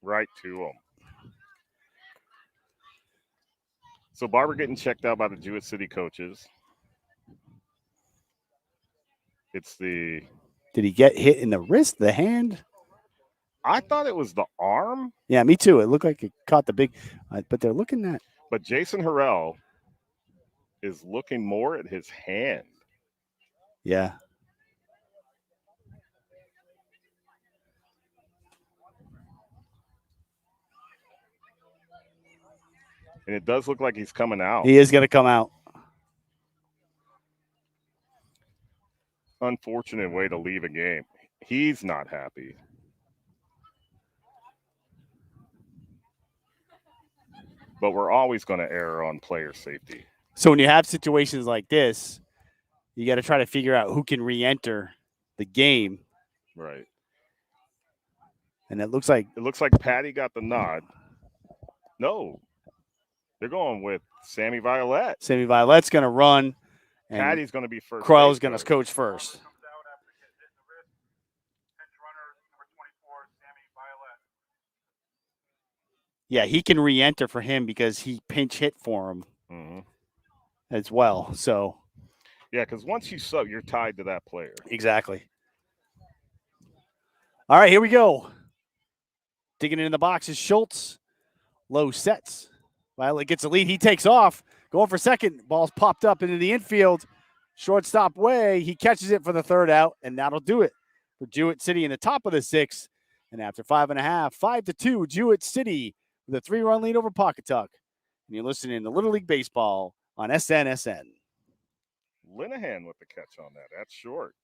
right to him. So Barber getting checked out by the Jewett City coaches. It's the... Did he get hit in the wrist, the hand? I thought it was the arm. Yeah, me too. It looked like it caught the big, but they're looking at. But Jason Harrell is looking more at his hand. Yeah. And it does look like he's coming out. He is going to come out. Unfortunate way to leave a game. He's not happy. But we're always going to err on player safety. So when you have situations like this, you got to try to figure out who can re-enter the game. Right. And it looks like Patty got the nod. No. They're going with Sammy Violet. Sammy Violet's going to run. And Patty's going to be first. Crowell's going to coach first. Yeah, he can re-enter for him because he pinch hit for him as well. So, yeah, because once you sub, you're tied to that player. Exactly. All right, here we go. Digging in the box is Schultz. Low sets. Violet gets the lead. He takes off. Going for second. Ball's popped up into the infield. Shortstop way. He catches it for the third out, and that'll do it for Jewett City in the top of the 6th. And after 5.5, 5-2, Jewett City with a 3-run lead over Pawcatuck. And you're listening to Little League Baseball on SNSN. Linehan with the catch on that. That's short.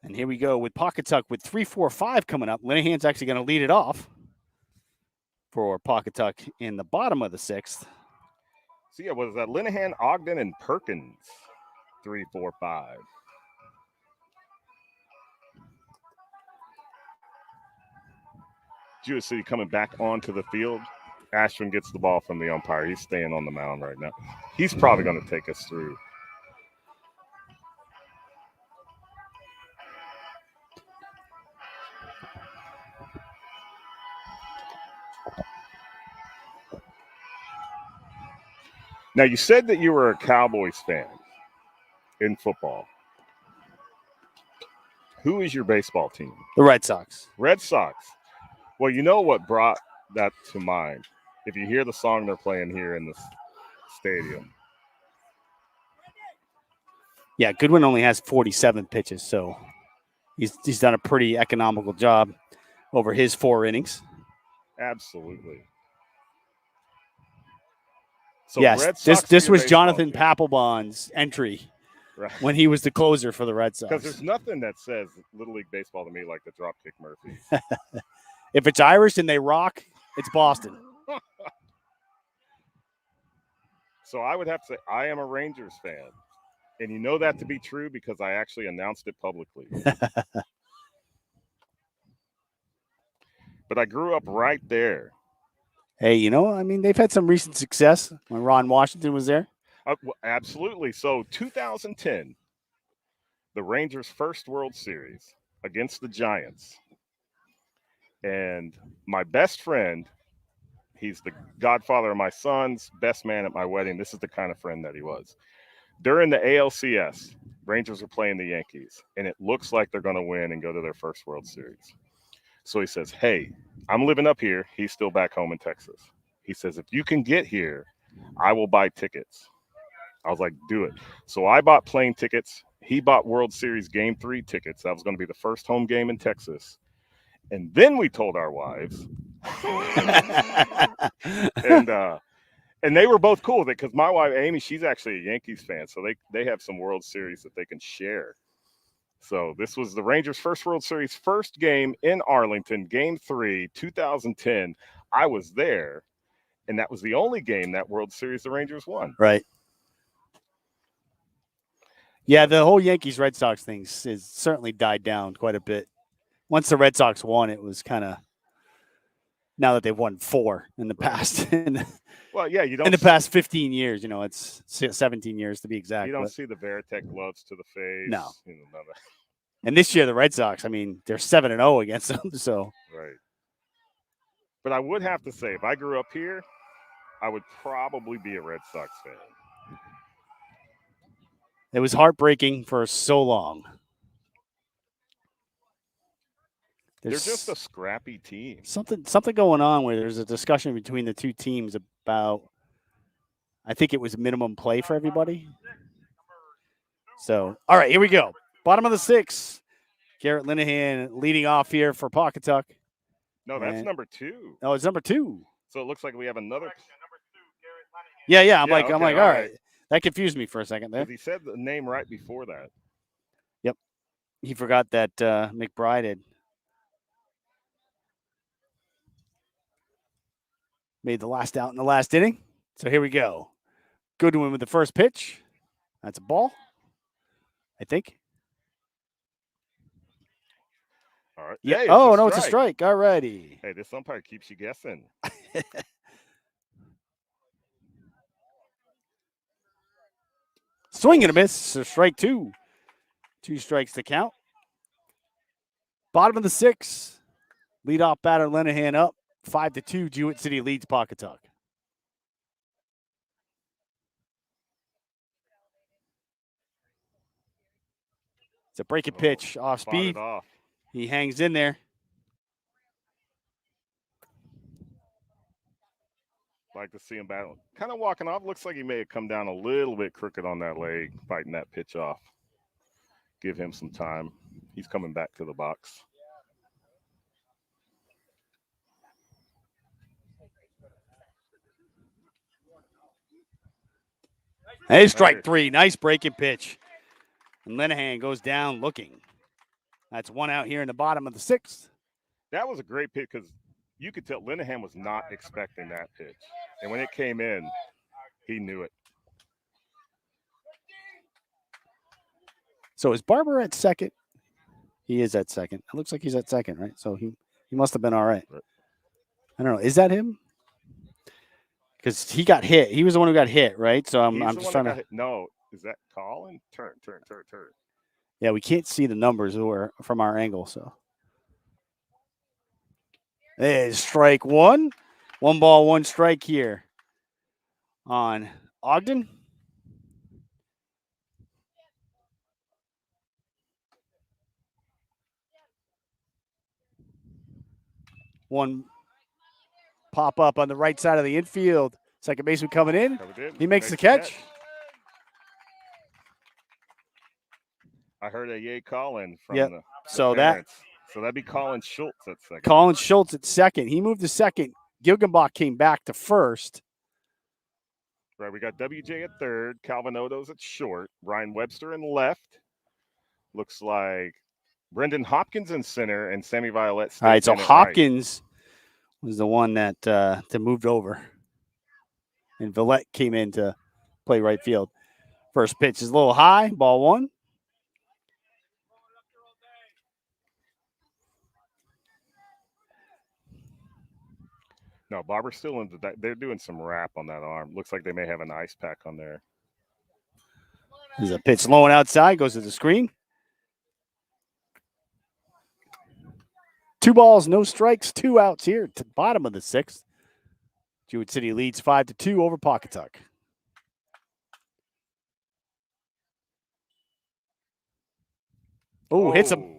And here we go with Pawcatuck with 3-4-5 coming up. Linehan's actually going to lead it off for Pawcatuck in the bottom of the 6th. So, yeah, was that Linehan, Ogden, and Perkins? 3-4-5. Jewett City coming back onto the field. Ashton gets the ball from the umpire. He's staying on the mound right now. He's probably going to take us through. Now, you said that you were a Cowboys fan in football. Who is your baseball team? The Red Sox. Red Sox. Well, you know what brought that to mind? If you hear the song they're playing here in the stadium. Yeah, Goodwin only has 47 pitches, so he's done a pretty economical job over his 4 innings. Absolutely. So Yes, Red Sox this are your was baseball Jonathan team. Papelbon's entry Right. when he was the closer for the Red Because Sox. there's nothing that says Little League Baseball to me like the Dropkick Murphys. If it's Irish and they rock, it's Boston. So I would have to say I am a Rangers fan. And you know that to be true because I actually announced it publicly. But I grew up right there. Hey, you know, I mean, they've had some recent success when Ron Washington was there. Well, absolutely. So 2010, the Rangers' first World Series against the Giants. And my best friend, he's the godfather of my son's best man at my wedding. This is the kind of friend that he was. During the ALCS, Rangers are playing the Yankees, and it looks like they're going to win and go to their first World Series. So he says, hey, I'm living up here. He's still back home in Texas. He says, if you can get here, I will buy tickets. I was like, do it. So I bought plane tickets. He bought World Series Game 3 tickets. That was going to be the first home game in Texas. And then we told our wives. And they were both cool with it because my wife, Amy, she's actually a Yankees fan. So they have some World Series that they can share. So this was the Rangers' first World Series, first game in Arlington, Game 3, 2010. I was there, and that was the only game that World Series the Rangers won. Right. Yeah, the whole Yankees-Red Sox thing has certainly died down quite a bit. Once the Red Sox won, it was kind of now that they've won 4 in the past. Well, yeah, you don't in the past 15 years, you know, it's 17 years to be exact. You don't see the Veritek gloves to the face. No. You know, none of that. And this year, the Red Sox, I mean, they're 7-0 against them. So right. But I would have to say, if I grew up here, I would probably be a Red Sox fan. It was heartbreaking for so long. They're just a scrappy team. Something going on where there's a discussion between the two teams about, I think it was minimum play for everybody. So, all right, here we go. Bottom of the 6th. Garrett Linehan leading off here for Pawcatuck. No, that's number 2. Oh, it's number 2. So it looks like we have another. Yeah. I'm like, all right. That confused me for a second there. He said the name right before that. Yep. He forgot that McBride had made the last out in the last inning. So here we go. Goodwin with the first pitch. That's a ball, I think. All right. Yeah. Hey, it's a strike. All righty. Hey, this umpire keeps you guessing. Swing and a miss. So strike 2. 2 strikes to count. Bottom of the 6th. Leadoff batter Linehan up. 5-2. Jewett City leads Pawcatuck. It's a breaking pitch off speed. He hangs in there. Like to see him battle. Kind of walking off. Looks like he may have come down a little bit crooked on that leg, fighting that pitch off. Give him some time. He's coming back to the box. Hey, strike 3. Nice breaking pitch. And Linehan goes down looking. That's 1 out here in the bottom of the 6th. That was a great pitch because you could tell Linehan was not expecting that pitch. And when it came in, he knew it. So is Barber at second? He is at second. It looks like he's at second, right? So he must have been all right. I don't know. Is that him? Because he got hit. He was the one who got hit, right? So I'm just trying to. No, is that Colin? Turn. Yeah, we can't see the numbers from our angle. So there's strike 1. 1 ball, 1 strike here on Ogden. One pop up on the right side of the infield. Second baseman coming in. He makes the catch. I heard a yay calling from Yep. the So parents. So that'd be Colin Schultz at second. Colin Schultz at second. He moved to second. Gilgenbach came back to first. Right, we got WJ at third, Calvin Odo's at short, Ryan Webster in left. Looks like Brendan Hopkins in center, and Sammy Violet. All right, so in at Hopkins was the one that moved over, and Villette came in to play right field. First pitch is a little high, ball one. No, Barber's still in they're doing some wrap on that arm. Looks like they may have an ice pack on there. There's a pitch low and outside, goes to the screen. 2 balls, no strikes, 2 outs here at the bottom of the 6th. Jewett City leads 5-2 over Pawcatuck. Oh, hits him.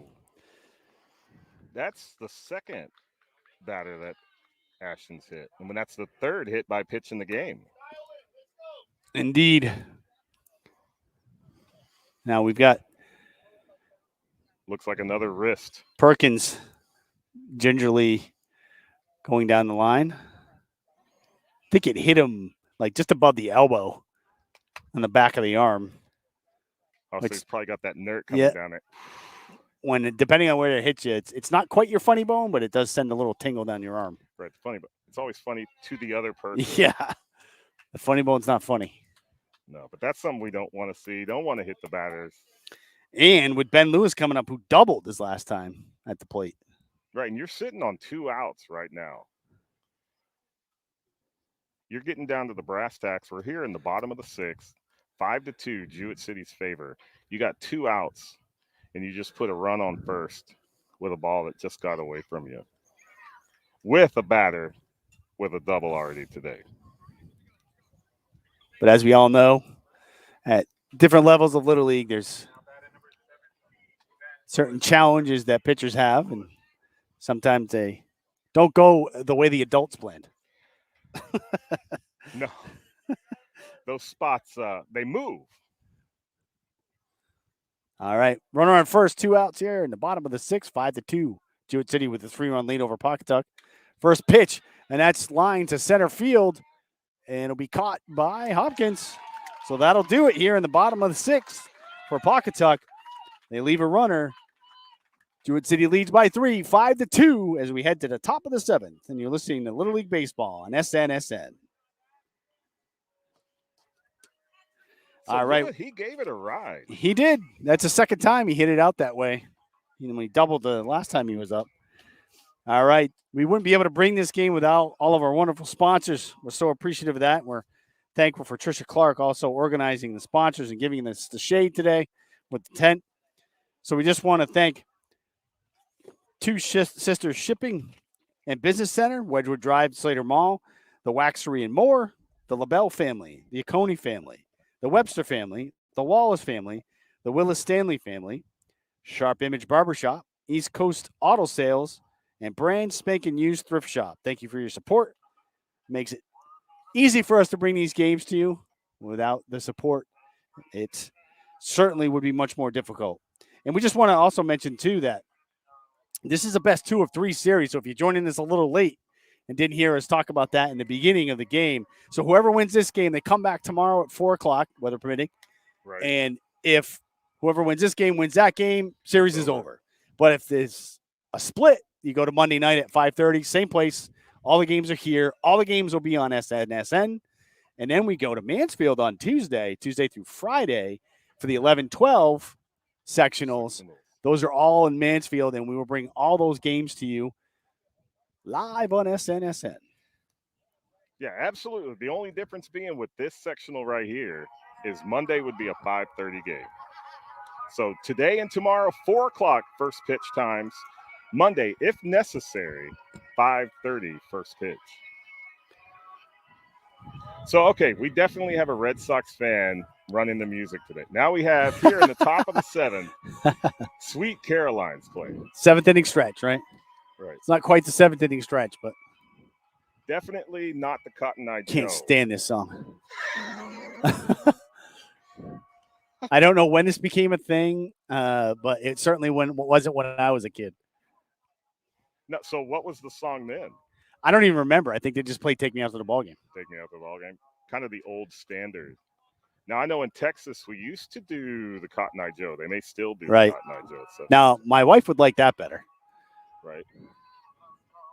That's the second batter that Ashton's hit. And when that's the third hit by pitch in the game. Indeed. Now we've got looks like another wrist. Perkins gingerly going down the line. I think it hit him like just above the elbow on the back of the arm. Oh, like, so he's probably got that nerve coming down it. When depending on where it hits you, it's not quite your funny bone, but it does send a little tingle down your arm. Right, it's funny, but it's always funny to the other person. Yeah, the funny bone's not funny. No, but that's something we don't want to see. Don't want to hit the batters. And with Ben Lewis coming up, who doubled his last time at the plate. Right, and you're sitting on 2 outs right now. You're getting down to the brass tacks. We're here in the bottom of the 6th, 5-2, Jewett City's favor. You got 2 outs, and you just put a run on first with a ball that just got away from you. With a batter with a double already today. But as we all know, at different levels of Little League, there's certain challenges that pitchers have, and sometimes they don't go the way the adults planned. No. Those spots, they move. All right. Runner on first, 2 outs here in the bottom of the 6th, 5-2. Jewett City with a 3-run lead over Pawcatuck. First pitch, and that's lined to center field, and it'll be caught by Hopkins. So that'll do it here in the bottom of the 6th for Pawcatuck. They leave a runner. Jewett City leads by 3, 5-2, as we head to the top of the 7th. And you're listening to Little League Baseball on SNSN. So all right. He gave it a ride. He did. That's the second time he hit it out that way. When he doubled the last time he was up. All right. We wouldn't be able to bring this game without all of our wonderful sponsors. We're so appreciative of that. We're thankful for Tricia Clark also organizing the sponsors and giving us the shade today with the tent. So we just want to thank Two Sisters Shipping and Business Center, Wedgewood Drive, Slater Mall, the Waxery and More, the LaBelle family, the Oconee family, the Webster family, the Wallace family, the Willis Stanley family, Sharp Image Barbershop, East Coast Auto Sales, and Brand Spanking Used Thrift Shop. Thank you for your support. Makes it easy for us to bring these games to you. Without the support, it certainly would be much more difficult. And we just want to also mention, too, that this is a best 2 of 3 series. So if you're joining us a little late and didn't hear us talk about that in the beginning of the game, so whoever wins this game, they come back tomorrow at 4 o'clock, weather permitting. Right. And if whoever wins this game wins that game, series is over. But if there's a split, you go to Monday night at 5:30, same place. All the games are here. All the games will be on SNSN. And then we go to Mansfield on Tuesday through Friday for the 11-12 sectionals. Those are all in Mansfield, and we will bring all those games to you live on SNSN. Yeah, absolutely. The only difference being with this sectional right here is Monday would be a 5:30 game. So today and tomorrow, 4 o'clock first pitch times. Monday, if necessary, 5:30 first pitch. So, okay, we definitely have a Red Sox fan running the music today. Now we have here in the top of the 7th, Sweet Caroline's playing. 7th inning stretch, right? Right. It's not quite the 7th inning stretch, but definitely not the Cotton Eye Joe. Can't stand this song. I don't know when this became a thing, but it certainly wasn't when I was a kid. No, so what was the song then? I don't even remember. I think they just played "Take Me Out to the Ball Game." Take Me Out to the Ball Game. Kind of the old standard. Now I know in Texas we used to do the Cotton Eye Joe. They may still do Right. the Cotton Eye Joe. So, Now, my wife would like that better. right.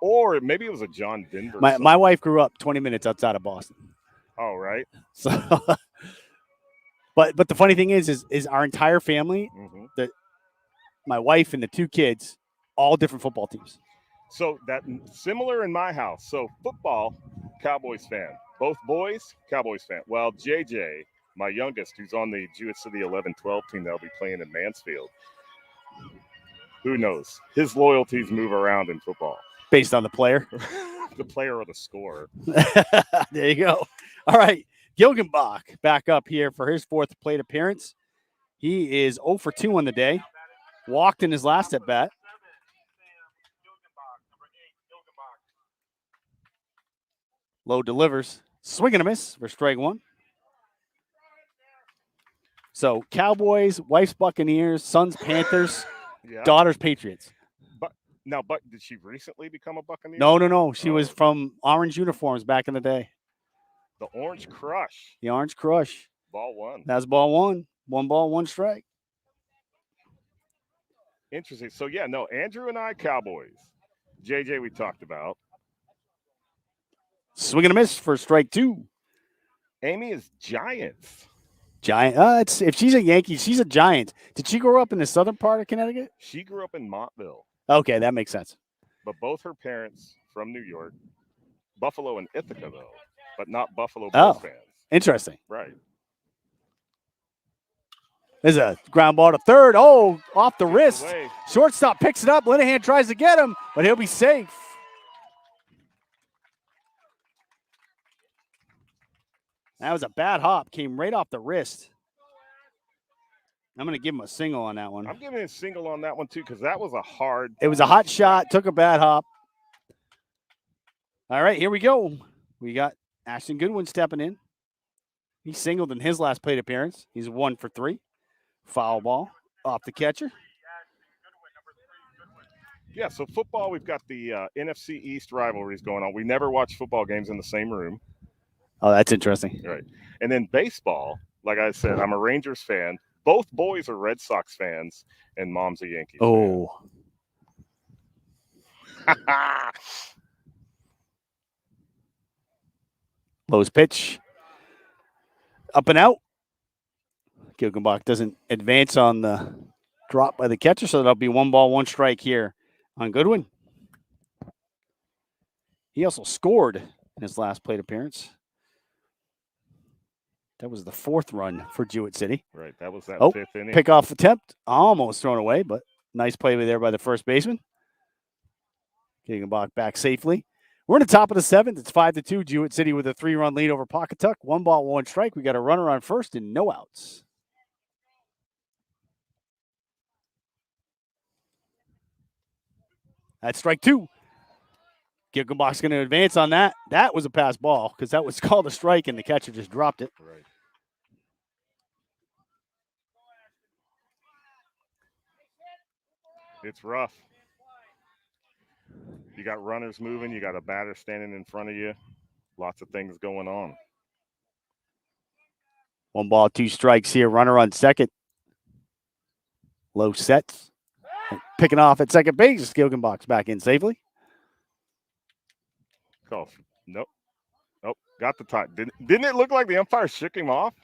Or maybe it was a John Denver My song. my wife grew up 20 minutes outside of Boston. Oh, right. So, but the funny thing is our entire family, Mm-hmm. my wife and the 2 kids, all different football teams. So that similar in my house. So football, Cowboys fan. Both boys, Cowboys fan. Well, JJ, my youngest, who's on the Jewett City 11-12 team that'll be playing in Mansfield. Who knows? His loyalties move around in football. Based on the player. The player or the scorer. There you go. All right. Gilgenbach back up here for his 4th plate appearance. He is 0 for 2 on the day. Walked in his last at bat. Low delivers. Swing and a miss for strike 1. So Cowboys, wife's Buccaneers, sons Panthers, Yeah. daughters Patriots. But did she recently become a Buccaneer? No. She was from orange uniforms back in the day. The Orange Crush. The Orange Crush. Ball 1. That's ball 1. 1 ball, 1 strike. Interesting. So, yeah, no, Andrew and I, Cowboys. JJ, we talked about. Swing and a miss for strike 2. Amy is Giants. Giant. If she's a Yankee, she's a Giant. Did she grow up in the southern part of Connecticut? She grew up in Montville. Okay, that makes sense. But both her parents from New York. Buffalo and Ithaca, though. But not Buffalo Oh. Bills fans. Interesting. Right. There's a ground ball to third. Oh, off the wrist. Away. Shortstop picks it up. Linehan tries to get him, but he'll be safe. That was a bad hop. Came right off the wrist. I'm going to give him a single on that one. I'm giving a single on that one, too, because that was a hard. It was a hot shot. Took a bad hop. All right, here we go. We got Ashton Goodwin stepping in. He singled in his last plate appearance. He's 1 for 3. Foul ball off the catcher. Yeah, so football, we've got the NFC East rivalries going on. We never watch football games in the same room. Oh, that's interesting. Right. And then baseball, like I said, I'm a Rangers fan. Both boys are Red Sox fans, and mom's a Yankees Oh. fan. Low's pitch. Up and out. Gilgenbach doesn't advance on the drop by the catcher, so that'll be 1 ball, 1 strike here on Goodwin. He also scored in his last plate appearance. That was the 4th run for Jewett City. Right, that was that 5th inning. Pickoff attempt, almost thrown away, but nice play there by the first baseman. Gilgenbach back safely. We're in the top of the 7th. It's 5-2. Jewett City with a 3-run lead over Pawcatuck. 1 ball, 1 strike. We got a runner on first and no outs. That's strike 2. Gilgenbach's going to advance on that. That was a pass ball because that was called a strike and the catcher just dropped it. Right. It's rough. You got runners moving. You got a batter standing in front of you. Lots of things going on. 1 ball, 2 strikes here. Runner on second. Low sets. Picking off at second base. Gilgenbach's back in safely. Oh, nope. Nope. Got the time. Didn't it look like the umpire shook him off?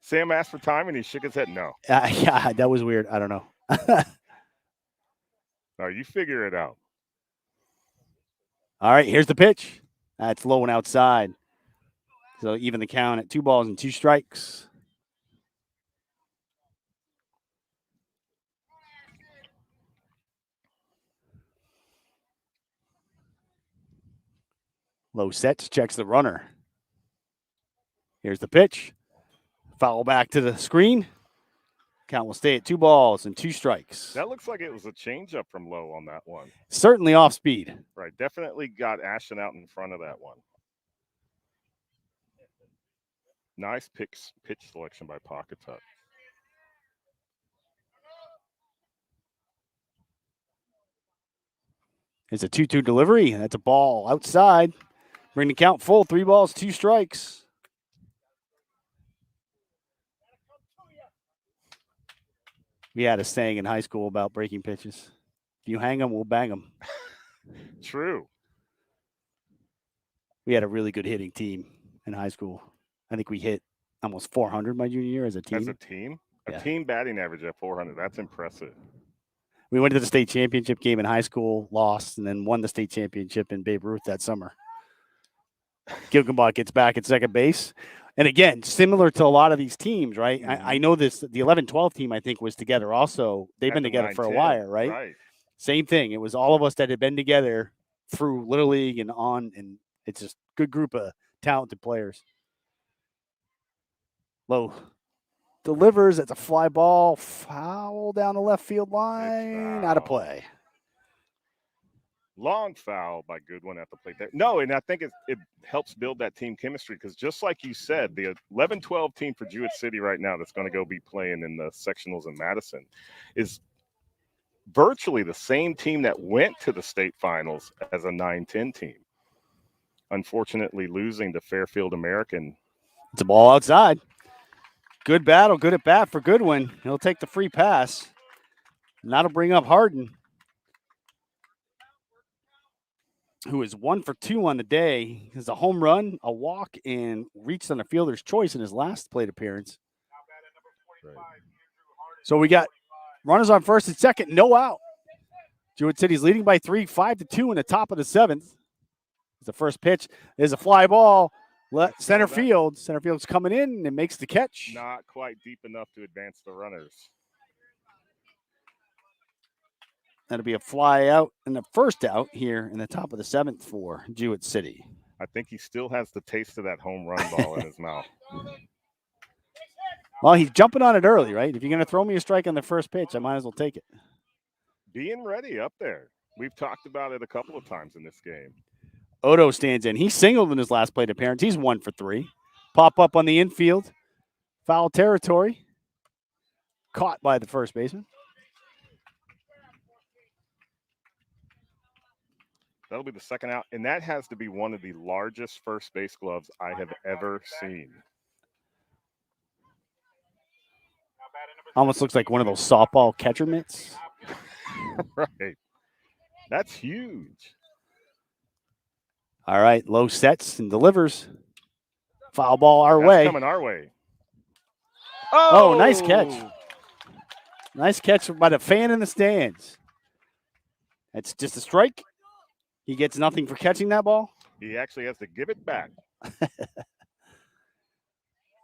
Sam asked for time and he shook his head. No. Yeah, that was weird. I don't know. No, you figure it out. All right, here's the pitch. That's low and outside. So even the count at 2 balls and 2 strikes. Low sets, checks the runner. Here's the pitch. Foul back to the screen. Count will stay at 2 balls and 2 strikes. That looks like it was a changeup from Low on that one. Certainly off speed. Right. Definitely got Ashton out in front of that one. Nice pitch selection by Pawcatuck. It's a 2-2 delivery. That's a ball outside. Bring the count full. 3 balls, 2 strikes. We had a saying in high school about breaking pitches. If you hang them, we'll bang them. True. We had a really good hitting team in high school. I think we hit almost 400 my junior year as a team. As a team? Yeah. A team batting average at 400. That's impressive. We went to the state championship game in high school, lost, and then won the state championship in Babe Ruth that summer. Gilgenbach gets back at second base. And again, similar to a lot of these teams, right? Mhm. I know this, the 11-12 team, I think, was together also. They've At been the together for a 9-10, while, right? Right. Same thing. It was all of us that had been together through Little League and on, and it's just a good group of talented players. Low delivers. That's a fly ball. Foul down the left field line. Out of foul. play. Long foul by Goodwin at the plate there. No, and I think it helps build that team chemistry because just like you said, the 11-12 team for Jewett City right now that's going to go be playing in the sectionals in Madison is virtually the same team that went to the state finals as a 9-10 team. Unfortunately, losing to Fairfield American. It's a ball outside. Good battle, good at bat for Goodwin. He'll take the free pass. And that'll bring up Harden, who is 1 for 2 on the day. He has a home run, a walk, and reached on a fielder's choice in his last plate appearance. Right. So we got runners on first and second, no out. Jewett City's leading by 3, 5-2 in the top of the 7th. The first pitch is a fly ball. Center field. Center field's coming in and makes the catch. Not quite deep enough to advance the runners. That'll be a fly out and the first out here in the top of the 7th for Jewett City. I think he still has the taste of that home run ball in his mouth. Well, he's jumping on it early, right? If you're going to throw me a strike on the first pitch, I might as well take it. Being ready up there. We've talked about it a couple of times in this game. Odo stands in. He singled in his last plate appearance. He's 1 for 3. Pop up on the infield. Foul territory. Caught by the first baseman. That'll be the second out. And that has to be one of the largest first base gloves I have ever seen. Almost looks like one of those softball catcher mitts. Right. That's huge. All right, low sets and delivers. Foul ball our That's way. coming our way. Oh, nice catch. Nice catch by the fan in the stands. That's just a strike. He gets nothing for catching that ball. He actually has to give it back.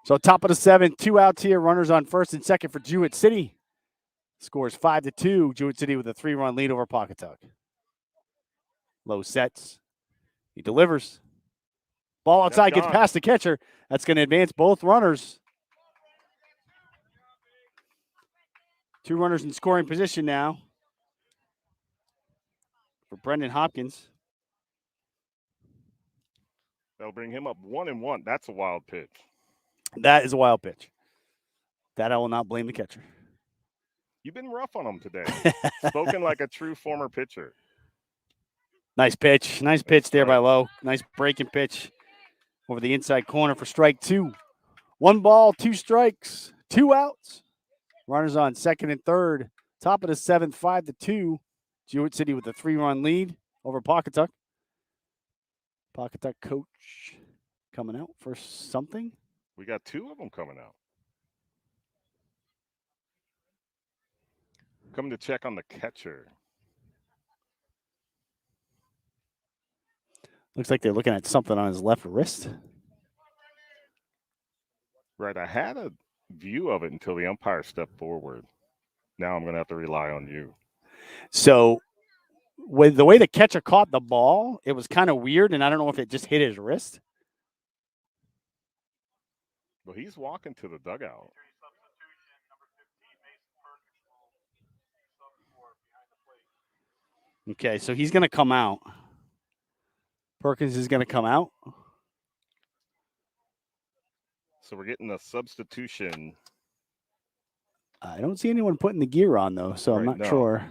So top of the 7th, 2 outs here. Runners on first and second for Jewett City. Scores 5-2. Jewett City with a 3-run lead over Pawcatuck. Low sets. He delivers. Ball outside, gets past the catcher. That's going to advance both runners. 2 runners in scoring position now for Brendan Hopkins. That'll bring him up 1-1. That's a wild pitch. That is a wild pitch. That I will not blame the catcher. You've been rough on him today. Spoken like a true former pitcher. Nice pitch. Nice pitch there by Lowe. Nice breaking pitch over the inside corner for strike 2. 1 ball, 2 strikes, 2 outs. Runners on second and third. Top of the 7th, 5-2. Jewett City with a 3-run lead over Pawcatuck. Pawcatuck coach coming out for something. We got 2 of them coming out. Coming to check on the catcher. Looks like they're looking at something on his left wrist. Right. I had a view of it until the umpire stepped forward. Now I'm going to have to rely on you. So with the way the catcher caught the ball, it was kind of weird, and I don't know if it just hit his wrist. Well, he's walking to the dugout. Okay, so he's going to come out. Perkins is going to come out. So we're getting a substitution. I don't see anyone putting the gear on, though, so I'm not sure.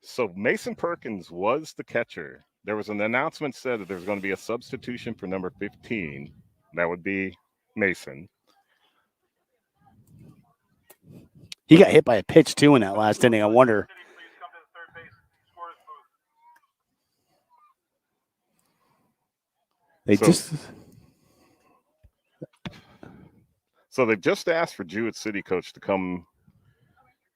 So Mason Perkins was the catcher. There was an announcement said that there's going to be a substitution for number 15. That would be Mason. He got hit by a pitch too in that last inning. I wonder. City, please come to the third base scorer's booth. They So- just So they've just asked for Jewett City coach to come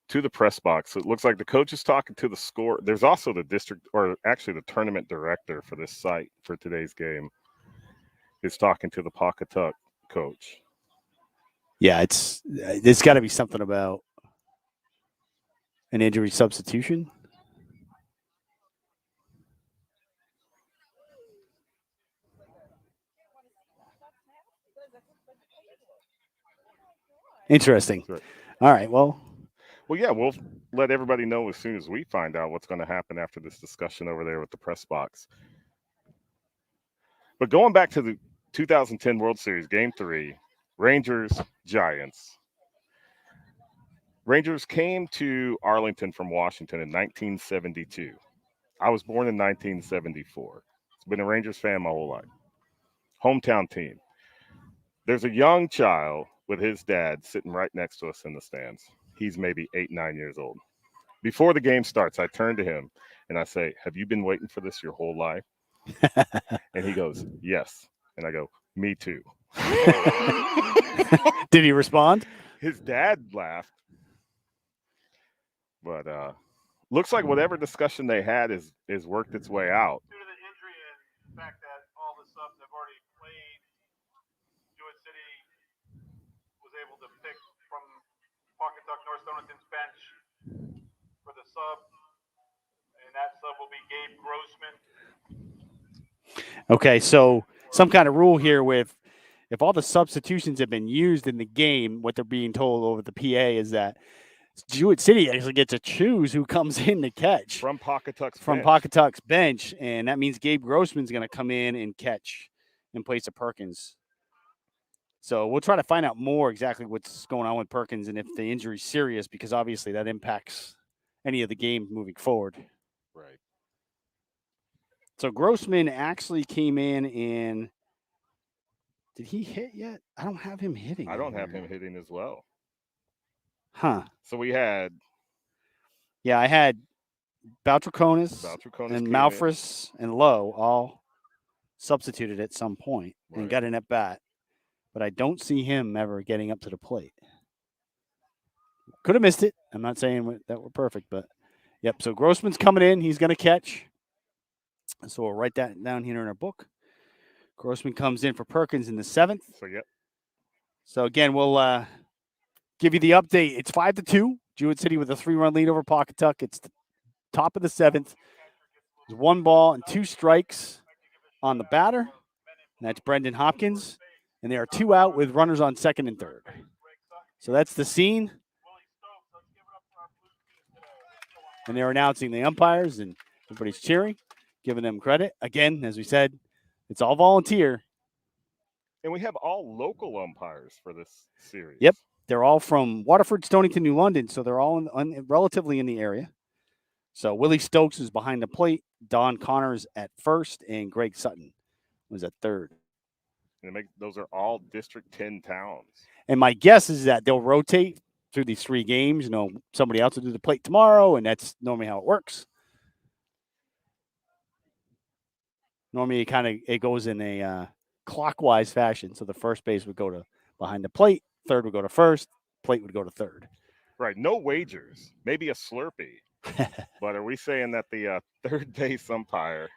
to the press box. So it looks like the coach is talking to the score. There's also the district, or actually the tournament director for this site for today's game, is talking to the Pawcatuck coach. yeah, it's got to be something about an injury substitution. Interesting. Right. All right. Well, Well, yeah, we'll let everybody know as soon as we find out what's going to happen after this discussion over there with the press box. But going back to the 2010 World Series, Game 3, Rangers, Giants. Rangers came to Arlington from Washington in 1972. I was born in 1974. I've been a Rangers fan my whole life. Hometown team. There's a young child with his dad sitting right next to us in the stands. He's maybe 8, 9 years old. Before the game starts, I turn to him and I say, "Have you been waiting for this your whole life?" And he goes, "Yes." And I go, "Me too." did he respond? His dad laughed. But looks like whatever discussion they had is worked its way out. Due to the injury and the fact that all the subs have already played, Jewett City was able to pick from Pawcatuck North Stonington's bench for the sub, and that sub will be Gabe Grossman. Okay, so some kind of rule here with if all the substitutions have been used in the game, what they're being told over the PA is that Jewett City actually gets to choose who comes in to catch From Pawcatuck's from bench. Pawcatuck's bench, and that means Gabe Grossman's going to come in and catch in place of Perkins. So we'll try to find out more exactly what's going on with Perkins and if the injury's serious, because obviously that impacts any of the games moving forward. Right. So Grossman actually came in and did he hit yet? I don't have him hitting. I don't have here. him hitting as well. Huh. So we had Yeah, I had Baltriconis Baltriconis and came Malfris and Lowe all substituted at some point and Right. got in at bat, but I don't see him ever getting up to the plate. Could have missed it. I'm not saying that we're perfect, but yep. So Grossman's coming in. He's going to catch. So we'll write that down here in our book. Grossman comes in for Perkins in the 7th. So, yep. So again, we'll give you the update. It's 5-2. Jewett City with a 3-run lead over Pawcatuck. It's the top of the 7th. There's 1 ball and 2 strikes on the batter. And that's Brendan Hopkins. And there are 2 out with runners on 2nd and 3rd. So that's the scene. And they're announcing the umpires, and everybody's cheering, giving them credit. Again, as we said, it's all volunteer. And we have all local umpires for this series. Yep. They're all from Waterford, Stonington, New London, so they're all relatively in the area. So Willie Stokes is behind the plate, Don Connors at first, and Greg Sutton was at 3rd. And those are all District 10 towns. And my guess is that they'll rotate through these 3 games. You know, somebody else will do the plate tomorrow, and that's normally how it works. Normally, it goes in a clockwise fashion. So the first base would go to behind the plate, 3rd would go to 1st, plate would go to 3rd. Right. No wagers. Maybe a Slurpee. But are we saying that the 3rd base umpire,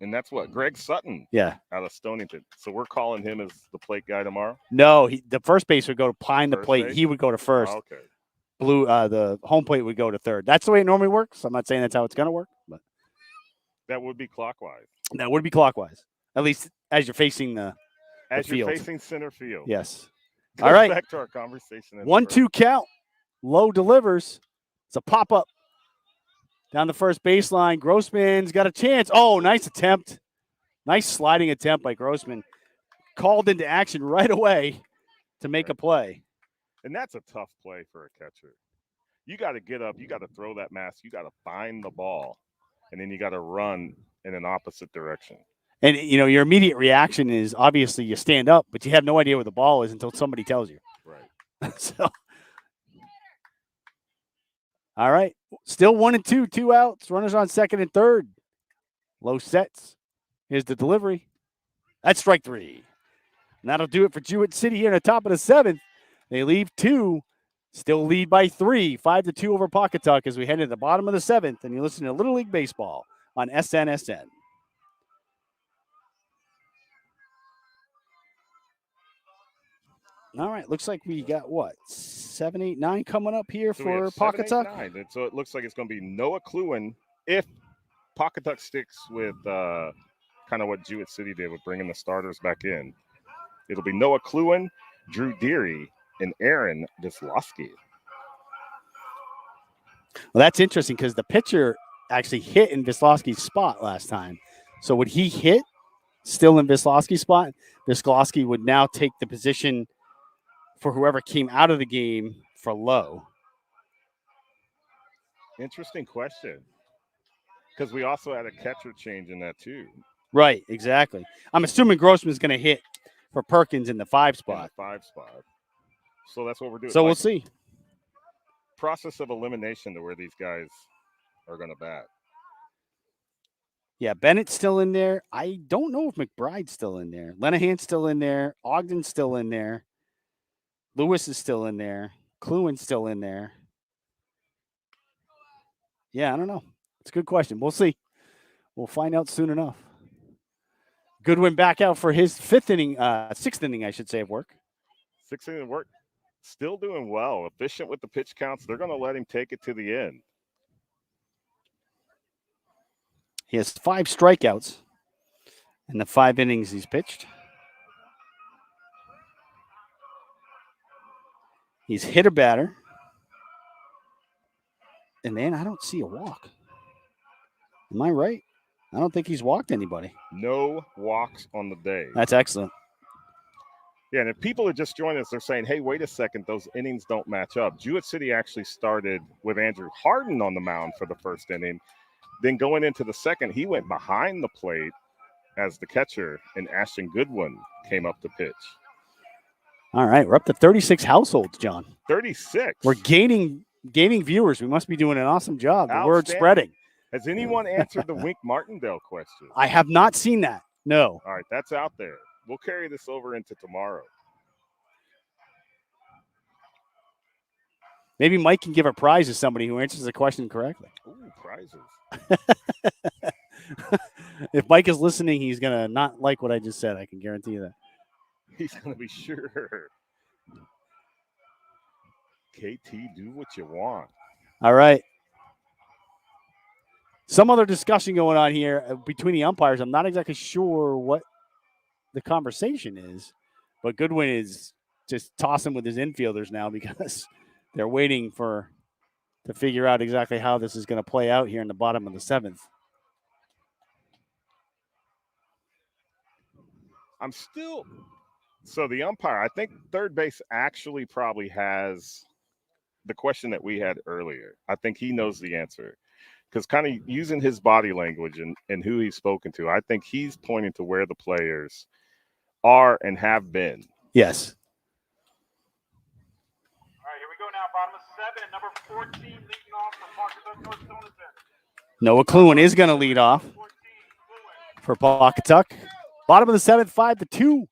and that's what, Greg Sutton Yeah. out of Stonington. So we're calling him as the plate guy tomorrow? No, the first base would go behind the First plate. base? He would go to 1st. Oh, okay. The home plate would go to 3rd. That's the way it normally works. I'm not saying that's how it's going to work, but That would be clockwise. that would be clockwise, at least as you're facing the As you're field. facing center field. Yes. Goes All right. Back to our conversation. at 1-2 count. Lowe delivers. It's a pop-up down the first baseline. Grossman's got a chance. Oh, nice attempt. Nice sliding attempt by Grossman. Called into action right away to make a play. And that's a tough play for a catcher. You got to get up. You got to throw that mask. You got to find the ball, and then you got to run in an opposite direction. And, your immediate reaction is obviously you stand up, but you have no idea where the ball is until somebody tells you. Right. So, all right. Still 1-2, 2 outs. Runners on second and third. Low sets. Here's the delivery. That's strike 3. And that'll do it for Jewett City here in the top of the 7th. They leave 2. Still lead by 3. 5-2 over Pawcatuck as we head to the bottom of the 7th. And you listen to Little League Baseball on SNSN. All right, looks like we got what 7, 8, 9 coming up here So we for have 7, 8, Pawcatuck. 9. And so it looks like it's going to be Noah Kluin if Pawcatuck sticks with kind of what Jewett City did with bringing the starters back in. It'll be Noah Kluin, Drew Deary, and Aaron Vislowski. Well, that's interesting because the pitcher actually hit in Vislowski's spot last time. So would he hit still in Vislowski's spot? Vislowski would now take the position for whoever came out of the game for low. Interesting question. Because we also had a catcher change in that too. Right, exactly. I'm assuming Grossman's going to hit for Perkins in the 5 spot. In the 5 spot. So that's what we're doing. So we'll see. Process of elimination to where these guys are going to bat. Yeah, Bennett's still in there. I don't know if McBride's still in there. Lenahan's still in there. Ogden's still in there. Lewis is still in there. Kluin's still in there. Yeah, I don't know. It's a good question. We'll see. We'll find out soon enough. Goodwin back out for his 6th inning, I should say, of work. 6th inning of work. Still doing well. Efficient with the pitch counts. They're going to let him take it to the end. He has 5 strikeouts in the 5 innings he's pitched. He's hit a batter. And then I don't see a walk. Am I right? I don't think he's walked anybody. No walks on the day. That's excellent. Yeah, and if people are just joining us, they're saying, hey, wait a second, those innings don't match up. Jewett City actually started with Andrew Harden on the mound for the 1st inning. Then going into the 2nd, he went behind the plate as the catcher, and Ashton Goodwin came up to pitch. All right, we're up to 36 households, John. 36. We're gaining viewers. We must be doing an awesome job. The word's spreading. Has anyone answered the Wink Martindale question? I have not seen that. No. All right, that's out there. We'll carry this over into tomorrow. Maybe Mike can give a prize to somebody who answers the question correctly. Ooh, prizes. If Mike is listening, he's going to not like what I just said. I can guarantee you that. He's going to be sure. KT, do what you want. All right. Some other discussion going on here between the umpires. I'm not exactly sure what the conversation is, but Goodwin is just tossing with his infielders now because they're waiting to figure out exactly how this is going to play out here in the bottom of the 7th. So the umpire, I think third base actually probably has the question that we had earlier. I think he knows the answer because kind of using his body language and who he's spoken to, I think he's pointing to where the players are and have been. Yes. All right, here we go now. Bottom of 7, number 14 leading off for Pawcatuck North Stonington. Noah Kluin is going to lead off for Pawcatuck. Bottom of the 7th, 5-2.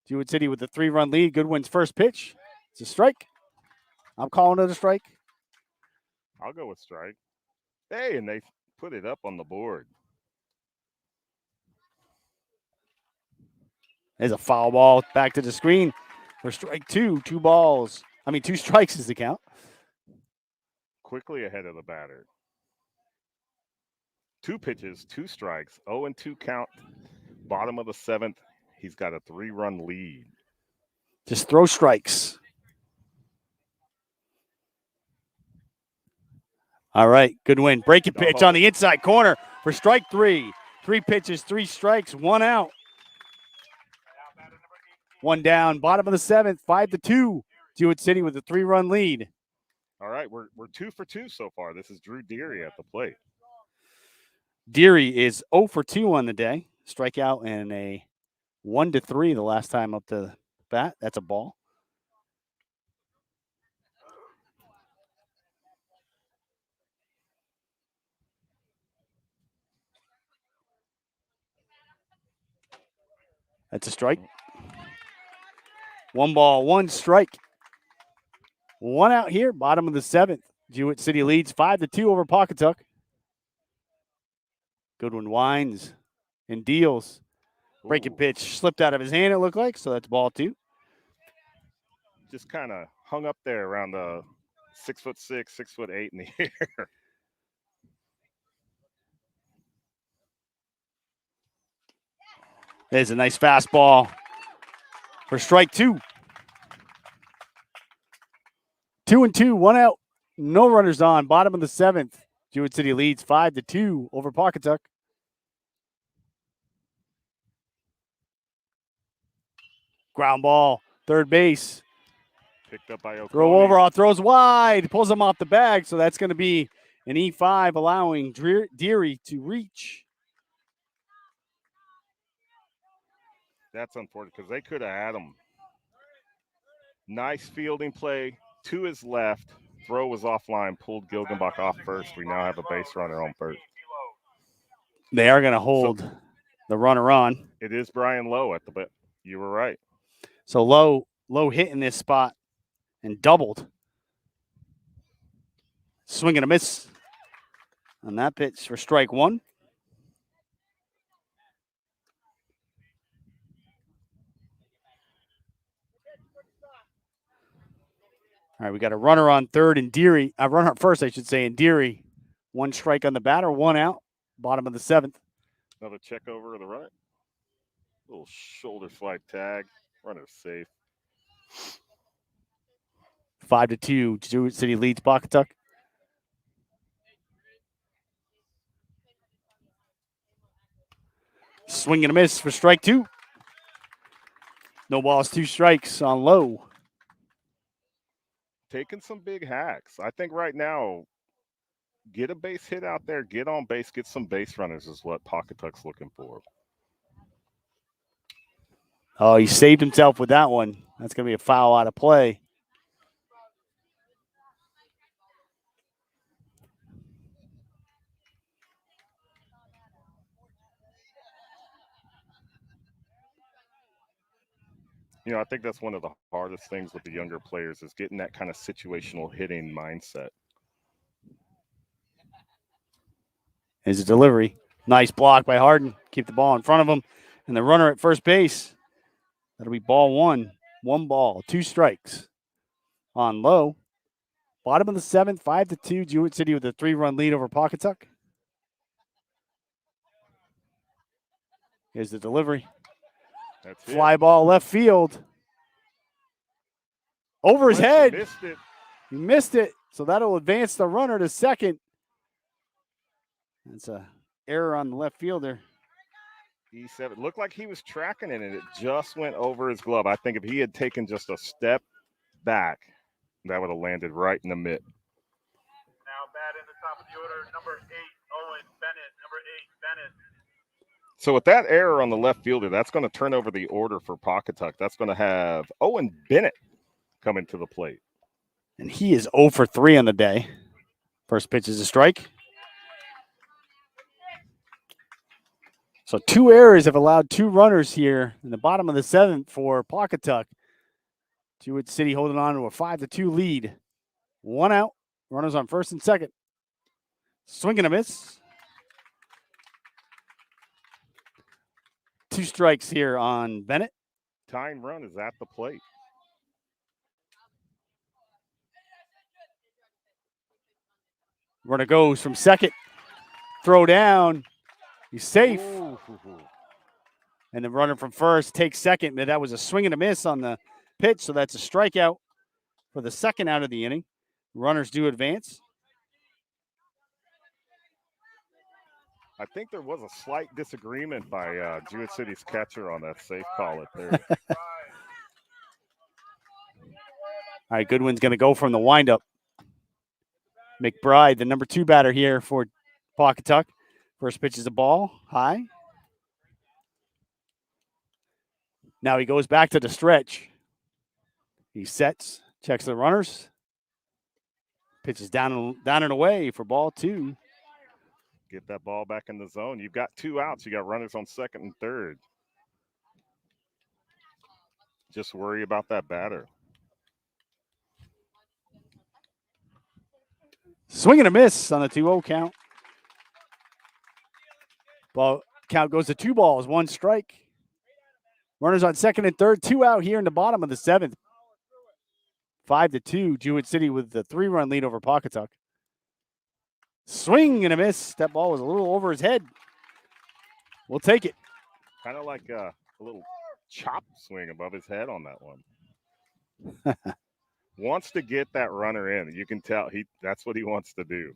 Jewett City with a 3-run lead. Goodwin's first pitch. It's a strike. I'm calling it a strike. I'll go with strike. Hey, and they put it up on the board. There's a foul ball back to the screen for strike 2. 2 strikes is the count. Quickly ahead of the batter. 2 pitches, 2 strikes, 0-2 count. Bottom of the 7th, he's got a 3-run lead. Just throw strikes. All right, good win. Breaking pitch on the inside corner for strike 3. 3 pitches, 3 strikes, 1 out. 1 down. Bottom of the 7th, 5-2. Jewett City with a 3-run lead. All right, we're 2 for 2 so far. This is Drew Deary at the plate. Deary is 0 for 2 on the day. Strikeout and a 1-3 the last time up to bat. That's a ball. That's a strike. 1 ball, 1 strike. 1 out here, bottom of the 7th. Jewett City leads 5-2 over Pawcatuck. Goodwin winds and deals. Breaking pitch slipped out of his hand, it looked like, so that's ball 2. Just kind of hung up there around the 6'6", 6'8" in the air. There's a nice fastball for strike 2. 2-2, 1 out, no runners on. Bottom of the 7th. Jewett City leads 5-2 over Pawcatuck. Ground ball, third base. Picked up by Oconee. Throw over, throws wide, pulls him off the bag. So that's going to be an E5, allowing Deary to reach. That's unfortunate because they could have had him. Nice fielding play to his left. Throw was offline, pulled Gilgenbach off first. We now have a base runner on first. They are going to hold the runner on. It is Brian Lowe at the bat. You were right. So Lowe hit in this spot and doubled. Swing and a miss on that pitch for strike 1. All right, we got a runner on third and Deary. A runner first, I should say, and Deary. 1 strike on the batter, 1 out. Bottom of the 7th. Another check over of the runner. Little shoulder slide tag. Runner safe. 5-2. Jewett City leads Pawcatuck. Swing and a miss for strike 2. No balls, 2 strikes on Lowe. Taking some big hacks. I think right now, get a base hit out there, get on base, get some base runners is what Pawcatuck's looking for. Oh, he saved himself with that one. That's going to be a foul out of play. You know, I think that's one of the hardest things with the younger players is getting that kind of situational hitting mindset. Here's a delivery. Nice block by Harden. Keep the ball in front of him. And the runner at first base. That'll be ball 1. 1 ball, 2 strikes on Lowe. Bottom of the 7th, 5-2. Jewett City with a 3-run lead over Pawcatuck. Here's the delivery. That's Fly ball left field. Over his head. Missed it. He missed it. So that'll advance the runner to second. That's a error on the left fielder. E7. Looked like he was tracking it, and it just went over his glove. I think if he had taken just a step back, that would have landed right in the mitt. Now batting the top of the order, number 8, Owen Bennett. Number 8, Bennett. So with that error on the left fielder, that's going to turn over the order for Pawcatuck. That's going to have Owen Bennett coming to the plate. And he is 0 for 3 on the day. First pitch is a strike. So 2 errors have allowed 2 runners here in the bottom of the 7th for Pawcatuck. Jewett City holding on to a 5-2 lead. 1 out. Runners on first and second. Swing and a miss. 2 strikes here on Bennett. Tying run is at the plate. Runner goes from second. Throw down. He's safe. Ooh. And the runner from first takes second. But that was a swing and a miss on the pitch, so that's a strikeout for the second out of the inning. Runners do advance. I think there was a slight disagreement by Jewett City's catcher on that safe call at third. All right, Goodwin's going to go from the windup. McBride, the number 2 batter here for Pawcatuck. First pitch is a ball, high. Now he goes back to the stretch. He sets, checks the runners. Pitches down and away for ball 2. Get that ball back in the zone. You've got 2 outs. You got runners on second and third. Just worry about that batter. Swing and a miss on the 2-0 count. Ball count goes to 2 balls, 1 strike. Runners on second and third, 2 out here in the bottom of the 7th. 5-2, Jewett City with the 3-run lead over Pawcatuck. Swing and a miss. That ball was a little over his head. We'll take it. Kind of like a little chop swing above his head on that one. Wants to get that runner in. You can tell that's what he wants to do.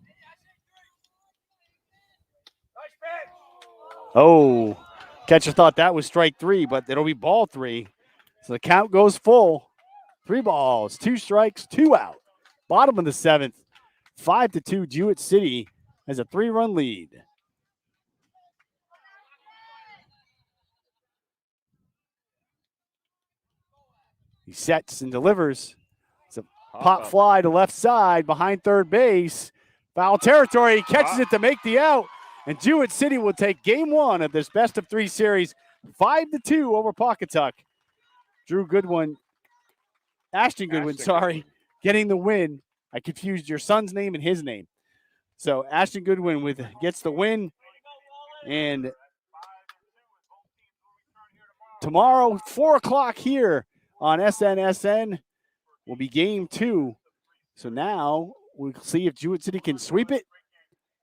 Oh, catcher thought that was strike 3, but it'll be ball 3. So the count goes full. 3 balls, 2 strikes, 2 out. Bottom of the 7th. 5-2, Jewett City has a 3-run lead. He sets and delivers. It's a pop fly to left side behind third base. Foul territory. He catches it to make the out. And Jewett City will take game 1 of this best of 3 series, 5-2 over Pawcatuck. Ashton Goodwin, getting the win. I confused your son's name and his name. So Ashton Goodwin gets the win. And tomorrow, 4 o'clock here on SNSN will be game 2. So now we'll see if Jewett City can sweep it.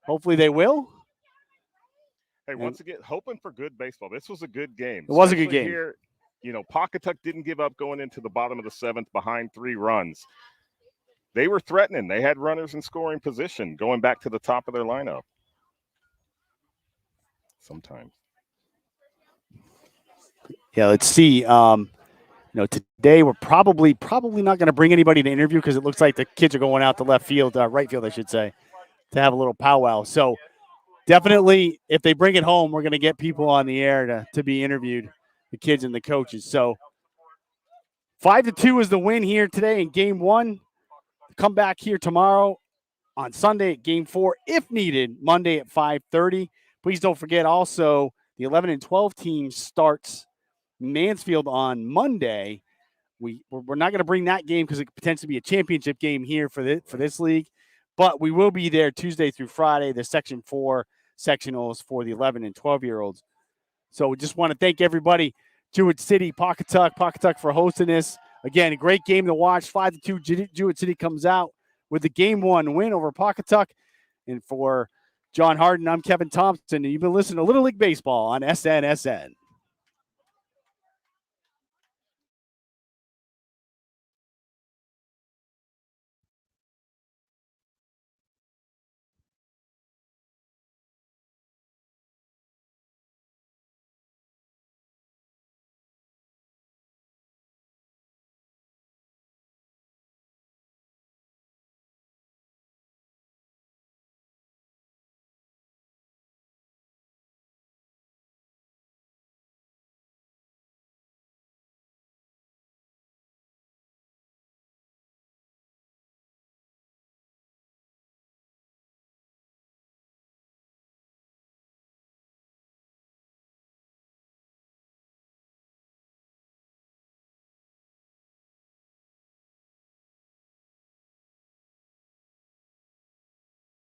Hopefully they will. Hey, once again, hoping for good baseball. This was a good game. It was a good game. Here, Pawcatuck didn't give up going into the bottom of the 7th behind 3 runs. They were threatening. They had runners in scoring position going back to the top of their lineup. Sometimes. Yeah, let's see. Today we're probably not going to bring anybody to interview because it looks like the kids are going out to left field, right field, I should say, to have a little powwow. So definitely, if they bring it home, we're going to get people on the air to be interviewed, the kids and the coaches. So 5-2 is the win here today in game 1. Come back here tomorrow on Sunday at game 4, if needed, Monday at 5:30. Please don't forget also the 11 and 12 team starts Mansfield on Monday. We're not going to bring that game because it could potentially be a championship game here for this league, but we will be there Tuesday through Friday, the Section 4 sectionals for the 11 and 12-year-olds. So we just want to thank everybody, Jewett City, Pawcatuck for hosting this. Again, a great game to watch. 5-2, Jewett City comes out with the game 1 win over Pawcatuck. And for John Harden, I'm Kevin Thompson, and you've been listening to Little League Baseball on SNSN.